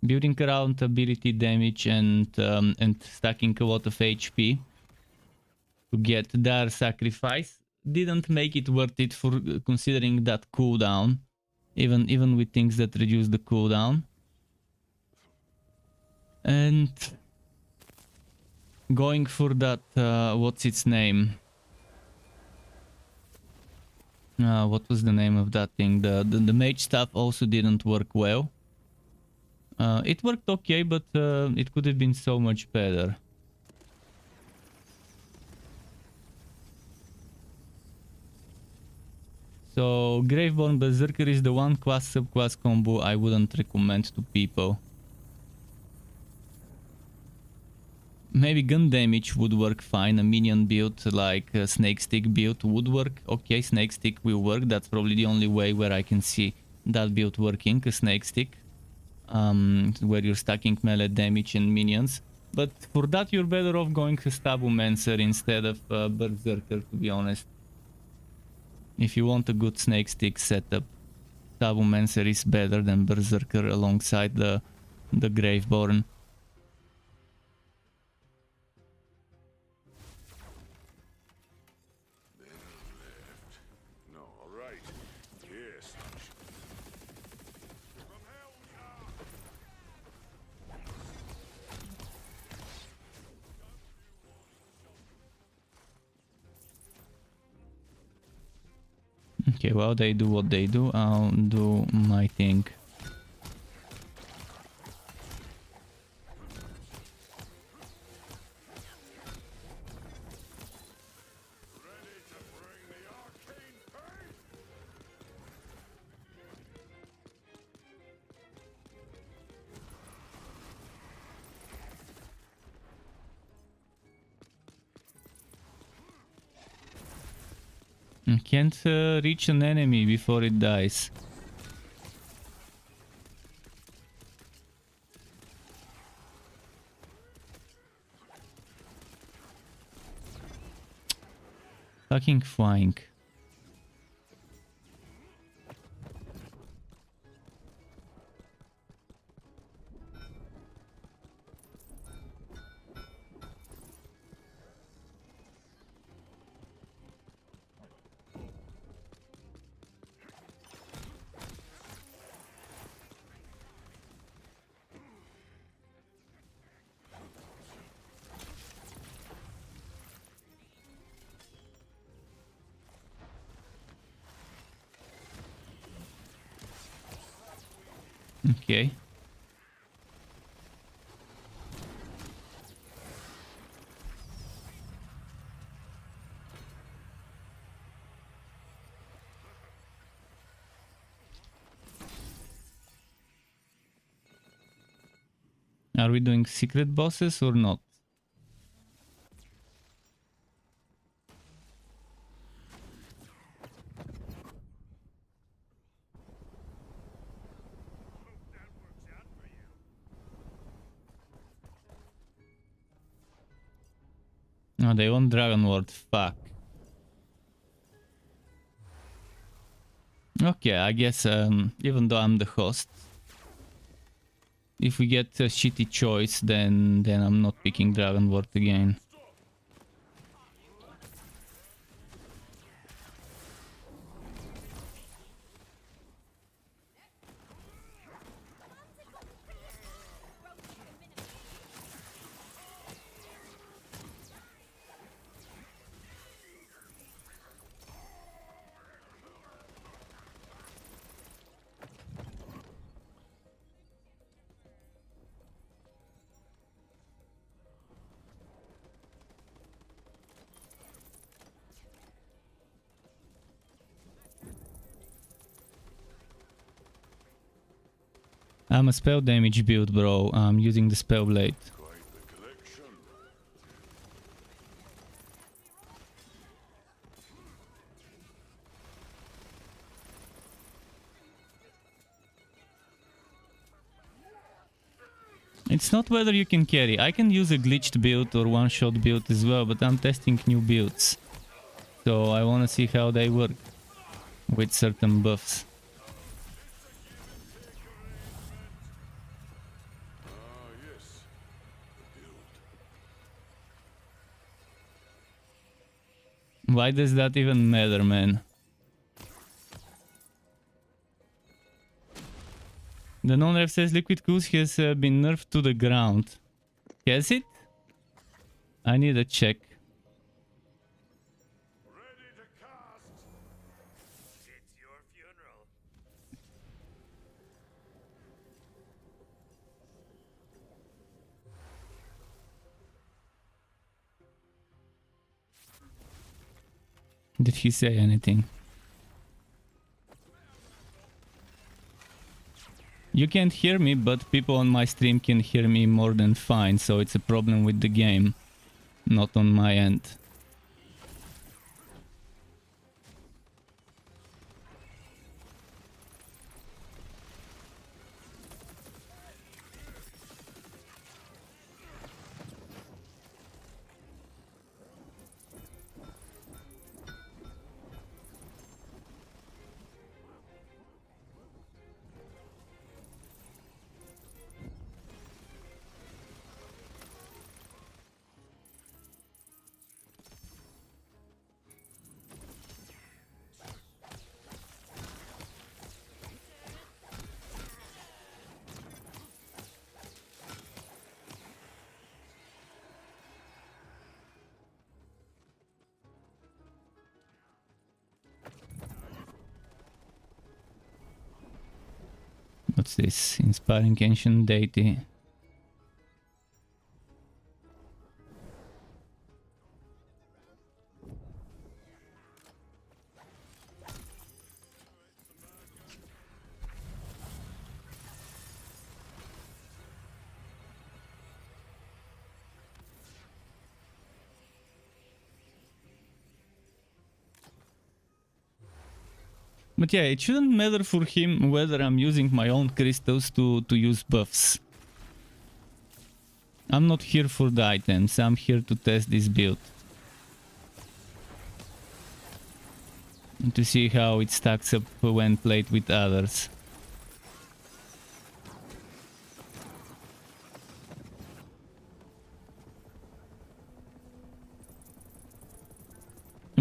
Building around ability damage and stacking a lot of HP to get their sacrifice didn't make it worth it for considering that cooldown. Even with things that reduce the cooldown. And going for that, what's its name? What was the name of that thing? The mage stuff also didn't work well. It worked okay, but it could have been so much better. So Graveborn Berserker is the one class subclass combo I wouldn't recommend to people. Maybe gun damage would work fine. A minion build like a snake stick build would work. Okay, snake stick will work. That's probably the only way where I can see that build working, a snake stick. Where you're stacking melee damage and minions. But for that you're better off going to Stabumancer instead of Berserker, to be honest. If you want a good snake stick setup, Stabumancer is better than Berserker alongside the Graveborn. Okay, well, they do what they do. I'll do my thing. Can't reach an enemy before it dies. Fucking flying. Okay. Are we doing secret bosses or not? No, they want Dragon Ward. Fuck. Okay, I guess even though I'm the host, if we get a shitty choice, then I'm not picking Dragon Ward again. I'm a spell damage build, bro. I'm using the spell blade. Quite the collection. It's not whether you can carry. I can use a glitched build or one-shot build as well, but I'm testing new builds. So I want to see how they work with certain buffs. Ah, yes. The build. Why does that even matter, man? The non-ref says Liquid Goose has been nerfed to the ground. Has it? I need a check. Ready to cast. It's your funeral. Did he say anything? You can't hear me, but people on my stream can hear me more than fine, so it's a problem with the game, not on my end. What's this? Inspiring ancient deity. But yeah, it shouldn't matter for him whether I'm using my own crystals to use buffs. I'm not here for the items, I'm here to test this build. And to see how it stacks up when played with others.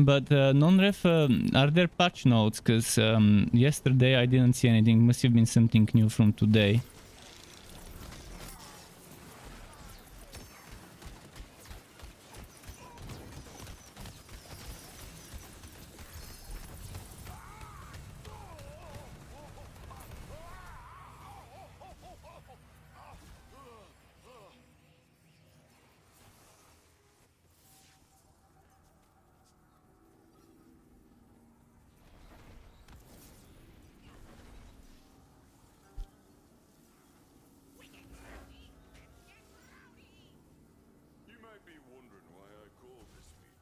But non-ref, are there patch notes? Because yesterday I didn't see anything. Must have been something new from today. You might be wondering why I called this meeting.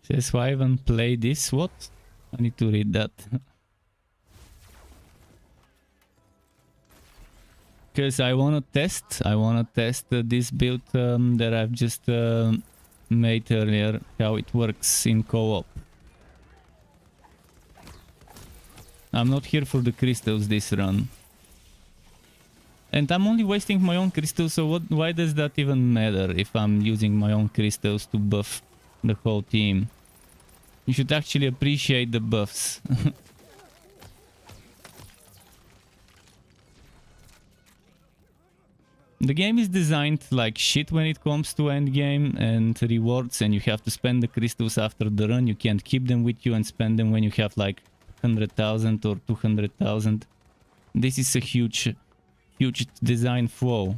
Says why I haven't played this? What? I need to read that. Because I wanna test this build that I've just made earlier, how it works in co-op. I'm not here for the crystals this run. And I'm only wasting my own crystals, so why does that even matter if I'm using my own crystals to buff the whole team? You should actually appreciate the buffs. The game is designed like shit when it comes to endgame and rewards, and you have to spend the crystals after the run. You can't keep them with you and spend them when you have like 100,000 or 200,000. This is a huge design flaw.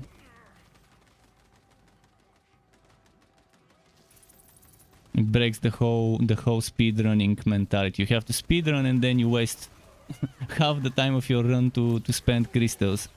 It breaks the whole speedrunning mentality. You have to speedrun and then you waste half the time of your run to spend crystals.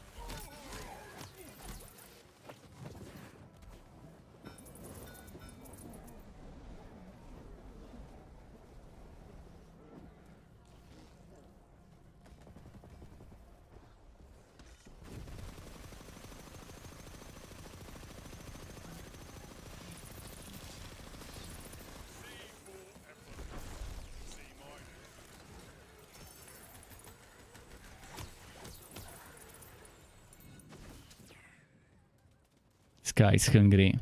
This guy's hungry.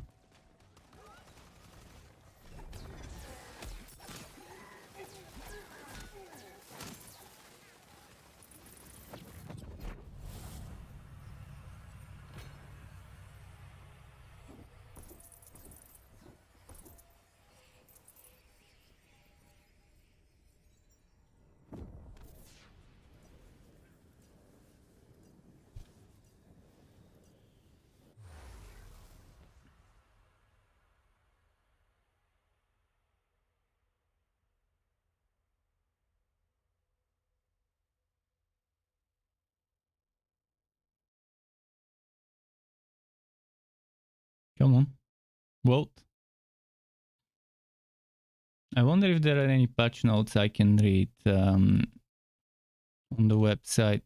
Come on, vote. I wonder if there are any patch notes I can read on the website.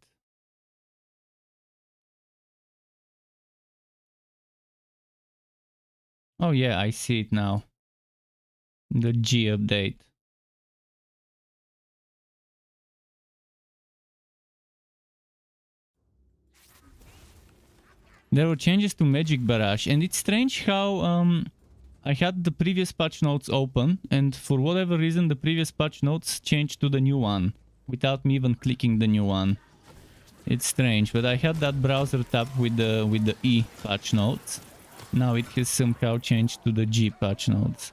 Oh yeah, I see it now. The G update. There were changes to Magic Barrage, and it's strange how I had the previous patch notes open, and for whatever reason the previous patch notes changed to the new one without me even clicking the new one. It's strange, but I had that browser tab with the E patch notes. Now it has somehow changed to the G patch notes.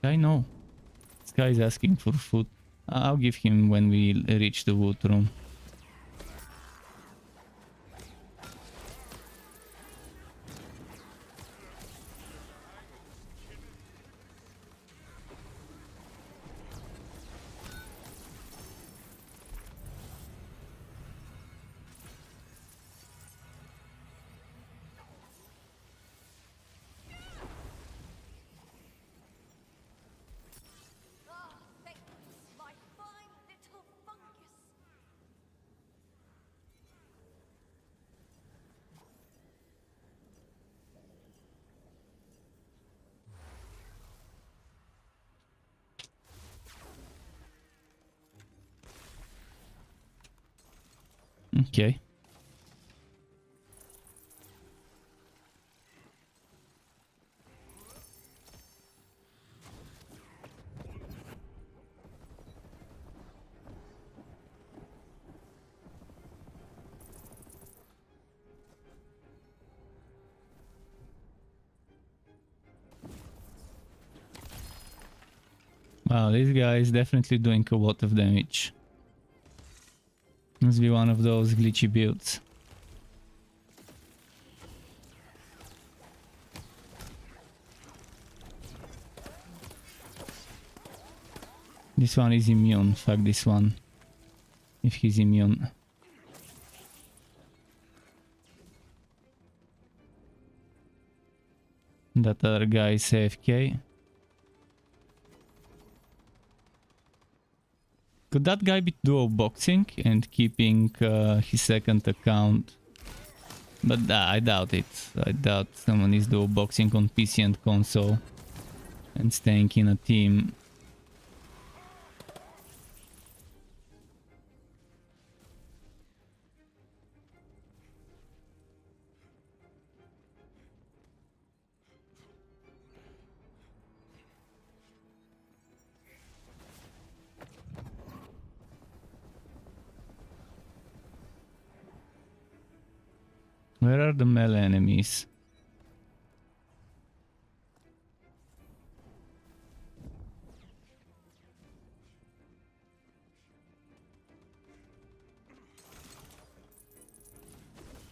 I know. This guy is asking for food. I'll give him when we reach the wood room. Ah, thank you, my fine little fungus. Okay. Wow, this guy is definitely doing a lot of damage. Must be one of those glitchy builds. This one is immune. Fuck this one. If he's immune. That other guy is AFK. Could that guy be dual boxing and keeping his second account? But I doubt it. I doubt someone is dual boxing on PC and console and staying in a team. Where are the melee enemies?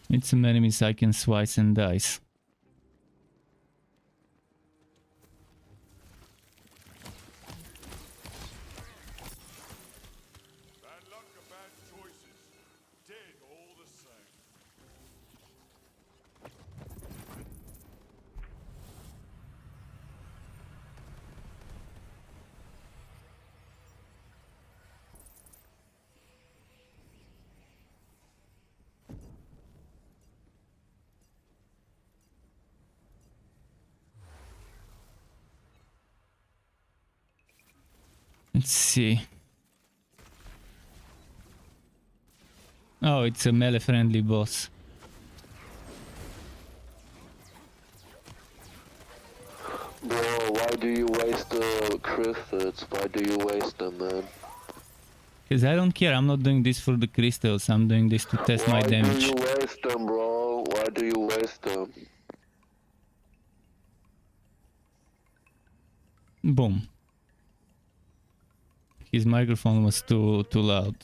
It's some enemies I can slice and dice. Bad luck or bad choices. Dead all the same. Let's see. Oh, it's a melee friendly boss. Bro, why do you waste the crystals? Why do you waste them, man? Because I don't care, I'm not doing this for the crystals, I'm doing this to test my Why do damage. you waste them, bro? Why do you waste them? Boom. His microphone was too loud.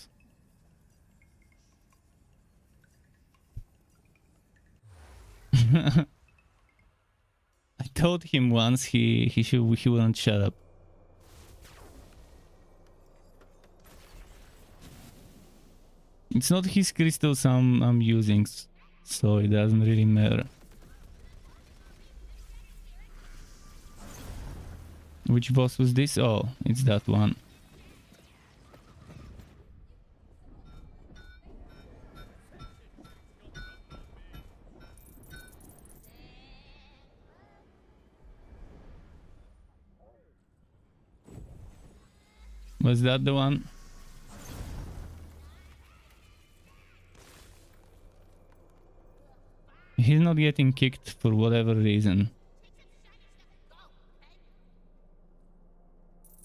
I told him once he wouldn't shut up. It's not his crystals I'm using, so it doesn't really matter. Which boss was this? Oh, it's that one. Was that the one? He's not getting kicked for whatever reason.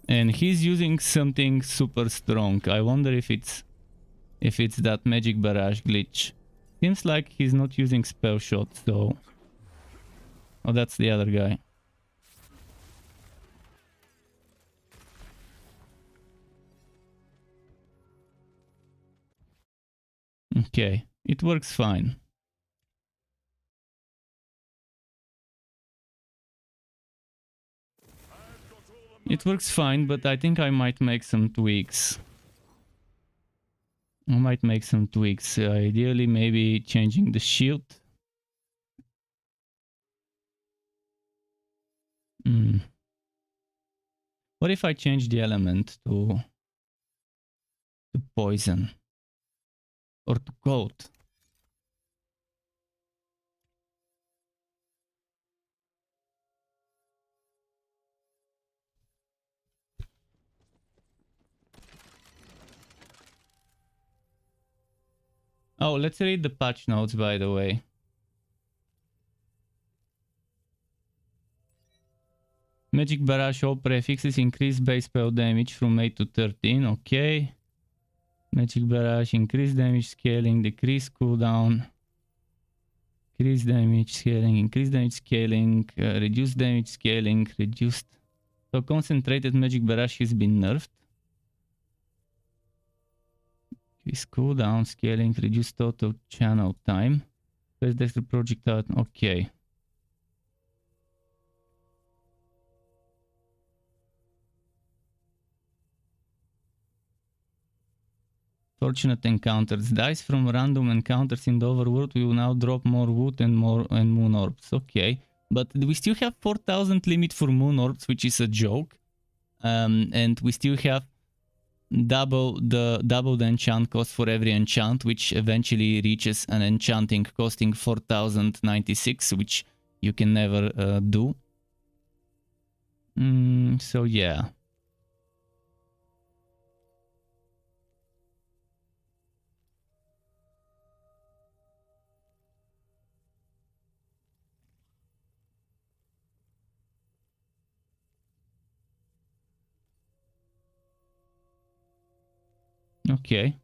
And he's using something super strong. I wonder if it's that magic barrage glitch. Seems like he's not using spell shot, so... Oh, that's the other guy. Okay, it works fine. It works fine, but I think I might make some tweaks. Ideally, maybe changing the shield. What if I change the element to poison or to cold? Oh, let's read the patch notes, by the way. Magic Barrage all prefixes increase base spell damage from 8 to 13. Okay. Magic Barrage increase damage scaling, decrease cooldown, increase damage scaling, increase damage scaling, reduce damage scaling, reduced. So concentrated Magic Barrage has been nerfed. Increase cooldown, scaling, reduce total channel time. Best Dexter projectile. Okay. Fortunate encounters. Dice from random encounters in the overworld will now drop more wood and moon orbs. Okay. But we still have 4,000 limit for moon orbs, which is a joke. And we still have double the enchant cost for every enchant, which eventually reaches an enchanting costing 4,096, which you can never do. So yeah. Okay.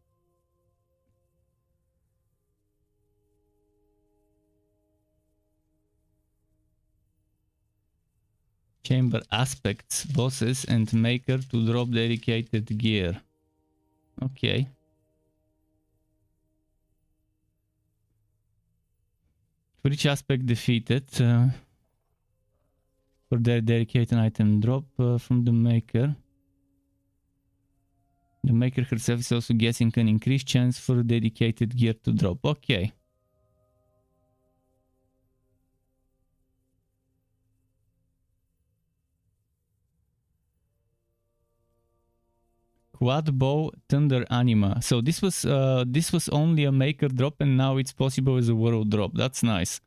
Chamber aspects, bosses, and maker to drop dedicated gear. Okay. For each aspect defeated, for their dedicated item drop from the maker. The maker herself is also guessing an increased chance for dedicated gear to drop. Okay. Quad bow thunder anima. So this was only a maker drop, and now it's possible as a world drop. That's nice.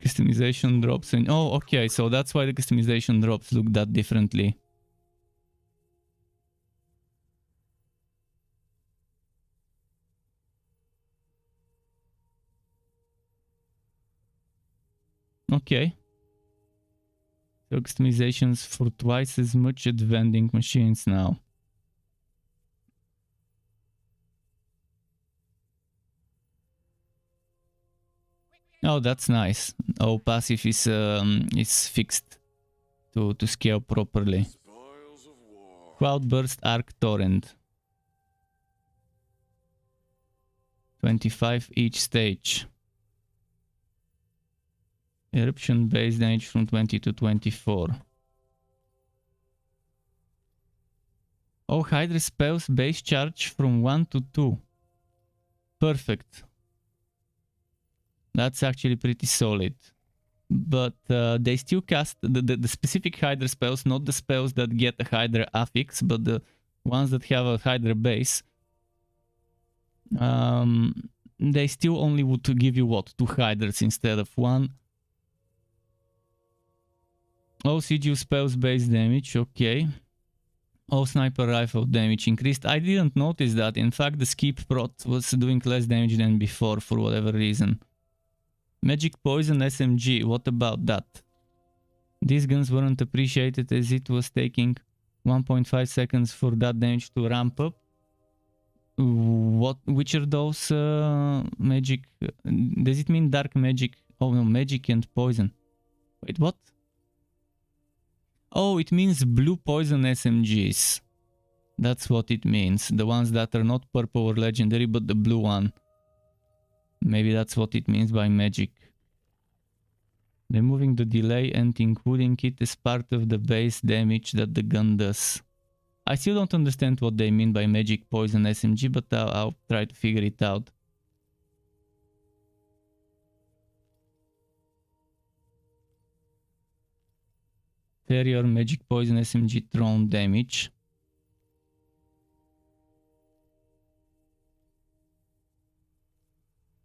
Customization drops and oh, okay. So that's why the customization drops look that differently. Okay. So customizations for twice as much at vending machines now. Oh, that's nice. Oh, passive is fixed to scale properly. Cloudburst Arc Torrent. 25 each stage. Eruption base damage from 20 to 24. Oh, Hydra spells base charge from 1 to 2. Perfect. That's actually pretty solid. But they still cast the specific Hydra spells, not the spells that get a Hydra affix, but the ones that have a Hydra base. They still only would to give you what? 2 Hydras instead of 1. Oh, CGU spells base damage, okay. Oh, sniper rifle damage increased. I didn't notice that. In fact, the skip prot was doing less damage than before for whatever reason. Magic poison SMG, what about that? These guns weren't appreciated as it was taking 1.5 seconds for that damage to ramp up. Which are those magic? Does it mean dark magic? Oh no, magic and poison. Wait, what? Oh, it means blue poison SMGs. That's what it means. The ones that are not purple or legendary, but the blue one. Maybe that's what it means by magic. Removing the delay and including it as part of the base damage that the gun does. I still don't understand what they mean by magic, poison, SMG, but I'll try to figure it out. Inferior magic, poison, SMG, thrown damage.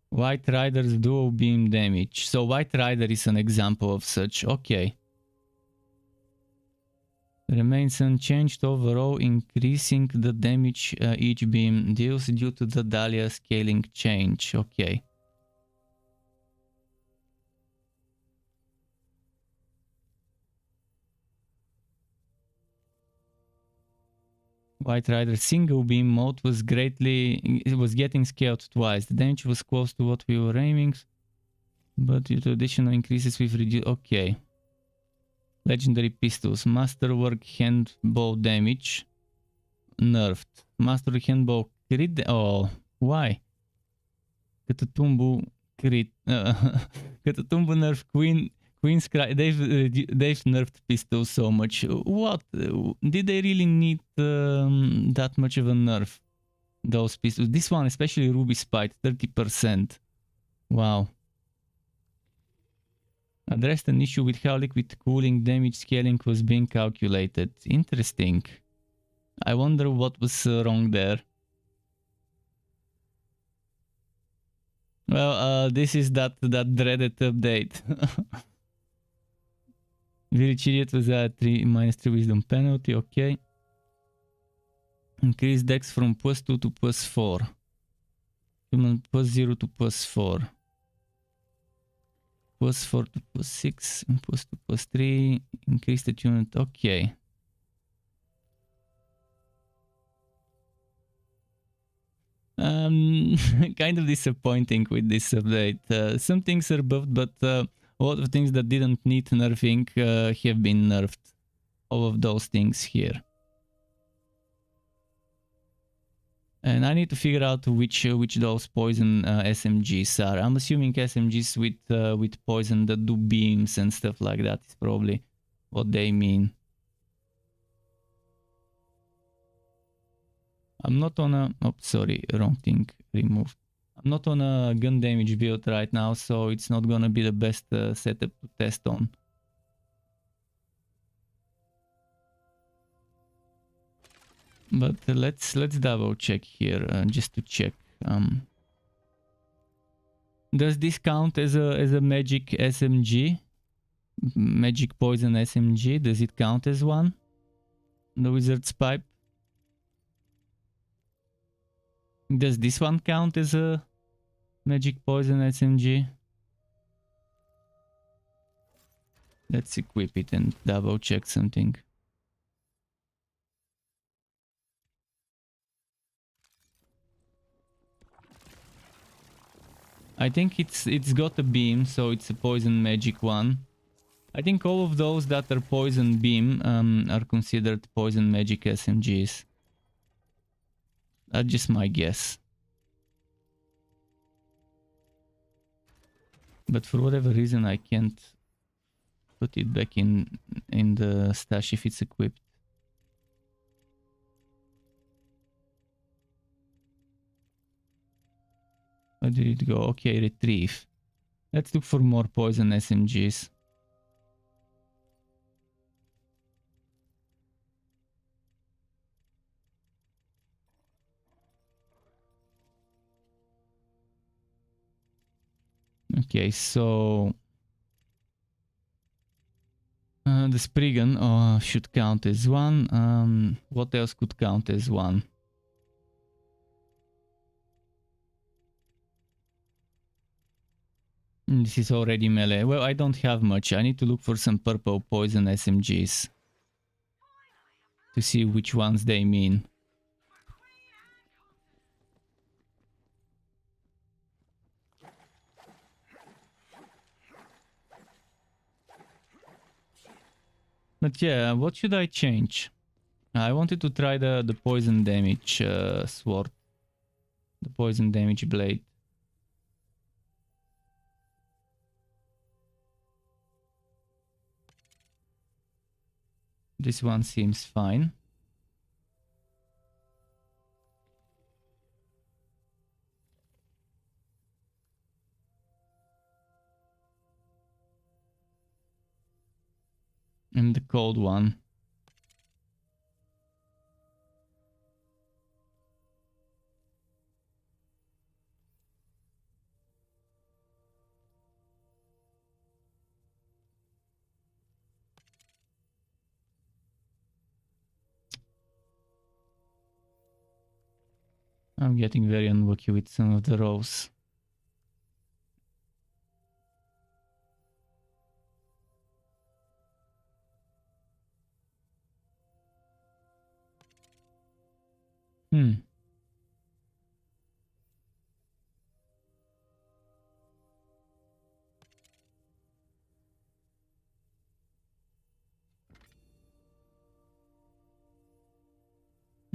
White Rider's dual beam damage. So White Rider is an example of such. Okay. Remains unchanged overall, increasing the damage each beam deals due to the Dahlia scaling change. Okay. White Rider single beam mode was getting scaled twice. The damage was close to what we were aiming, but due to additional increases we've reduced. Okay. Legendary pistols. Masterwork handbow damage nerfed. Master handbow crit. Oh, why? Catatumbo crit. Catatumbo nerf Queen's Cry. They've nerfed pistols so much. What? Did they really need that much of a nerf? Those pistols. This one, especially Ruby Spite, 30%. Wow. Addressed an issue with how liquid cooling damage scaling was being calculated. Interesting. I wonder what was wrong there. Well, this is that dreaded update. Village Idiot was at -3 wisdom penalty, okay. Increase dex from +2 to +4. Human +0 to +4. +4 to +6, and +2 +3, increase the unit, okay. Kind of disappointing with this update. Some things are buffed, but a lot of things that didn't need nerfing have been nerfed. All of those things here. And I need to figure out which those poison SMGs are. I'm assuming SMGs with poison that do beams and stuff like that is probably what they mean. I'm not on a... Oh, sorry, wrong thing removed. I'm not on a gun damage build right now, so it's not gonna be the best setup to test on. But let's double check here, just to check. Does this count as a magic SMG? Magic poison SMG? Does it count as one? The Wizard's Pipe? Does this one count as a magic poison SMG? Let's equip it and double check something. I think it's got a beam, so it's a poison magic one. I think all of those that are poison beam are considered poison magic SMGs. That's just my guess. But for whatever reason I can't put it back in the stash if it's equipped. Where did it go? Okay, retrieve. Let's look for more poison SMGs. Okay, so the Spriggan should count as one. What else could count as one? This is already melee. Well, I don't have much. I need to look for some purple poison SMGs to see which ones they mean. But yeah, what should I change? I wanted to try the poison damage sword. The poison damage blade. This one seems fine. And the cold one. I'm getting very unlucky with some of the rows. Hmm.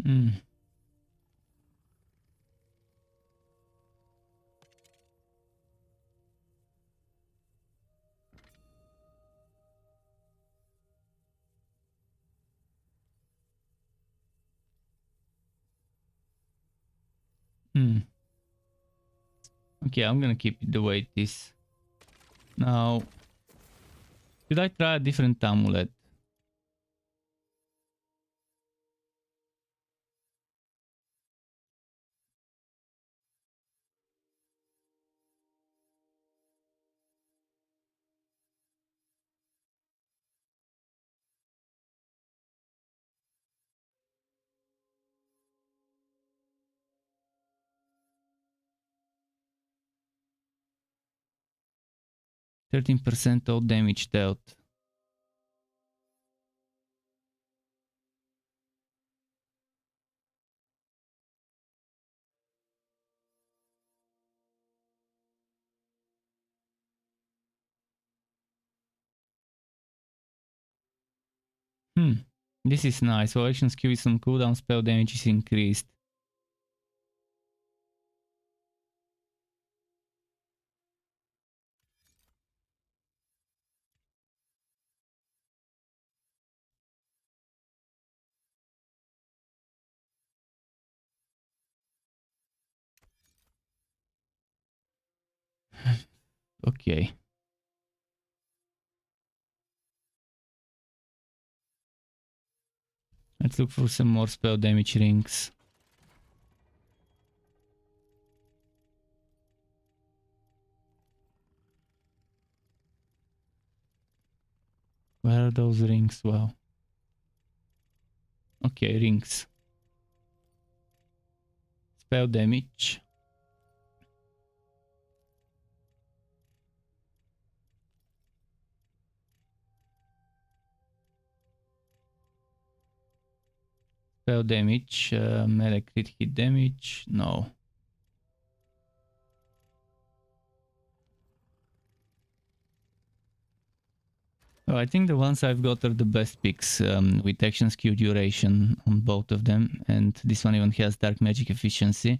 Hmm. Hmm. Okay, I'm gonna keep it the way it is. Now, should I try a different amulet? %13% all damage dealt. Hmm. This is nice. While action skill is on cooldown, spell damage is increased. Okay. Let's look for some more spell damage rings. Where are those rings? Wow. Okay, rings. Spell damage. Spell damage. Melee crit hit damage. No. Oh, I think the ones I've got are the best picks with action skill duration on both of them. And this one even has dark magic efficiency.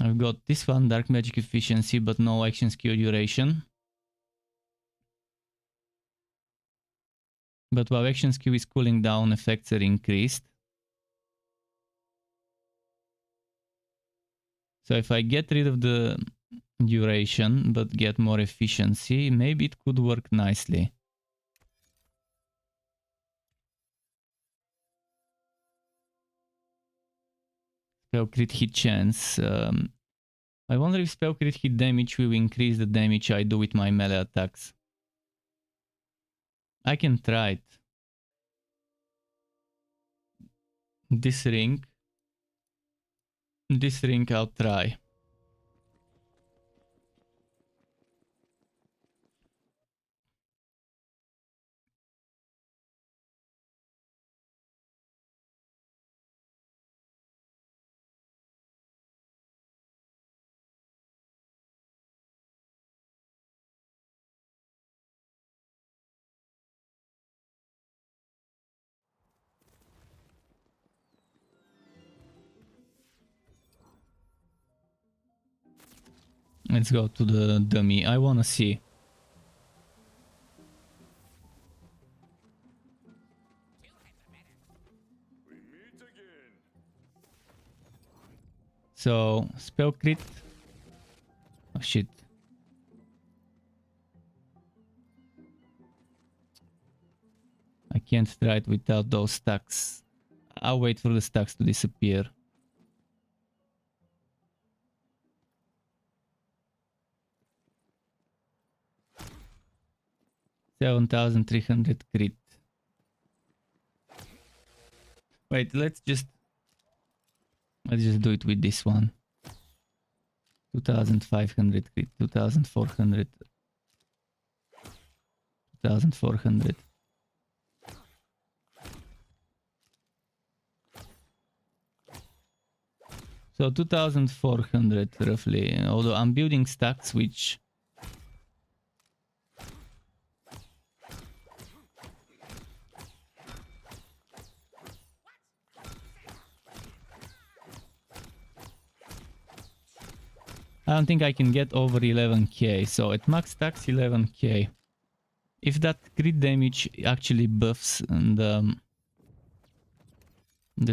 I've got this one, dark magic efficiency, but no action skill duration. But while action skill is cooling down, effects are increased. So if I get rid of the duration, but get more efficiency, maybe it could work nicely. Spell crit hit chance. I wonder if spell crit hit damage will increase the damage I do with my melee attacks. I can try it. This ring I'll try. Let's go to the dummy. I wanna see. We meet again. So, spell crit. Oh shit. I can't try it without those stacks. I'll wait for the stacks to disappear. $7,300 crit. Wait, let's just do it with this one. 2,500 crit, 2,400, 2,400. So 2,400 roughly, although I'm building stacks which I don't think I can get over 11k, so at max stacks 11k. If that crit damage actually buffs the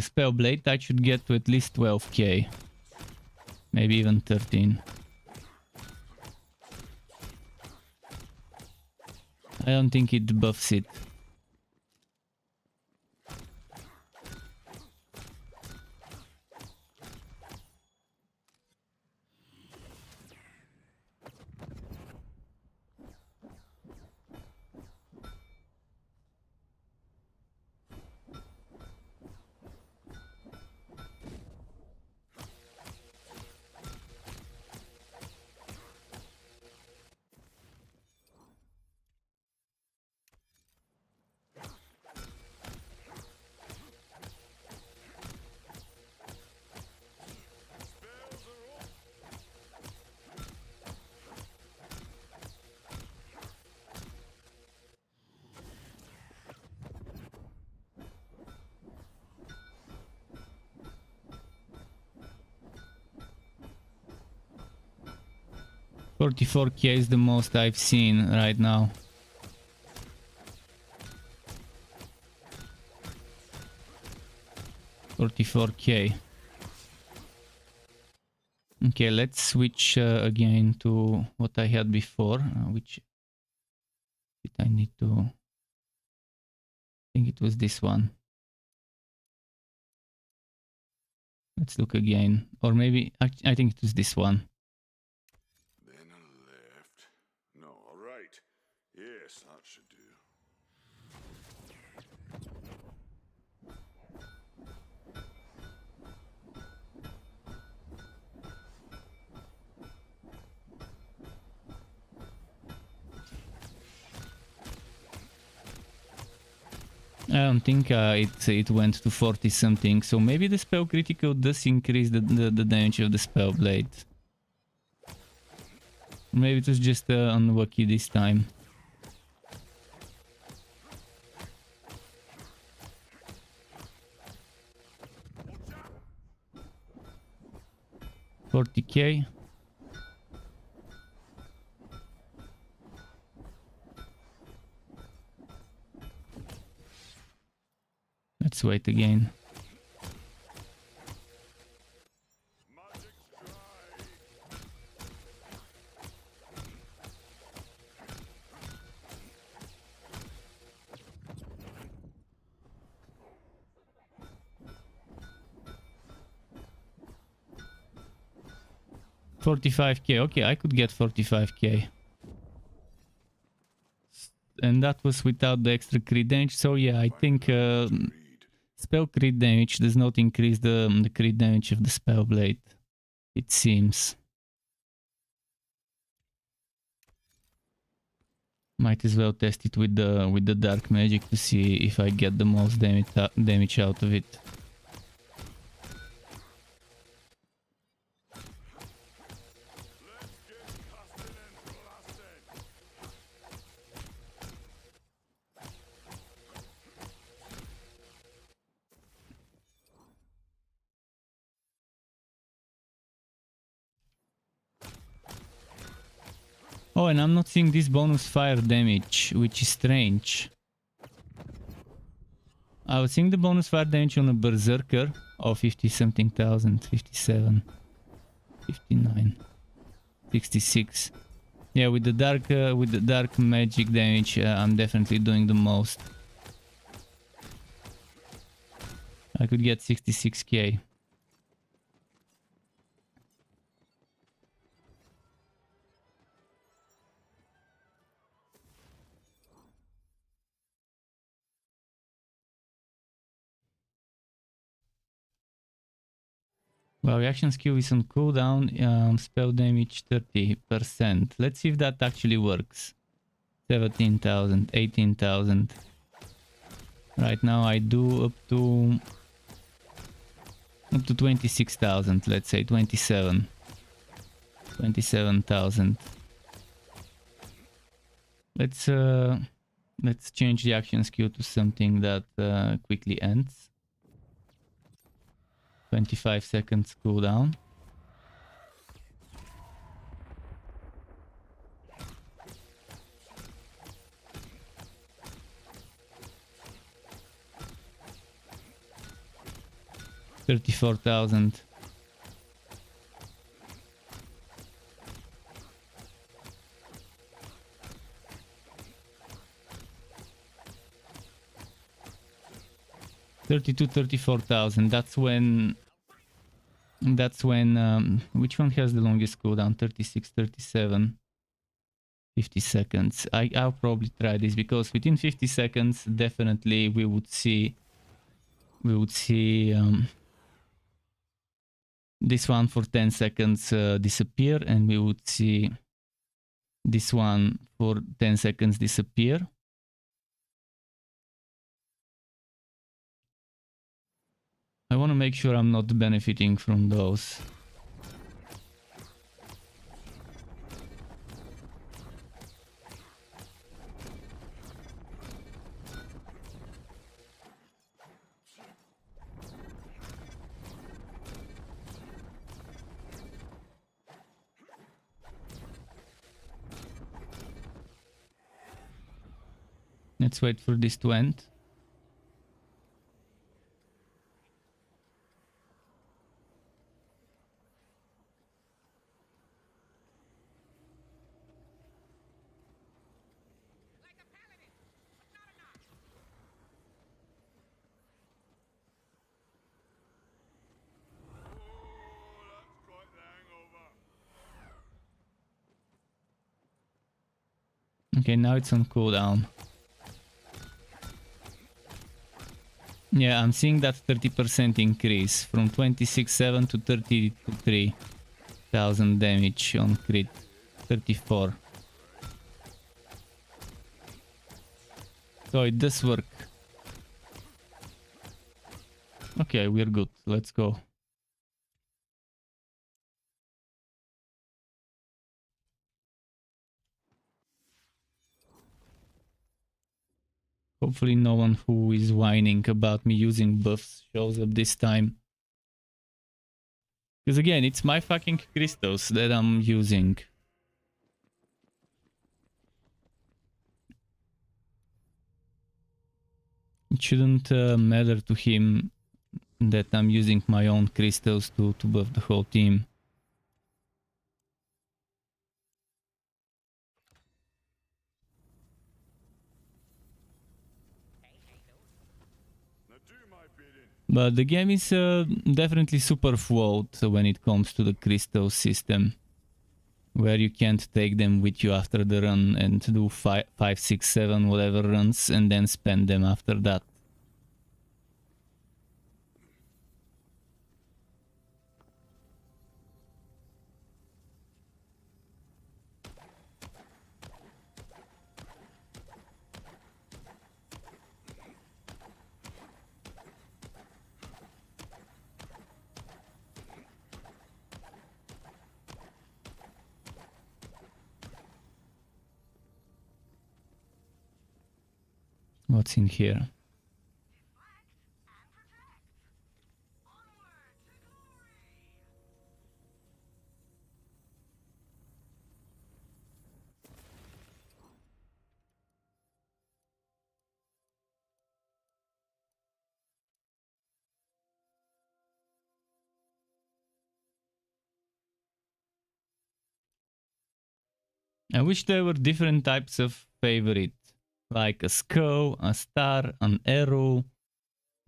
spell blade, I should get to at least 12k. Maybe even 13. I don't think it buffs it. Spells are off. 44k is the most I've seen right now. $44k. Okay, let's switch again to what I had before. Which did I need to? I think it was this one. Let's look again, or maybe I think it was this one. Then a left. No, all right. Yes, that should do. I don't think it went to 40 something, so maybe the spell critical does increase the damage of the spell blade. Maybe it was just unlucky this time. $40k. Let's wait again. Magic's dry. $45k. Okay, I could get $45k. And that was without the extra crit damage. So yeah, I think spell crit damage does not increase the crit damage of the spell blade. It seems. Might as well test it with the dark magic to see if I get the most damage out of it. Let's get casting and blasting. Oh, and I'm not seeing this bonus fire damage, which is strange. I was seeing the bonus fire damage on a berserker of 50 something thousand, 57, 59, 66. Yeah, with the dark magic damage, I'm definitely doing the most. I could get 66k. Well, reaction skill is on cooldown, spell damage 30%. Let's see if that actually works. 17,000, 18,000. Right now I do up to 26,000, let's say 27,000. Let's change the action skill to something that quickly ends. 25 seconds cooldown. $34,000. $34,000. That's when which one has the longest cooldown? 36, 37, 50 seconds. I'll probably try this because within 50 seconds definitely we would see this one for 10 seconds disappear, and we would see this one for 10 seconds disappear. I want to make sure I'm not benefiting from those. Let's wait for this to end. Okay, now it's on cooldown. Yeah, I'm seeing that 30% increase from 26,700 to 33,000 damage on crit. 34. So it does work. Okay, we're good. Let's go. Hopefully no one who is whining about me using buffs shows up this time. Because again, it's my fucking crystals that I'm using. It shouldn't matter to him that I'm using my own crystals to buff the whole team. But the game is definitely super flawed when it comes to the crystal system, where you can't take them with you after the run and do 5, 6, 7 whatever runs and then spend them after that. What's in here? I wish there were different types of favorite, like a skull, a star, an arrow,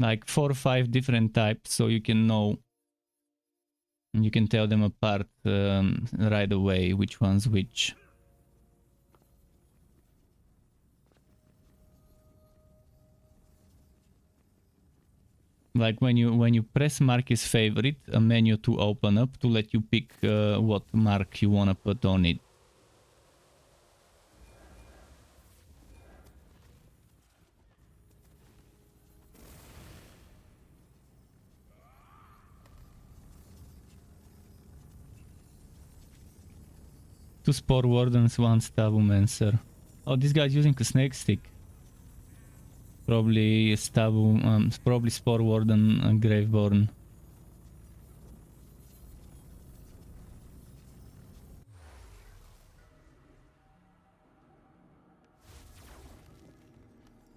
like 4 or 5 different types, so you can know, you can tell them apart right away which one's which. Like when you press mark as favorite, a menu to open up to let you pick what mark you wanna put on it. Two Spore Wardens, one Stabumancer. Oh, this guy's using a snake stick. Probably probably Spore Warden Graveborn.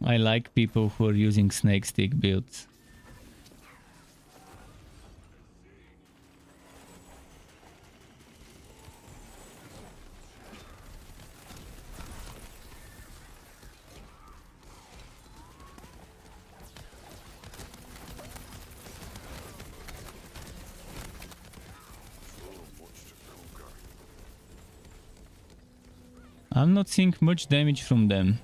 I like people who are using snake stick builds. I'm not seeing much damage from them.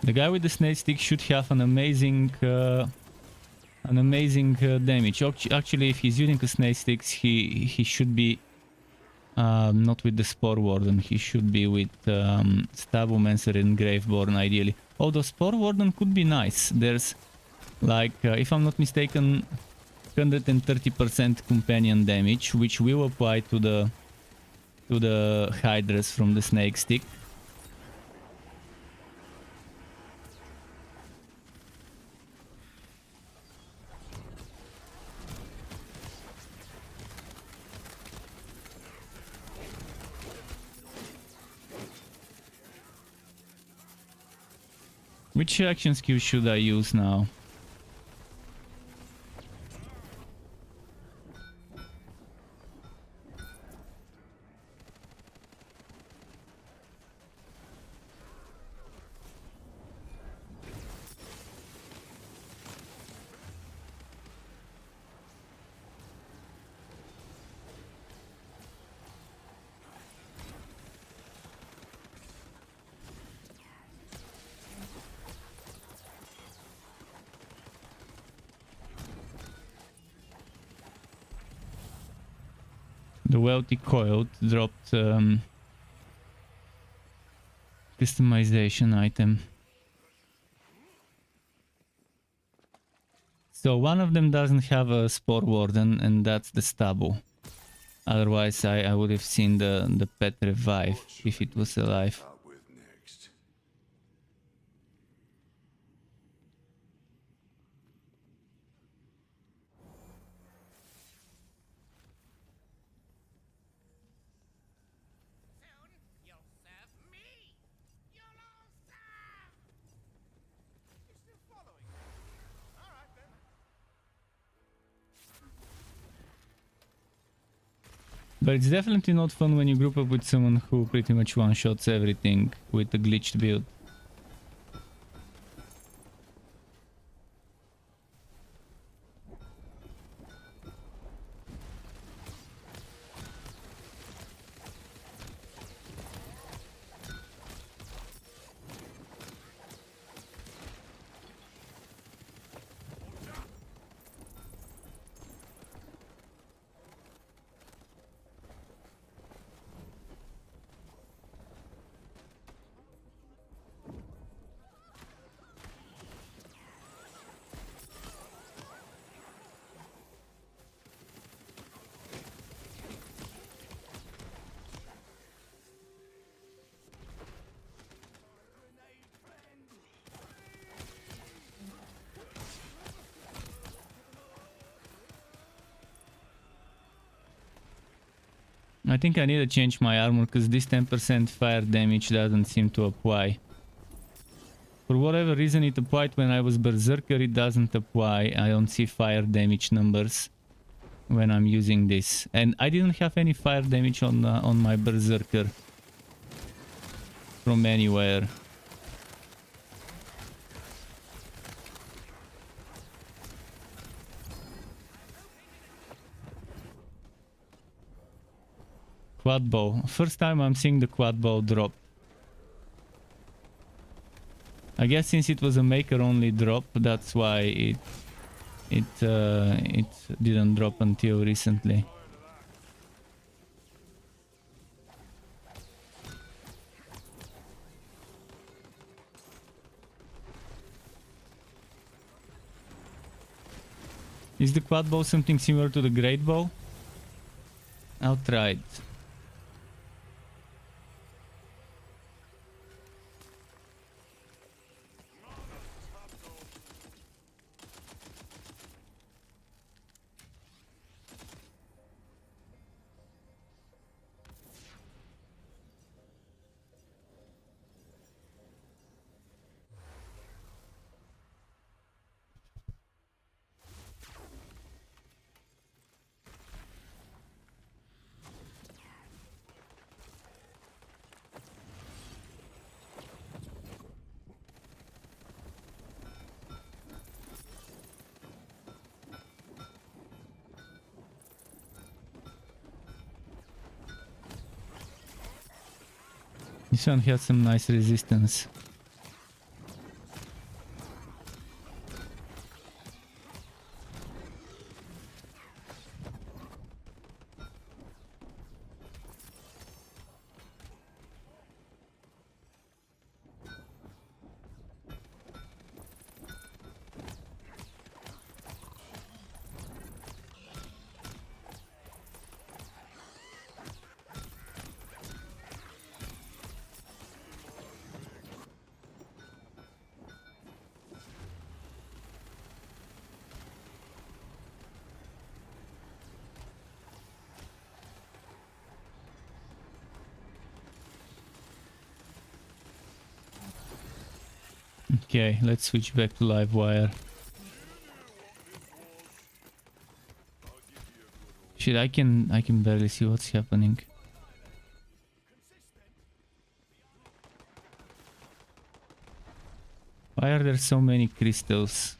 The guy with the snake stick should have an amazing damage. Actually, if he's using the snake sticks, he should be not with the Spore Warden. He should be with Stabumancer and Graveborn ideally. Although Spore Warden could be nice. There's like, if I'm not mistaken, 130% companion damage, which will apply to the Hydras from the snake stick. Which action skill should I use now? The Wealthy Coiled dropped customization item. So one of them doesn't have a Spore Warden, and that's the Stabu. Otherwise I would have seen the pet revive if it was alive. Out with next. You'll serve me! You'll all serve! You're still following me? Alright then. But it's definitely not fun when you group up with someone who pretty much one-shots everything with a glitched build. I think I need to change my armor because this 10% fire damage doesn't seem to apply. For whatever reason it applied when I was Berserker, it doesn't apply. I don't see fire damage numbers when I'm using this. And I didn't have any fire damage on my Berserker. from anywhere. Quad bow. First time I'm seeing the quad bow drop. I guess since it was a maker only drop, that's why it didn't drop until recently. Is the quad bow something similar to the great bow? I'll try it. This one has some nice resistance. Okay, let's switch back to live wire. Shit, I can barely see what's happening. Why are there so many crystals?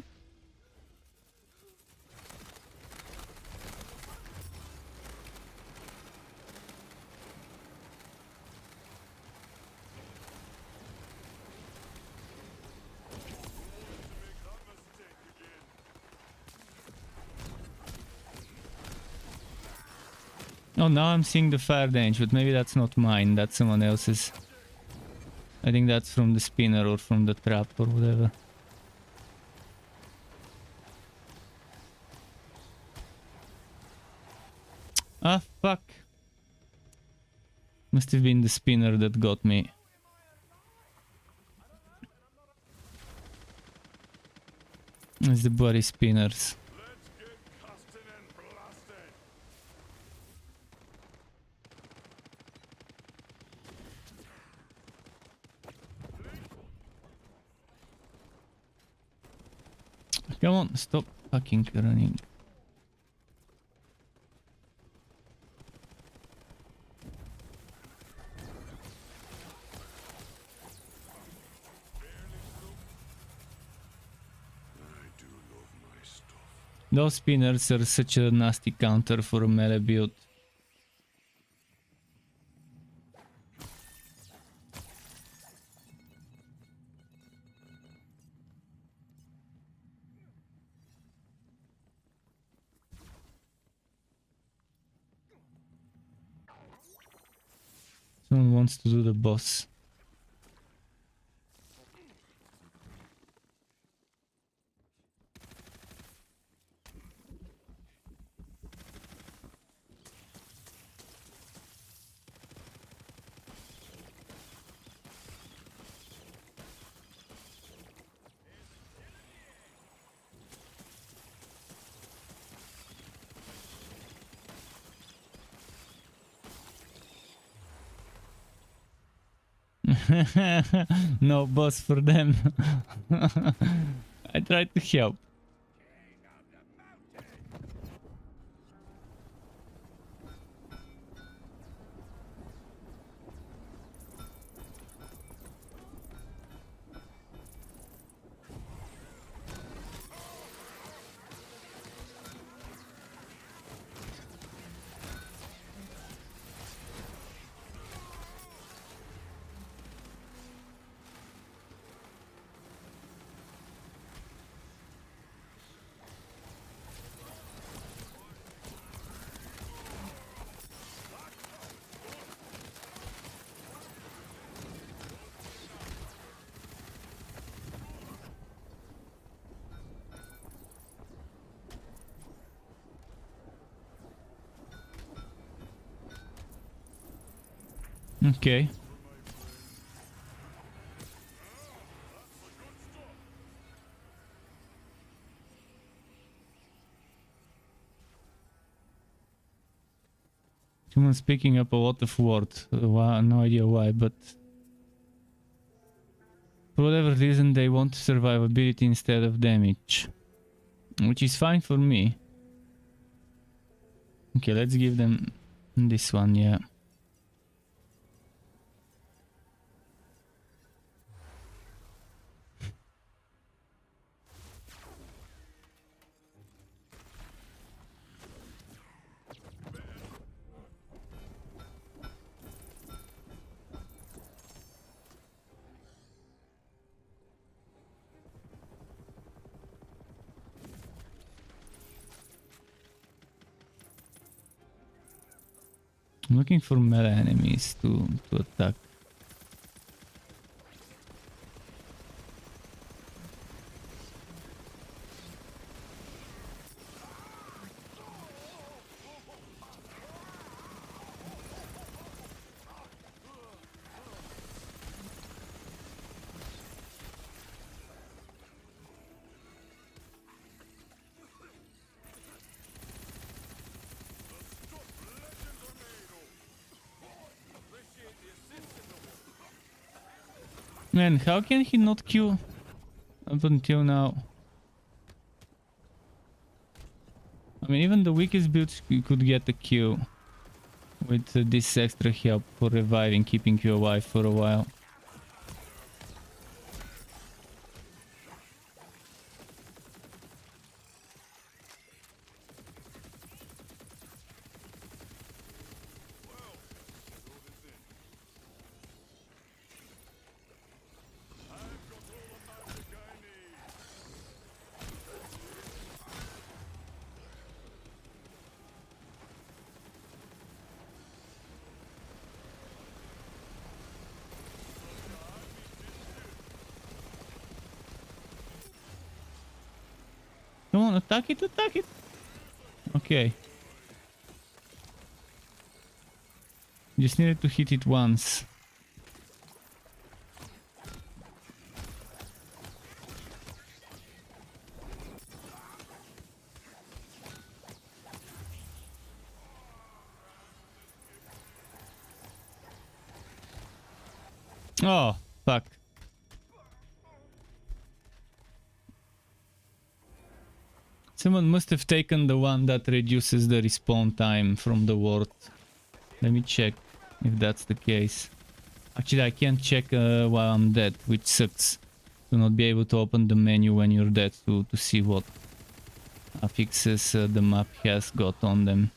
Oh, now I'm seeing the fire damage, but maybe that's not mine, that's someone else's. I think that's from the spinner or from the trap or whatever. Ah, fuck. Must have been the spinner that got me. It's the body spinners. Let's get casting and blasting. Come on, stop fucking running. I do love my stuff. Those spinners are such a nasty counter for a melee build. Someone wants to do the boss. No boss for them. I tried to help. Okay. Someone's picking up a lot of words. Why, no idea why, but for whatever reason they want survivability instead of damage, which is fine for me. Okay, let's give them this one, yeah. I'm looking for melee enemies to attack. Man, how can he not kill up until now? I mean, even the weakest builds could get a kill with this extra help for reviving, keeping you alive for a while. Come on, attack it, attack it! Okay. Just needed to hit it once. Oh, fuck. Someone must have taken the one that reduces the respawn time from the ward. Let me check if that's the case. Actually, I can't check while I'm dead, which sucks. To not be able to open the menu when you're dead to see what affixes the map has got on them.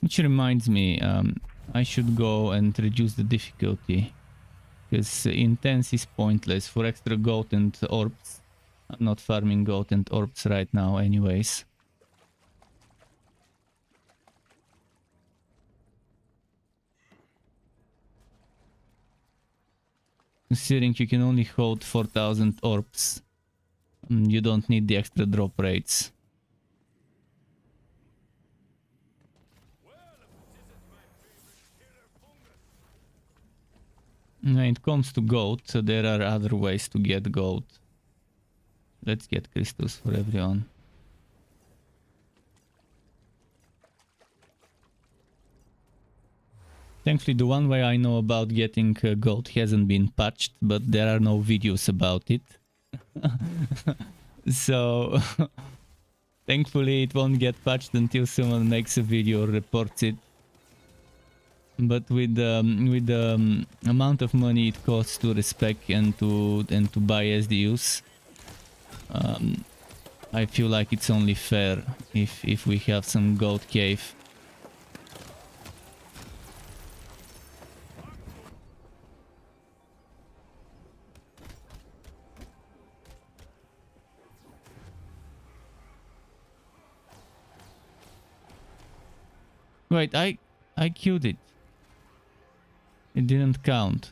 Which reminds me, I should go and reduce the difficulty. Because intense is pointless for extra gold and orbs. I'm not farming gold and orbs right now anyways. Considering you can only hold 4,000 orbs, you don't need the extra drop rates. When it comes to gold, so there are other ways to get gold. Let's get crystals for everyone. Thankfully, the one way I know about getting gold hasn't been patched, but there are no videos about it. So, thankfully it won't get patched until someone makes a video or reports it. But with the amount of money it costs to respec and to buy SDUs, I feel like it's only fair if we have some gold cave. Wait, I killed it. It didn't count.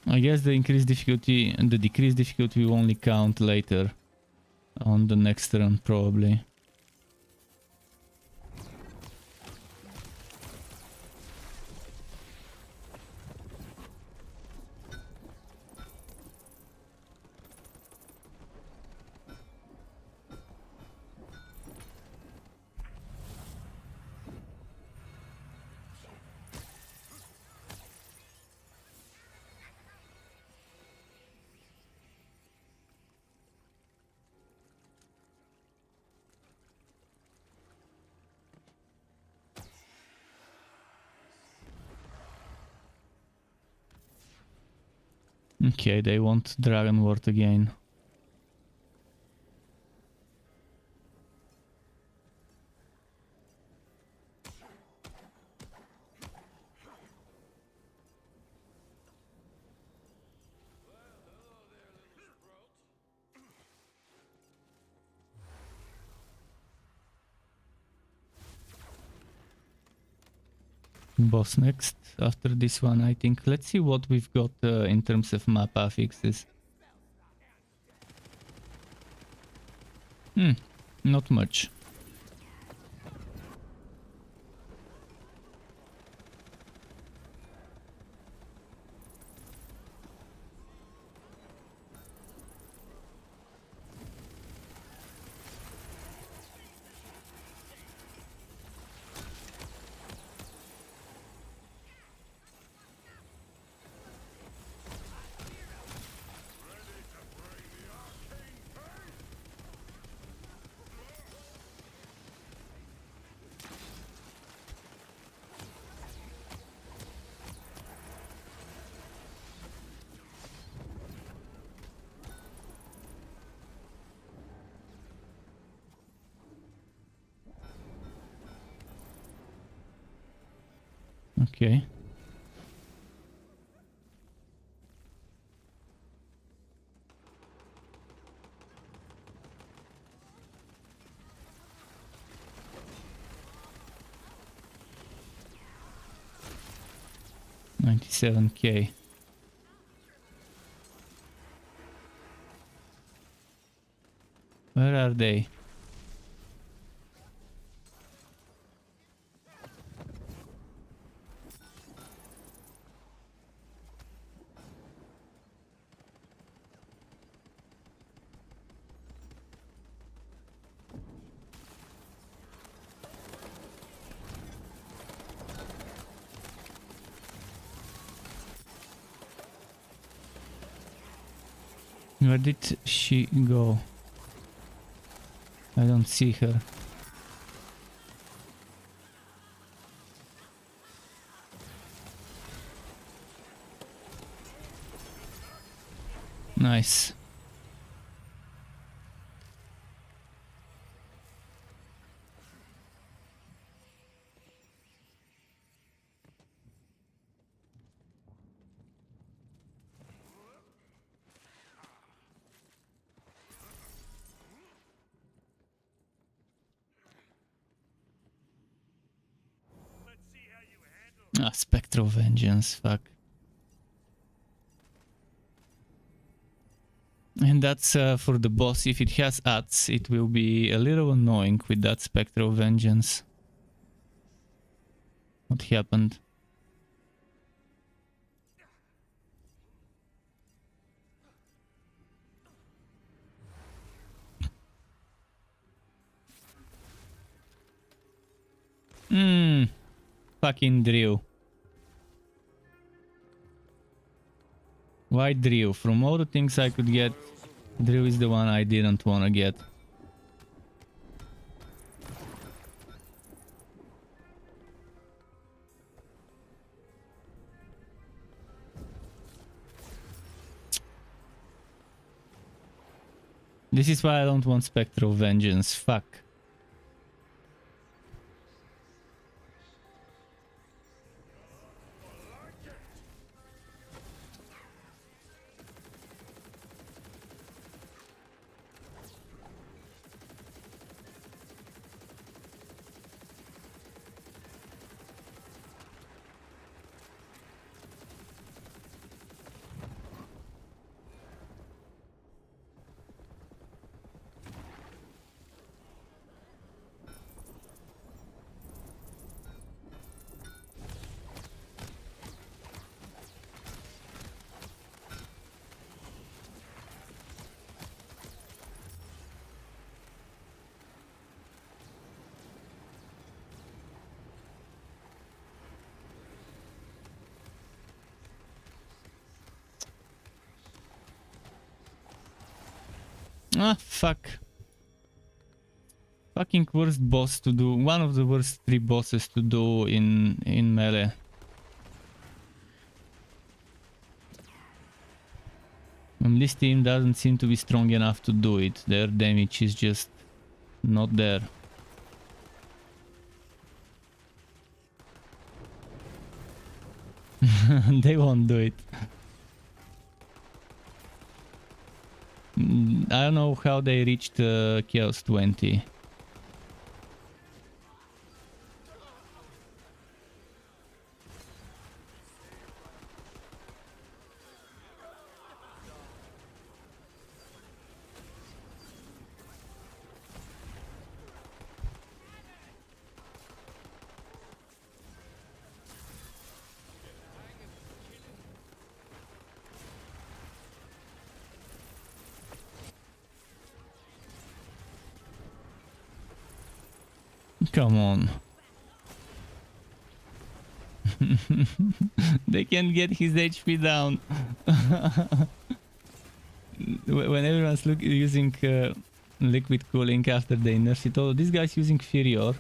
I guess the increased difficulty and the decreased difficulty will only count later on the next run probably. Okay, they want Dragon Ward again. Boss next after this one, I think. Let's see what we've got in terms of map affixes. Not much. Okay. $97K. Where are they? Where did she go? I don't see her. Nice. Ah, Spectral Vengeance, fuck. And that's for the boss. If it has ads, it will be a little annoying with that Spectral Vengeance. What happened? Fucking drill. Why drill? From all the things I could get, drill is the one I didn't want to get. This is why I don't want Spectral Vengeance. Fuck. Ah, fuck. Fucking worst boss to do. One of the worst 3 bosses to do in melee. This team doesn't seem to be strong enough to do it. Their damage is just not there. They won't do it. I don't know how they reached Chaos 20. Come on. They can get his HP down. When everyone's using liquid cooling after they nerf it all, this guy's using Furior.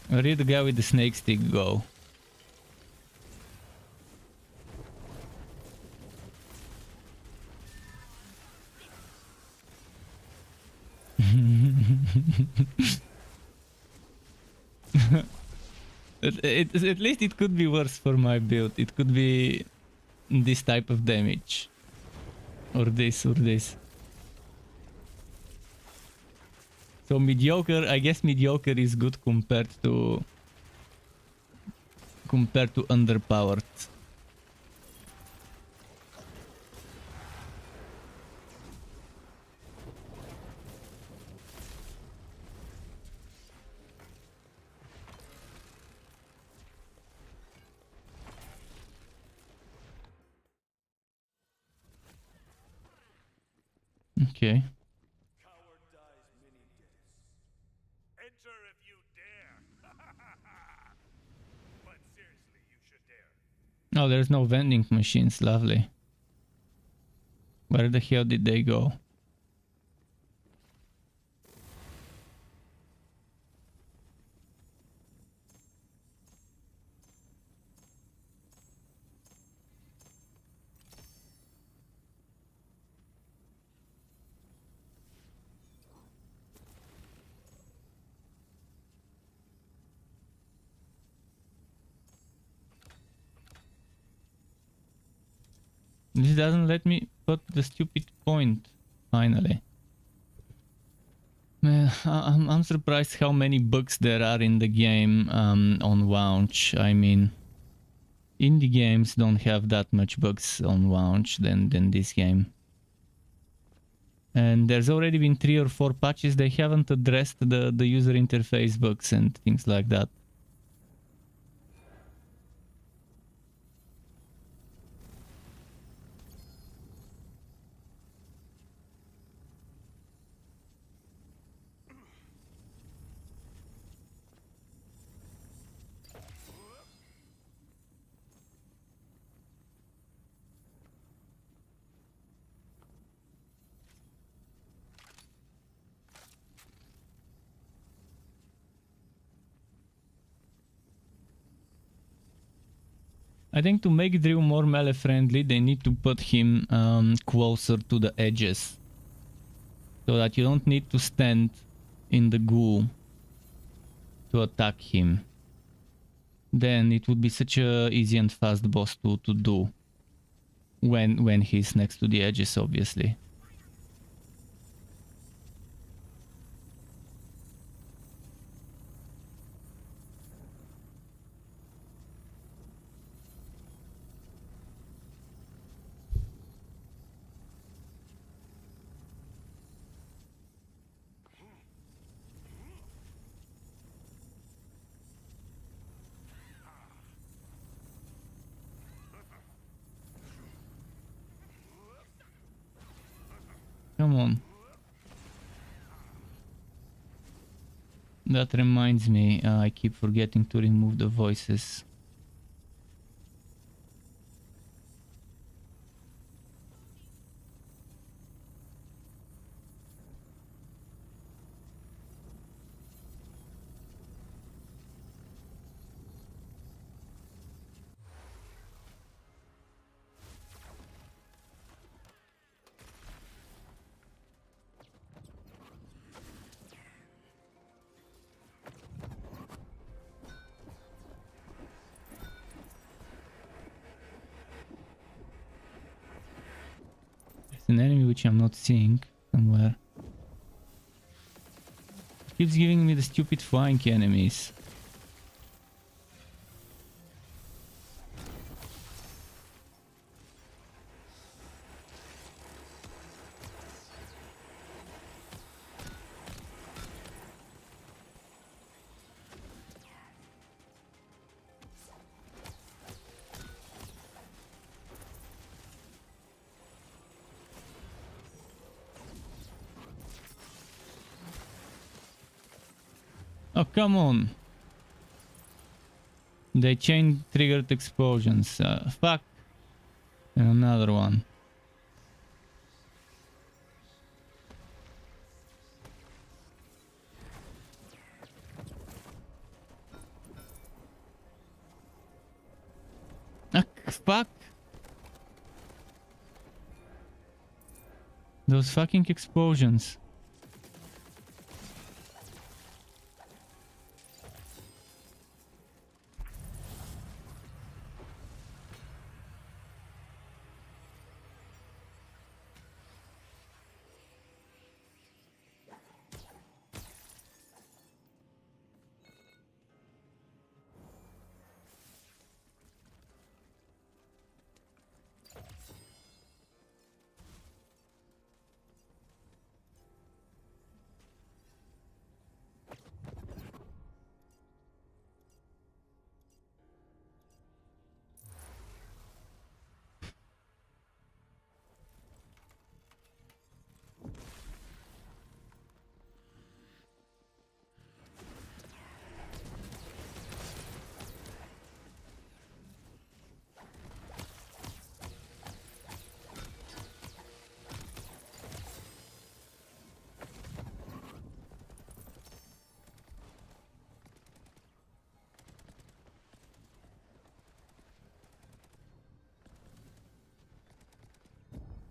Where did the guy with the snake stick go? At least it could be worse for my build. It could be this type of damage. Or this, or this. So mediocre, I guess mediocre is good compared to underpowered. Okay. Coward dies many deaths. Enter if you dare. But seriously, you should dare. Oh, there's no vending machines. Lovely. Where the hell did they go? This doesn't let me put the stupid point, finally. Man, I'm surprised how many bugs there are in the game on launch. I mean, indie games don't have that much bugs on launch than this game. And there's already been 3 or 4 patches. They haven't addressed the user interface bugs and things like that. I think to make Drew more melee friendly, they need to put him closer to the edges. So that you don't need to stand in the goo to attack him. Then it would be such a easy and fast boss to do. When he's next to the edges, obviously. Come on. That reminds me, I keep forgetting to remove the voices. It's an enemy which I'm not seeing somewhere. Keeps giving me the stupid flying enemies. Oh, come on. They chain triggered explosions. Fuck. And another one. Ah, fuck. Those fucking explosions.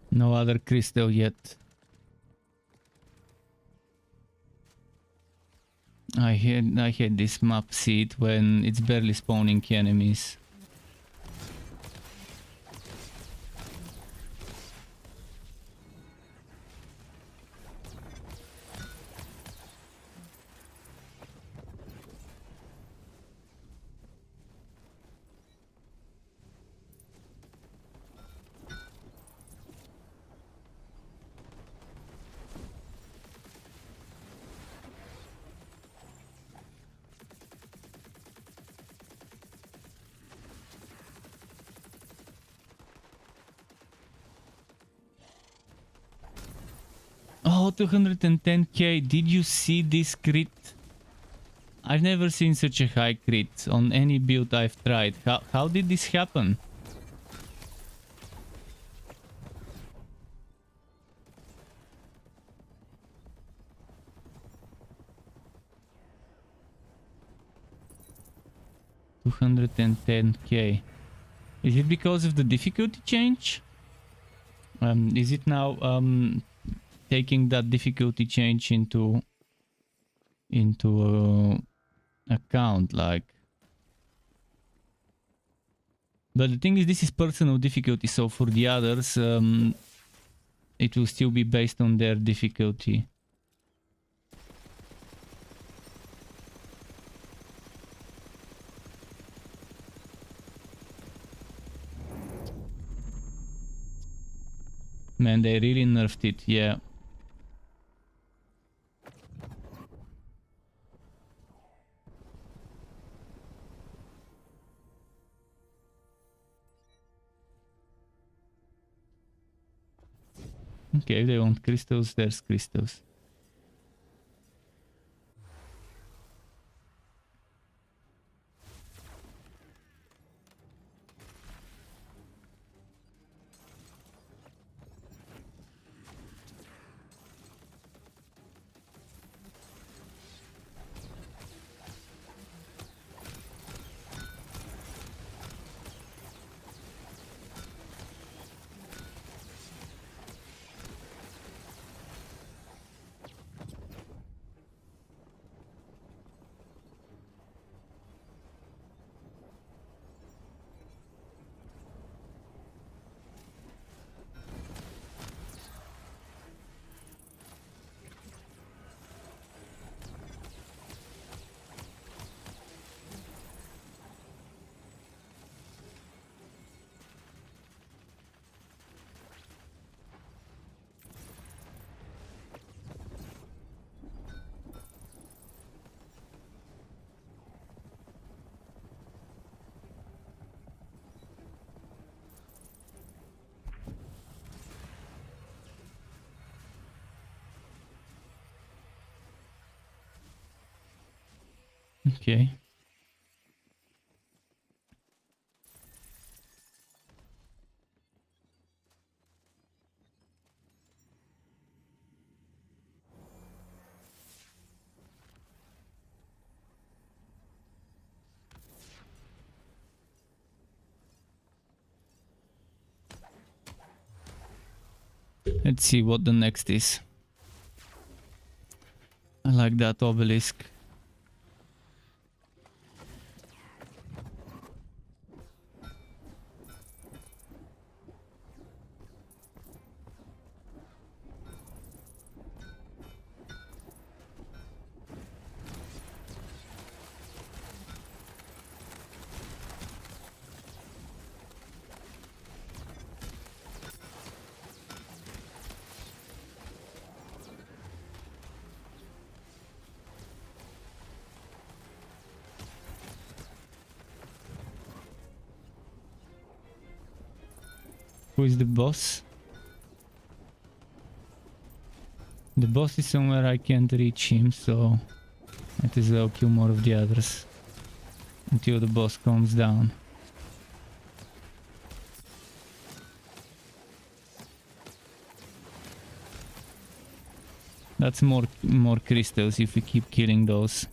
No other crystal yet. I hate this map seed when it's barely spawning enemies. Oh, 210k. Did you see this crit? I've never seen such a high crit on any build I've tried. How did this happen? $210k. Is it because of the difficulty change? Is it now taking that difficulty change into account, like? But the thing is, this is personal difficulty, so for the others it will still be based on their difficulty. Man, they really nerfed it, yeah. Okay, if they want crystals, there's crystals. Okay. Let's see what the next is. I like that obelisk. Who is the boss? The boss is somewhere I can't reach him, so might as well kill more of the others until the boss comes down. That's more crystals if we keep killing those.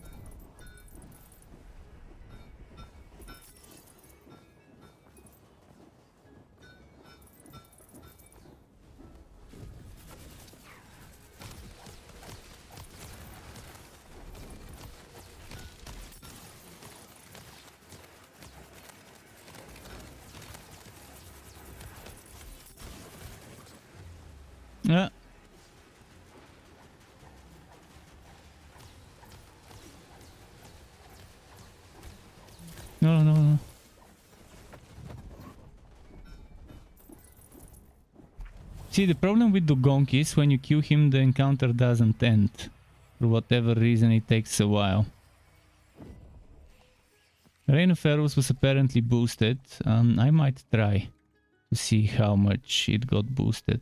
Yeah. No, no, no. See, the problem with Dugong is when you kill him, the encounter doesn't end. For whatever reason, it takes a while. Rain of Arrows was apparently boosted. I might try to see how much it got boosted.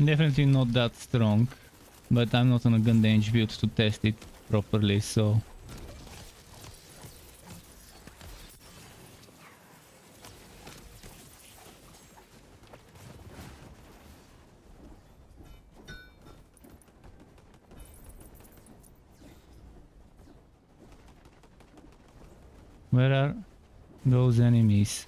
Definitely not that strong, but I'm not on a gun range build to test it properly, so... Where are those enemies?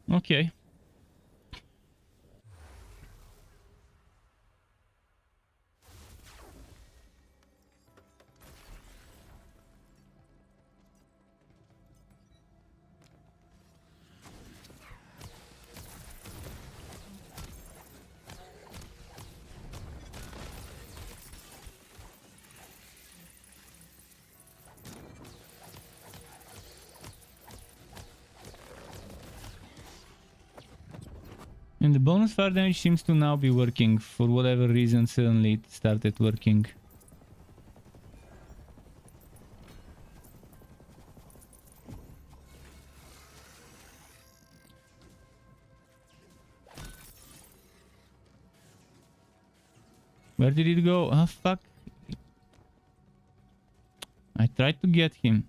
Okay. And the bonus fire damage seems to now be working. For whatever reason, suddenly it started working. Where did it go? Ah, fuck. I tried to get him.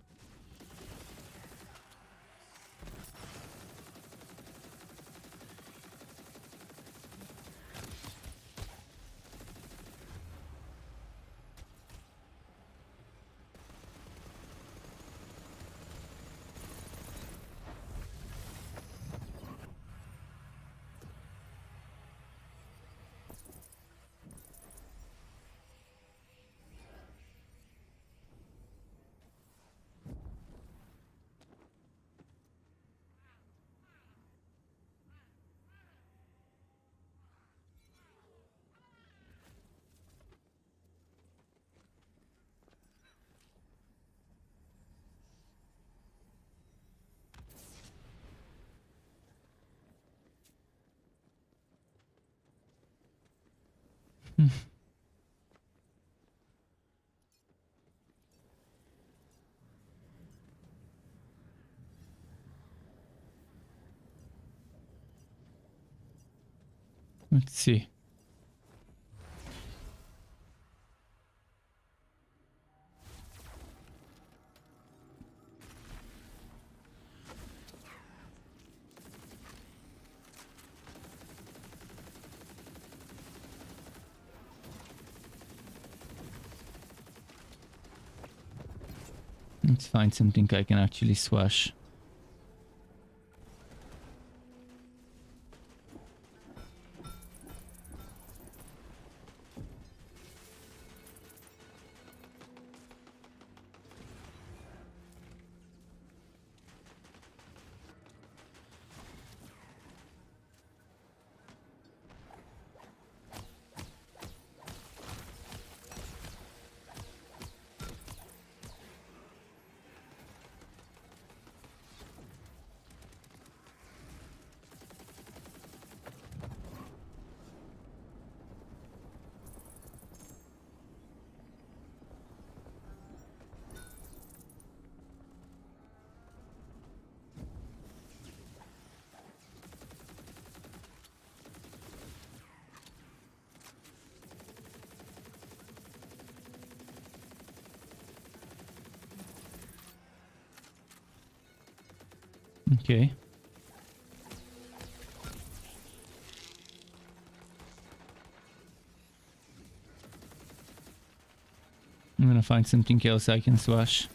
Let's see. Let's find something I can actually swash. Okay. I'm gonna find something else I can swash.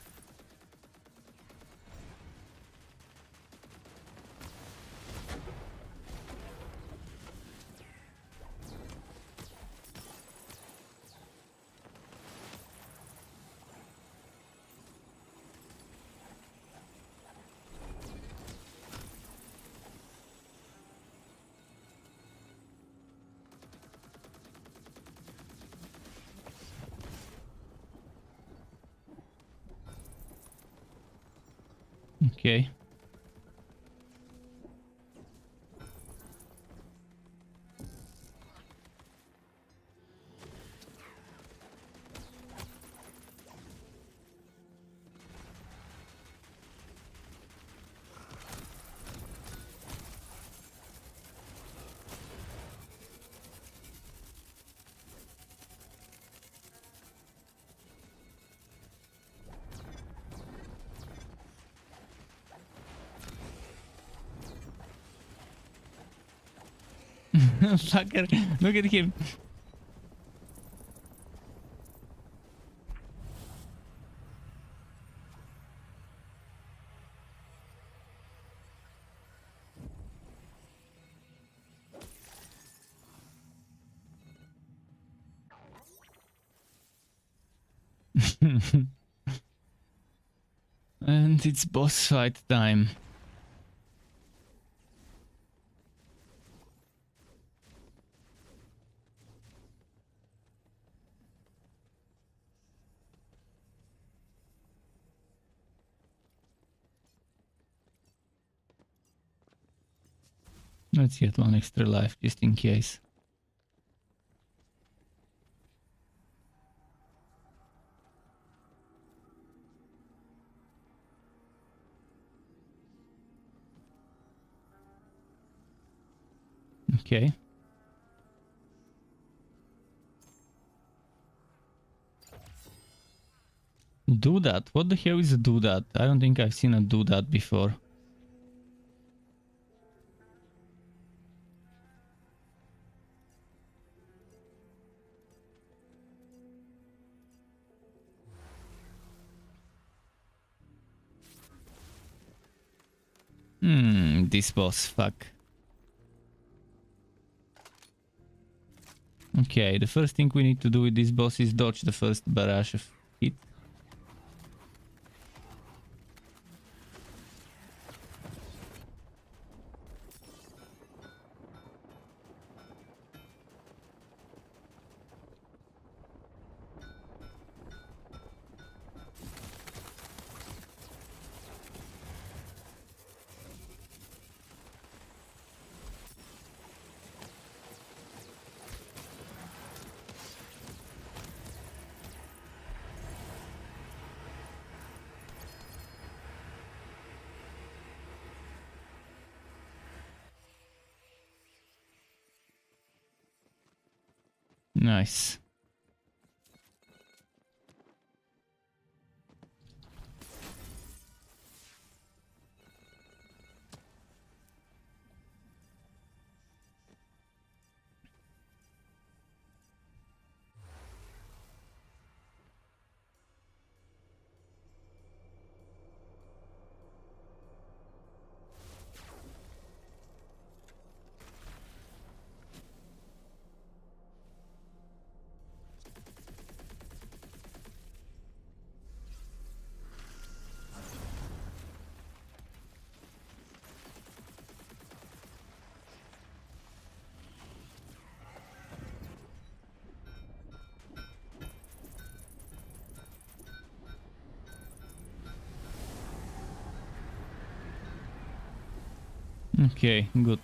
Okay. Fucker, look at him. And it's boss fight time. Let's get one extra life just in case. Okay. Do that? What the hell is a do that? I don't think I've seen a do that before. This boss, fuck. Okay, the first thing we need to do with this boss is dodge the first barrage of hit. Nice. Okay, good.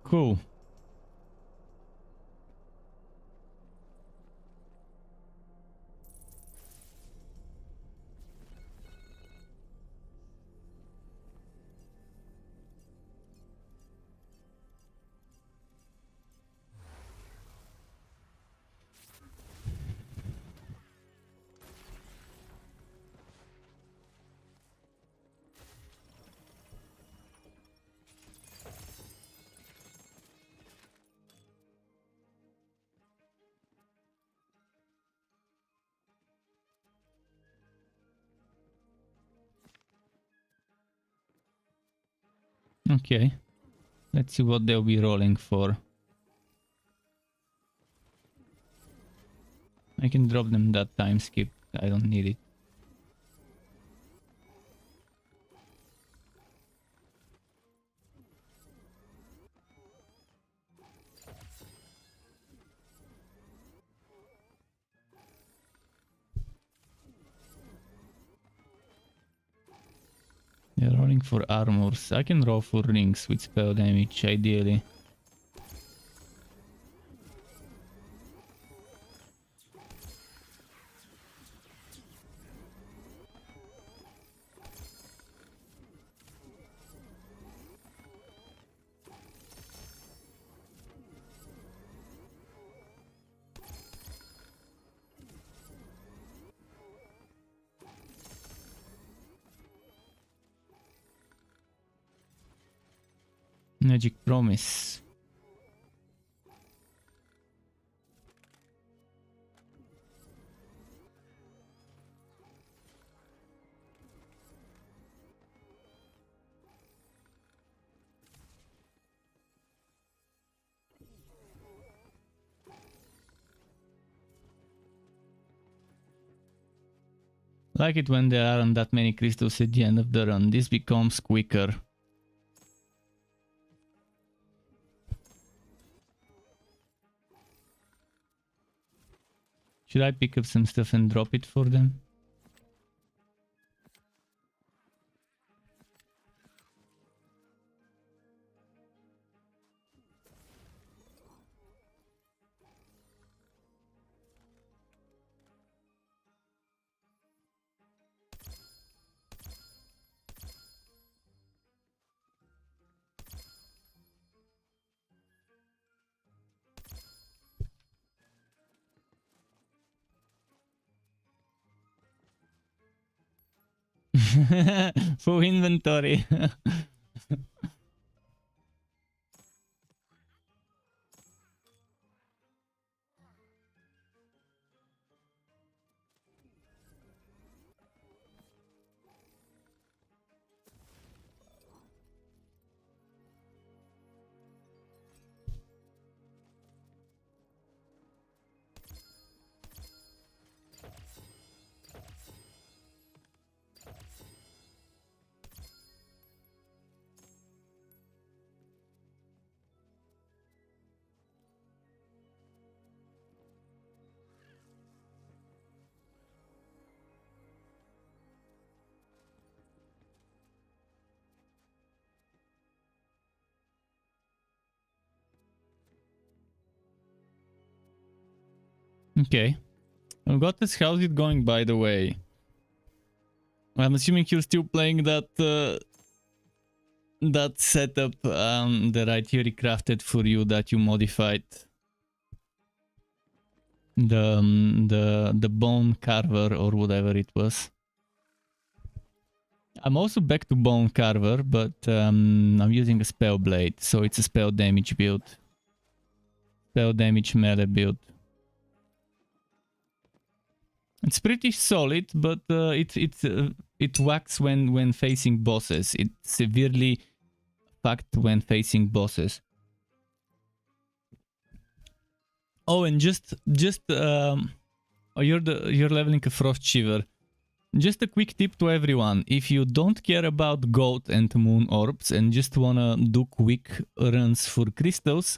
Cool. Okay. Let's see what they'll be rolling for. I can drop them that time skip. I don't need it. They're rolling for armors. I can roll for rings with spell damage, ideally. Magic Promise. Like it when there aren't that many crystals at the end of the run. This becomes quicker. Should I pick up some stuff and drop it for them? Full inventory. Okay. Well, Gottes, how's it going, by the way? I'm assuming you're still playing that that setup that I theory crafted for you that you modified. The bone carver or whatever it was. I'm also back to bone carver, but I'm using a spell blade, so it's a spell damage build. Spell damage melee build. It's pretty solid, but it whacks when facing bosses. It severely fucked when facing bosses. Oh, and you're leveling a Frost Shiver. Just a quick tip to everyone: if you don't care about gold and moon orbs and just wanna do quick runs for crystals,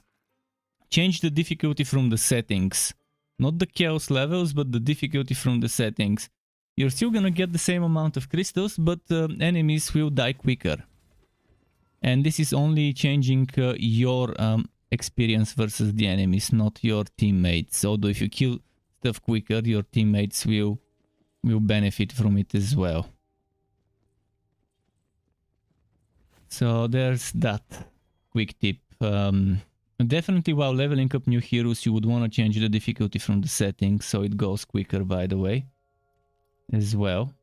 change the difficulty from the settings. Not the chaos levels, but the difficulty from the settings. You're still gonna get the same amount of crystals, but enemies will die quicker. And this is only changing your experience versus the enemies, not your teammates. Although if you kill stuff quicker, your teammates will benefit from it as well. So there's that quick tip. Definitely while leveling up new heroes, you would want to change the difficulty from the settings so it goes quicker, by the way, as well.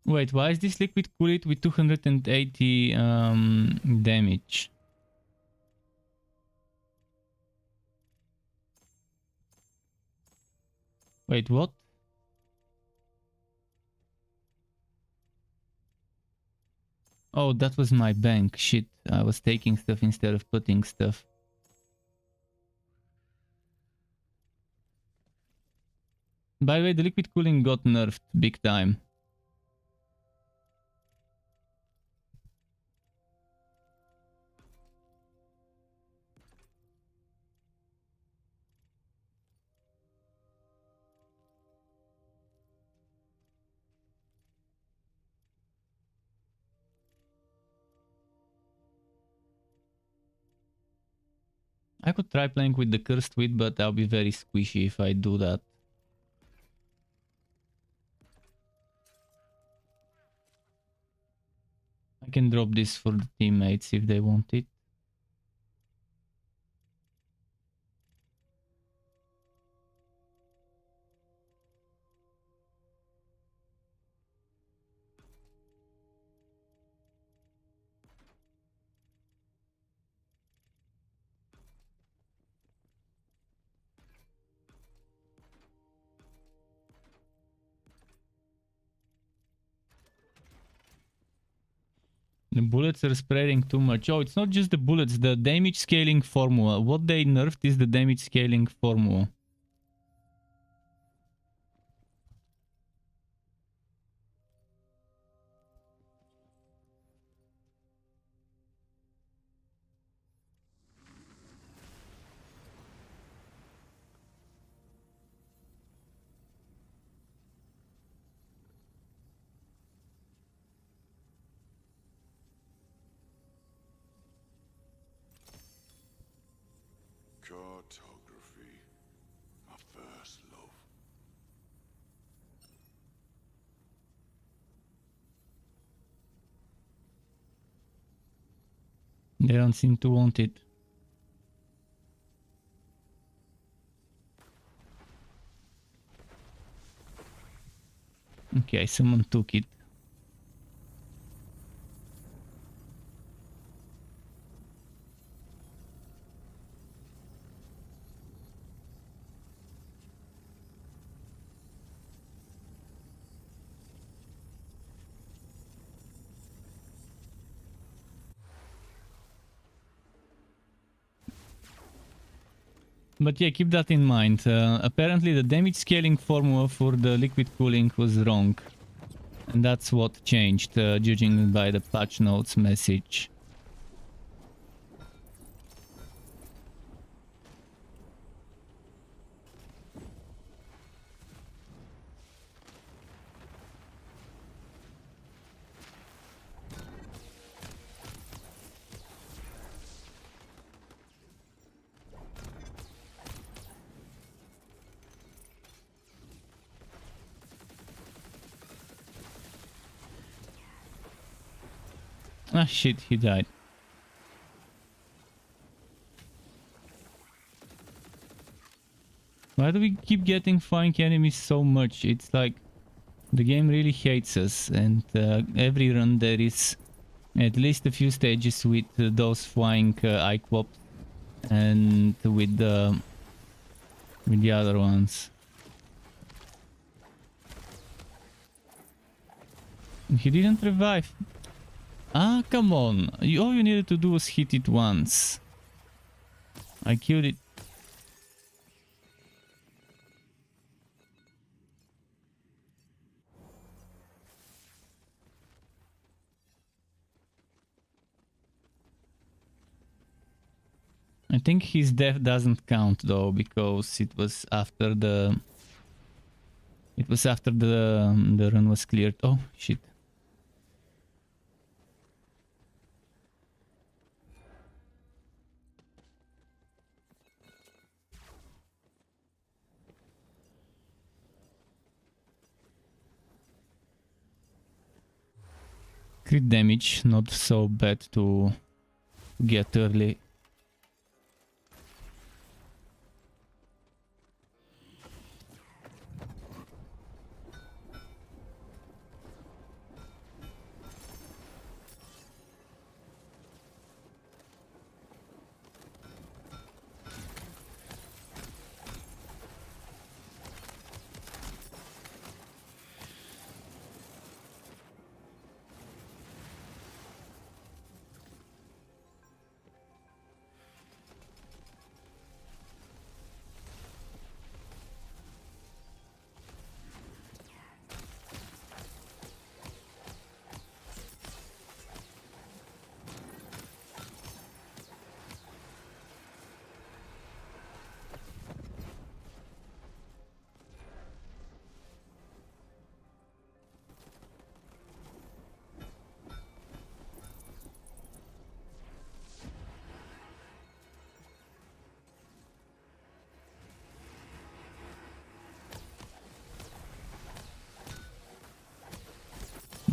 Wait, why is this liquid cooled with 280 damage? Wait, what? Oh, that was my bank. Shit, I was taking stuff instead of putting stuff. By the way, the liquid cooling got nerfed big time. I could try playing with the cursed wheat, but I'll be very squishy if I do that. I can drop this for the teammates if they want it. The bullets are spreading too much. Oh, it's not just the bullets, the damage scaling formula. What they nerfed is the damage scaling formula. Cartography. My first love. They don't seem to want it. Okay, someone took it. But yeah, keep that in mind. Apparently the damage scaling formula for the liquid cooling was wrong. And that's what changed, judging by the patch notes message. Ah shit, he died. Why do we keep getting flying enemies so much? It's like the game really hates us, and every run there is at least a few stages with those flying Iquops and with the other ones. He didn't revive. Ah, come on. All you needed to do was hit it once. I killed it. I think his death doesn't count though, because it was after the the run was cleared. Oh shit. Crit damage, not so bad to get early.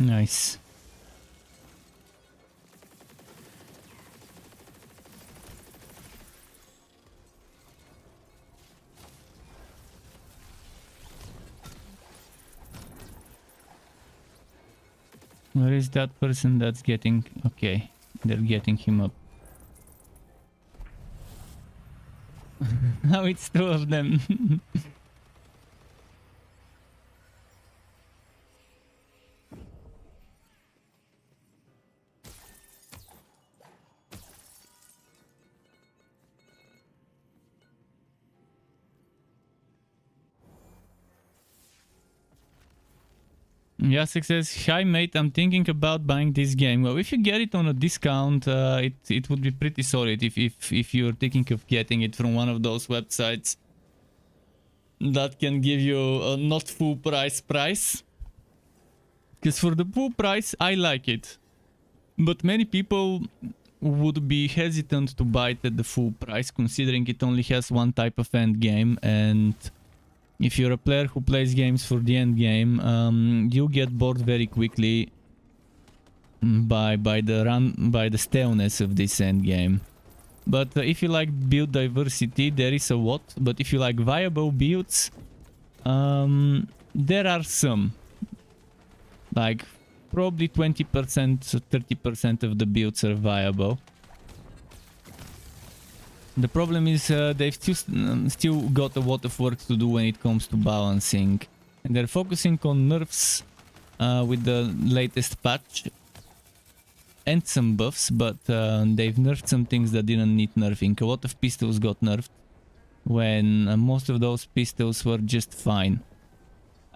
Nice. Where is that person that's getting... Okay, they're getting him up. Now it's two of them. Yeah, success. Hi mate, I'm thinking about buying this game. Well, if you get it on a discount, it would be pretty solid if you're thinking of getting it from one of those websites that can give you a not full price. Because for the full price, I like it. But many people would be hesitant to buy it at the full price, considering it only has one type of end game. And if you're a player who plays games for the end game, you get bored very quickly by the staleness of this end game. But if you like build diversity, there is a lot. But if you like viable builds, there are some. Like probably 20%, 30% of the builds are viable. The problem is they've still got a lot of work to do when it comes to balancing. And they're focusing on nerfs with the latest patch. And some buffs, but they've nerfed some things that didn't need nerfing. A lot of pistols got nerfed when most of those pistols were just fine.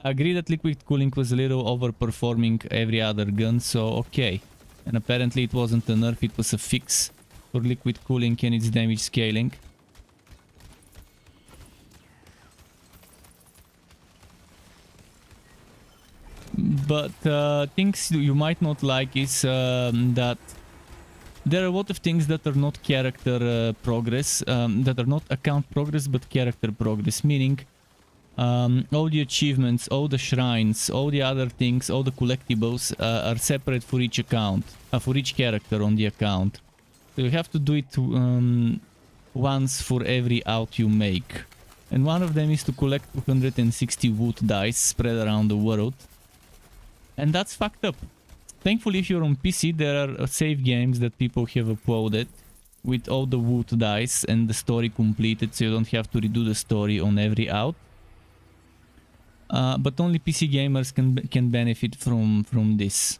I agree that liquid cooling was a little overperforming every other gun, so okay. And apparently it wasn't a nerf, it was a fix for liquid cooling and its damage scaling. But things you might not like is that there are a lot of things that are not character progress, that are not account progress but character progress, meaning all the achievements, all the shrines, all the other things, all the collectibles are separate for each account, for each character on the account. So you have to do it once for every out you make. And one of them is to collect 260 wood dice spread around the world. And that's fucked up. Thankfully, if you're on PC, there are save games that people have uploaded with all the wood dice and the story completed, so you don't have to redo the story on every out. But only PC gamers can benefit from this.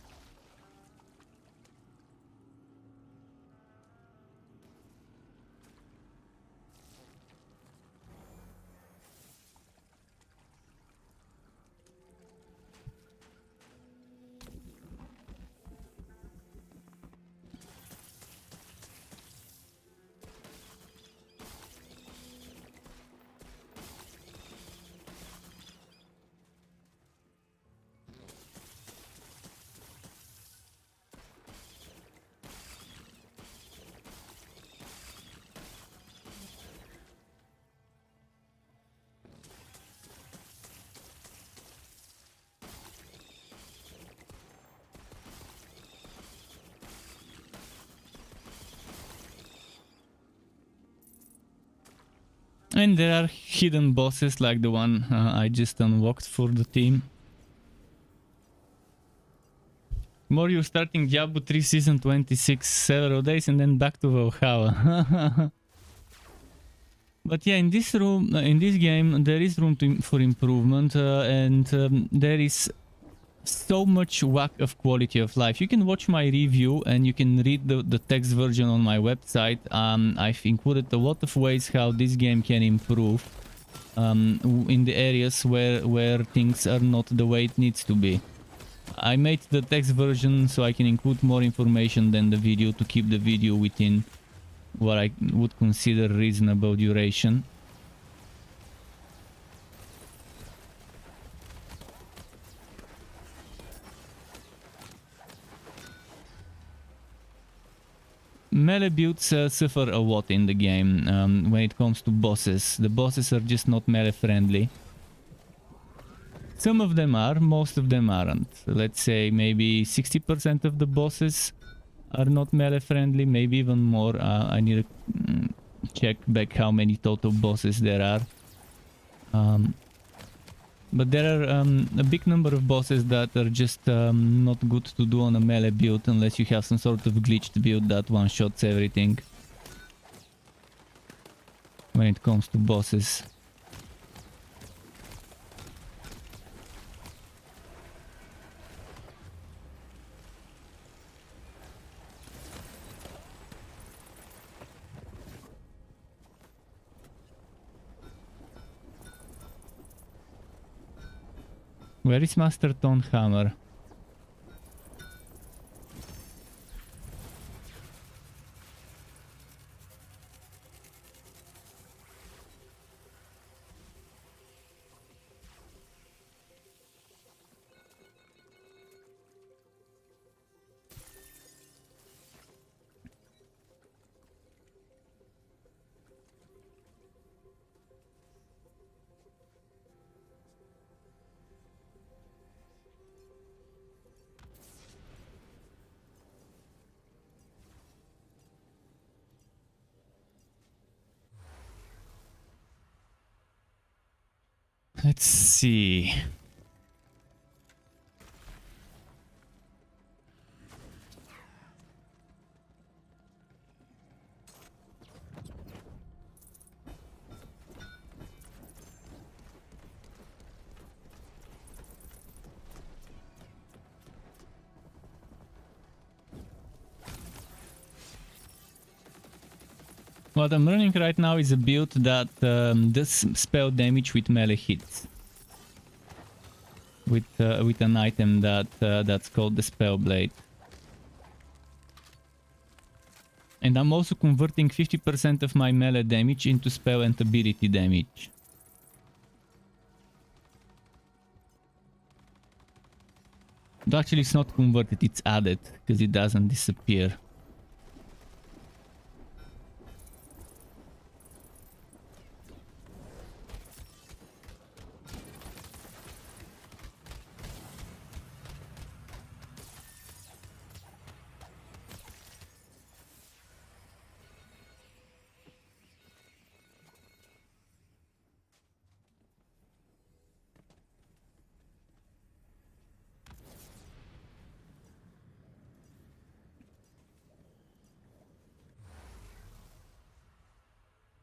And there are hidden bosses like the one I just unlocked for the team. More you're starting Diablo 3 Season 26 several days and then back to Valhalla. But yeah, in this game, there is room for improvement, and there is so much lack of quality of life. You can watch my review and you can read the text version on my website. I've included a lot of ways how this game can improve in the areas where things are not the way it needs to be. I made the text version so I can include more information than the video to keep the video within what I would consider reasonable duration. Melee builds suffer a lot in the game when it comes to bosses. The bosses are just not melee friendly. Some of them are, most of them aren't. Let's say maybe 60% of the bosses are not melee friendly, maybe even more. I need to check back how many total bosses there are. But there are a big number of bosses that are just not good to do on a melee build unless you have some sort of glitched build that one-shots everything when it comes to bosses. Where is Master Tonhammer? Let's see. What I'm running right now is a build that does spell damage with melee hits. With an item that's called the Spell Blade. And I'm also converting 50% of my melee damage into spell and ability damage. But actually it's not converted, it's added, because it doesn't disappear.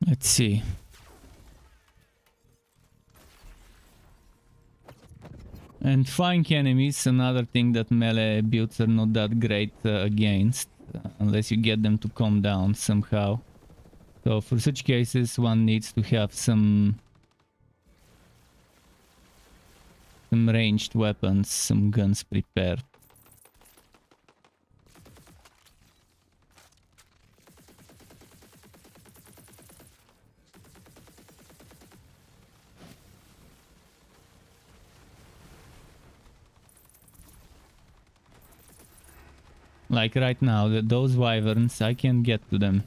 Let's see. And flying enemies, another thing that melee builds are not that great against, unless you get them to calm down somehow. So for such cases one needs to have some ranged weapons, some guns prepared. Like right now, those wyverns, I can't get to them.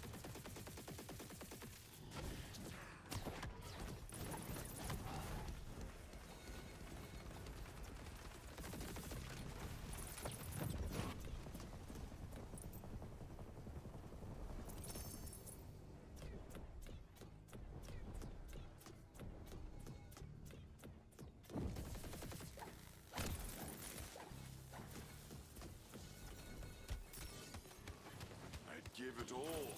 I'd give it all.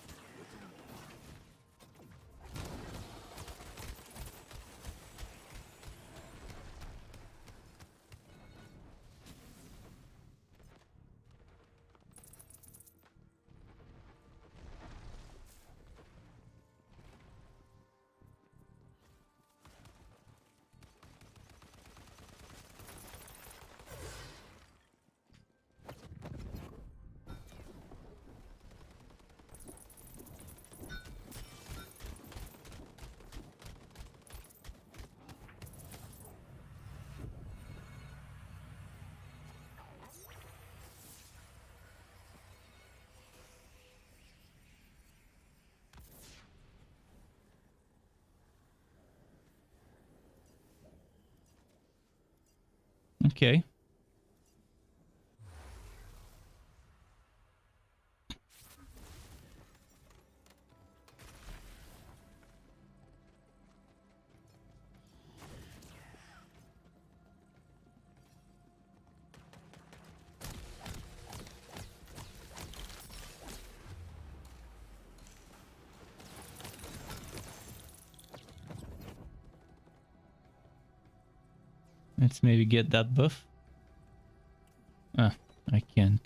Okay. Let's maybe get that buff. Ah, I can't.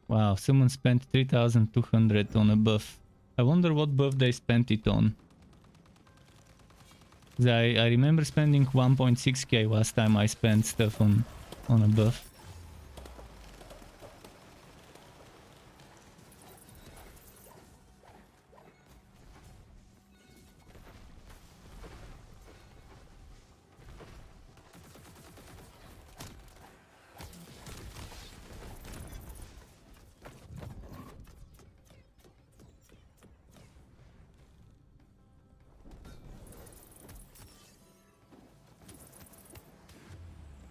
Wow, someone spent 3,200 on a buff. I wonder what buff they spent it on. 'Cause I remember spending 1.6k last time I spent stuff on a buff.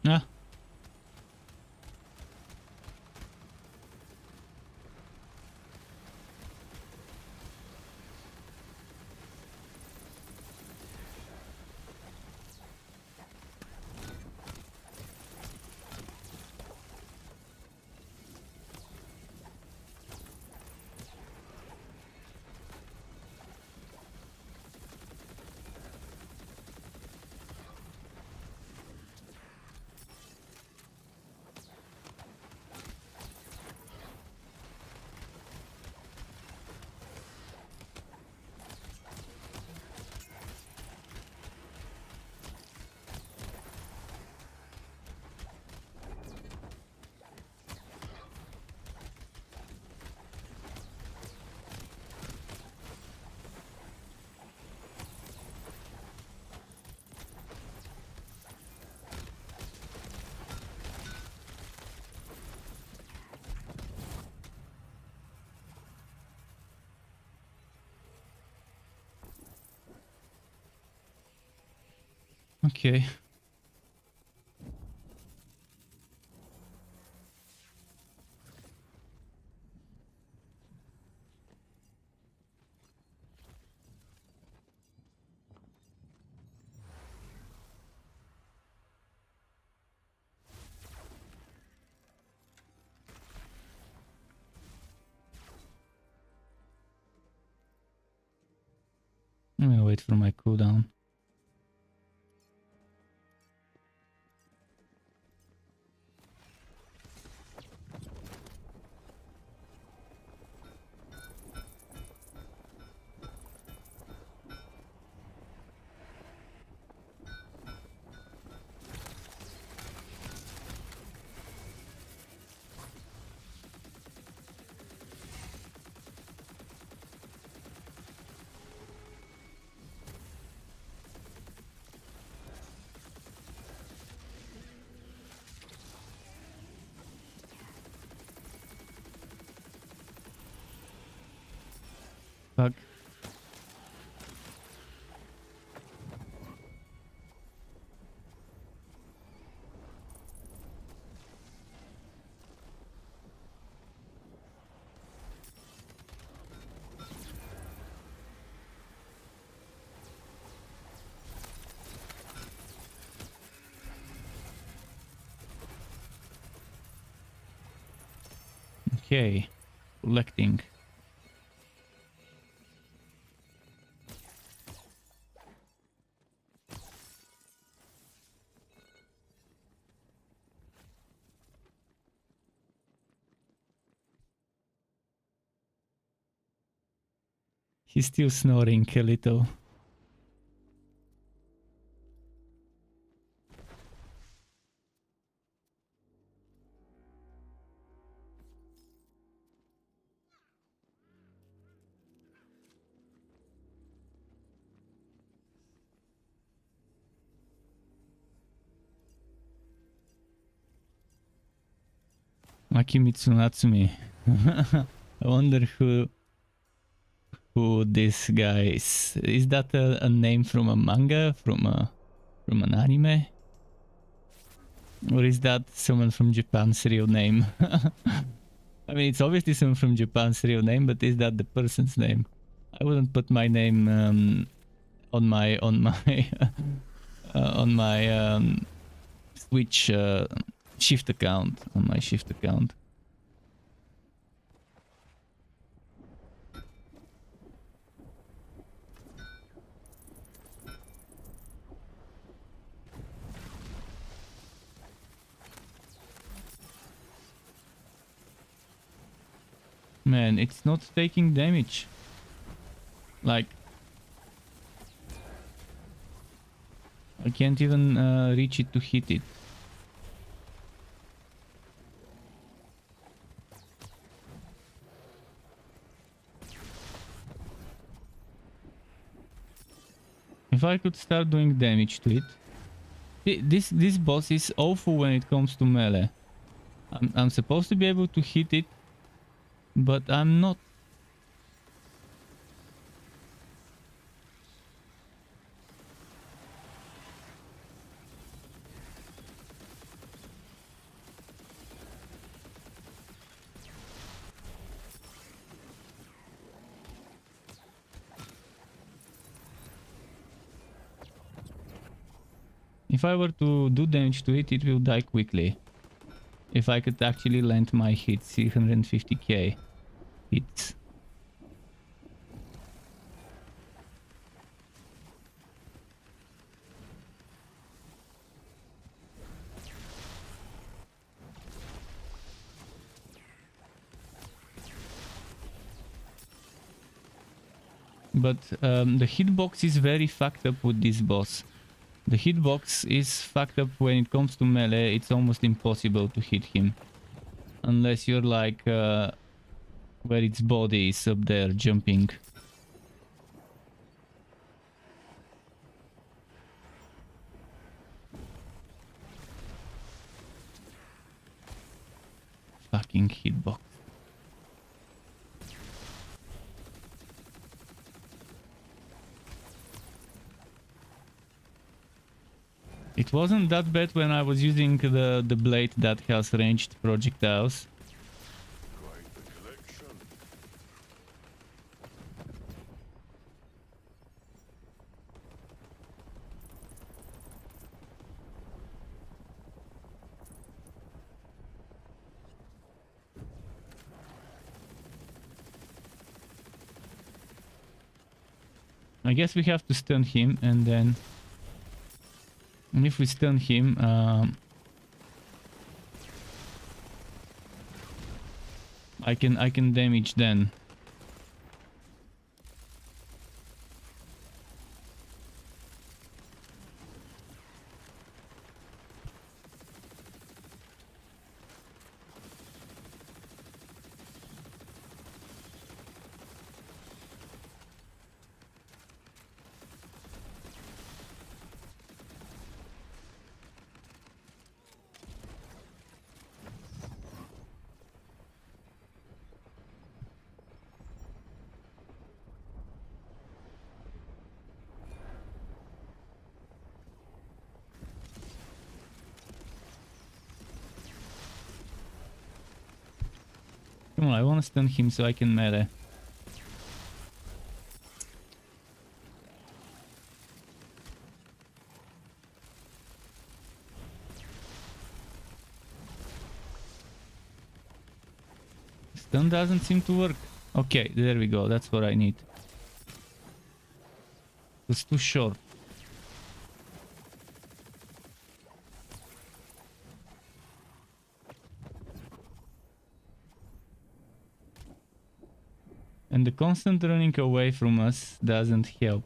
Ah. Okay. I'm gonna wait for my cooldown. Fuck. Okay. Collecting. He's still snoring a little. Makimitsu Natsumi. I wonder who this guy is. Is that a name from a manga, from an anime, or is that someone from Japan's real name? I mean, it's obviously someone from Japan's real name, but is that the person's name? I wouldn't put my name on my on my Switch shift account, on my shift account. Man, it's not taking damage. Like, I can't even reach it to hit it. If I could start doing damage to it. This boss is awful when it comes to melee. I'm supposed to be able to hit it, but I'm not. If I were to do damage to it, it will die quickly. If I could actually land my hits, 350k hits. But the hitbox is very fucked up with this boss. The hitbox is fucked up when it comes to melee. It's almost impossible to hit him. Unless you're like where its body is up there jumping. Fucking hitbox. It wasn't that bad when I was using the blade that has ranged projectiles. Quite the collection. I guess we have to stun him and then... And if we stun him... I can damage then. Come on, I want to stun him so I can melee. Stun doesn't seem to work. Okay, there we go. That's what I need. It's too short. And the constant running away from us doesn't help.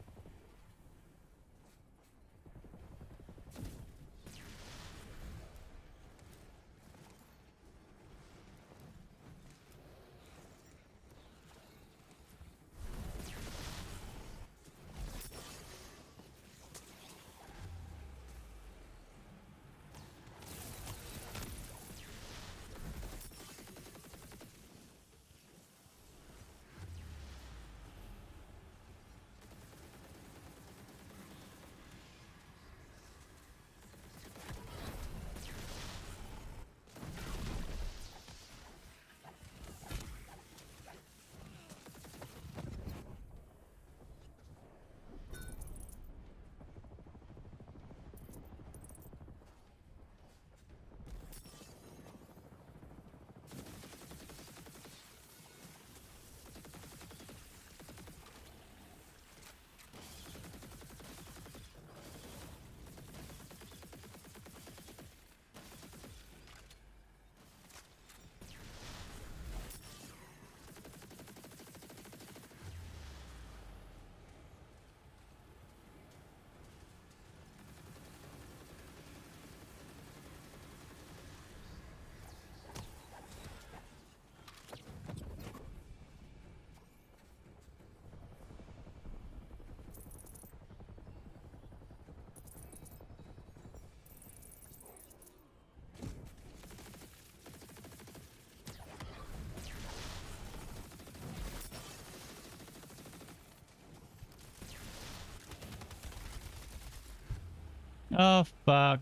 Oh, fuck.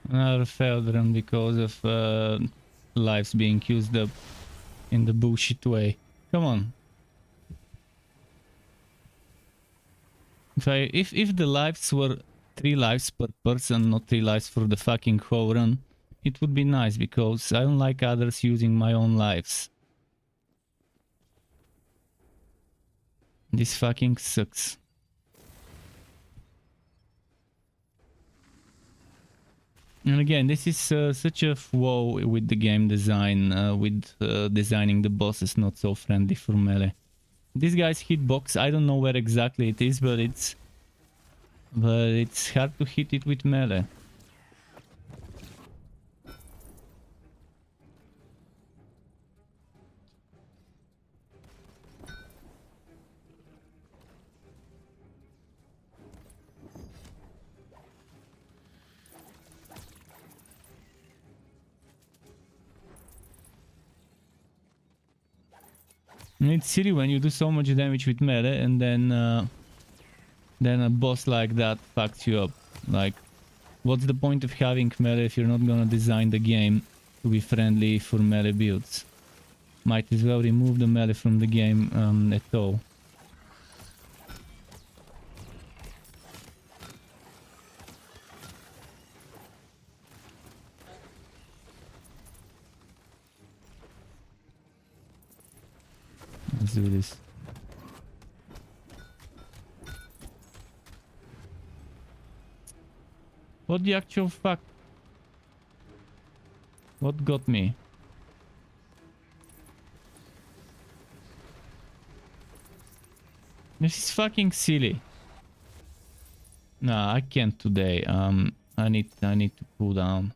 Another failed run because of lives being used up in the bullshit way. Come on. If the lives were 3 lives per person, not 3 lives for the fucking whole run, it would be nice because I don't like others using my own lives. This fucking sucks. And again, this is such a flaw with the game design, with designing the bosses not so friendly for melee. This guy's hitbox, I don't know where exactly it is, but it's hard to hit it with melee. And it's silly when you do so much damage with melee and then a boss like that fucks you up. Like, what's the point of having melee if you're not gonna design the game to be friendly for melee builds? Might as well remove the melee from the game at all. Let's do this. What the actual fuck? What got me? This is fucking silly. Nah, I can't today. I need to cool down.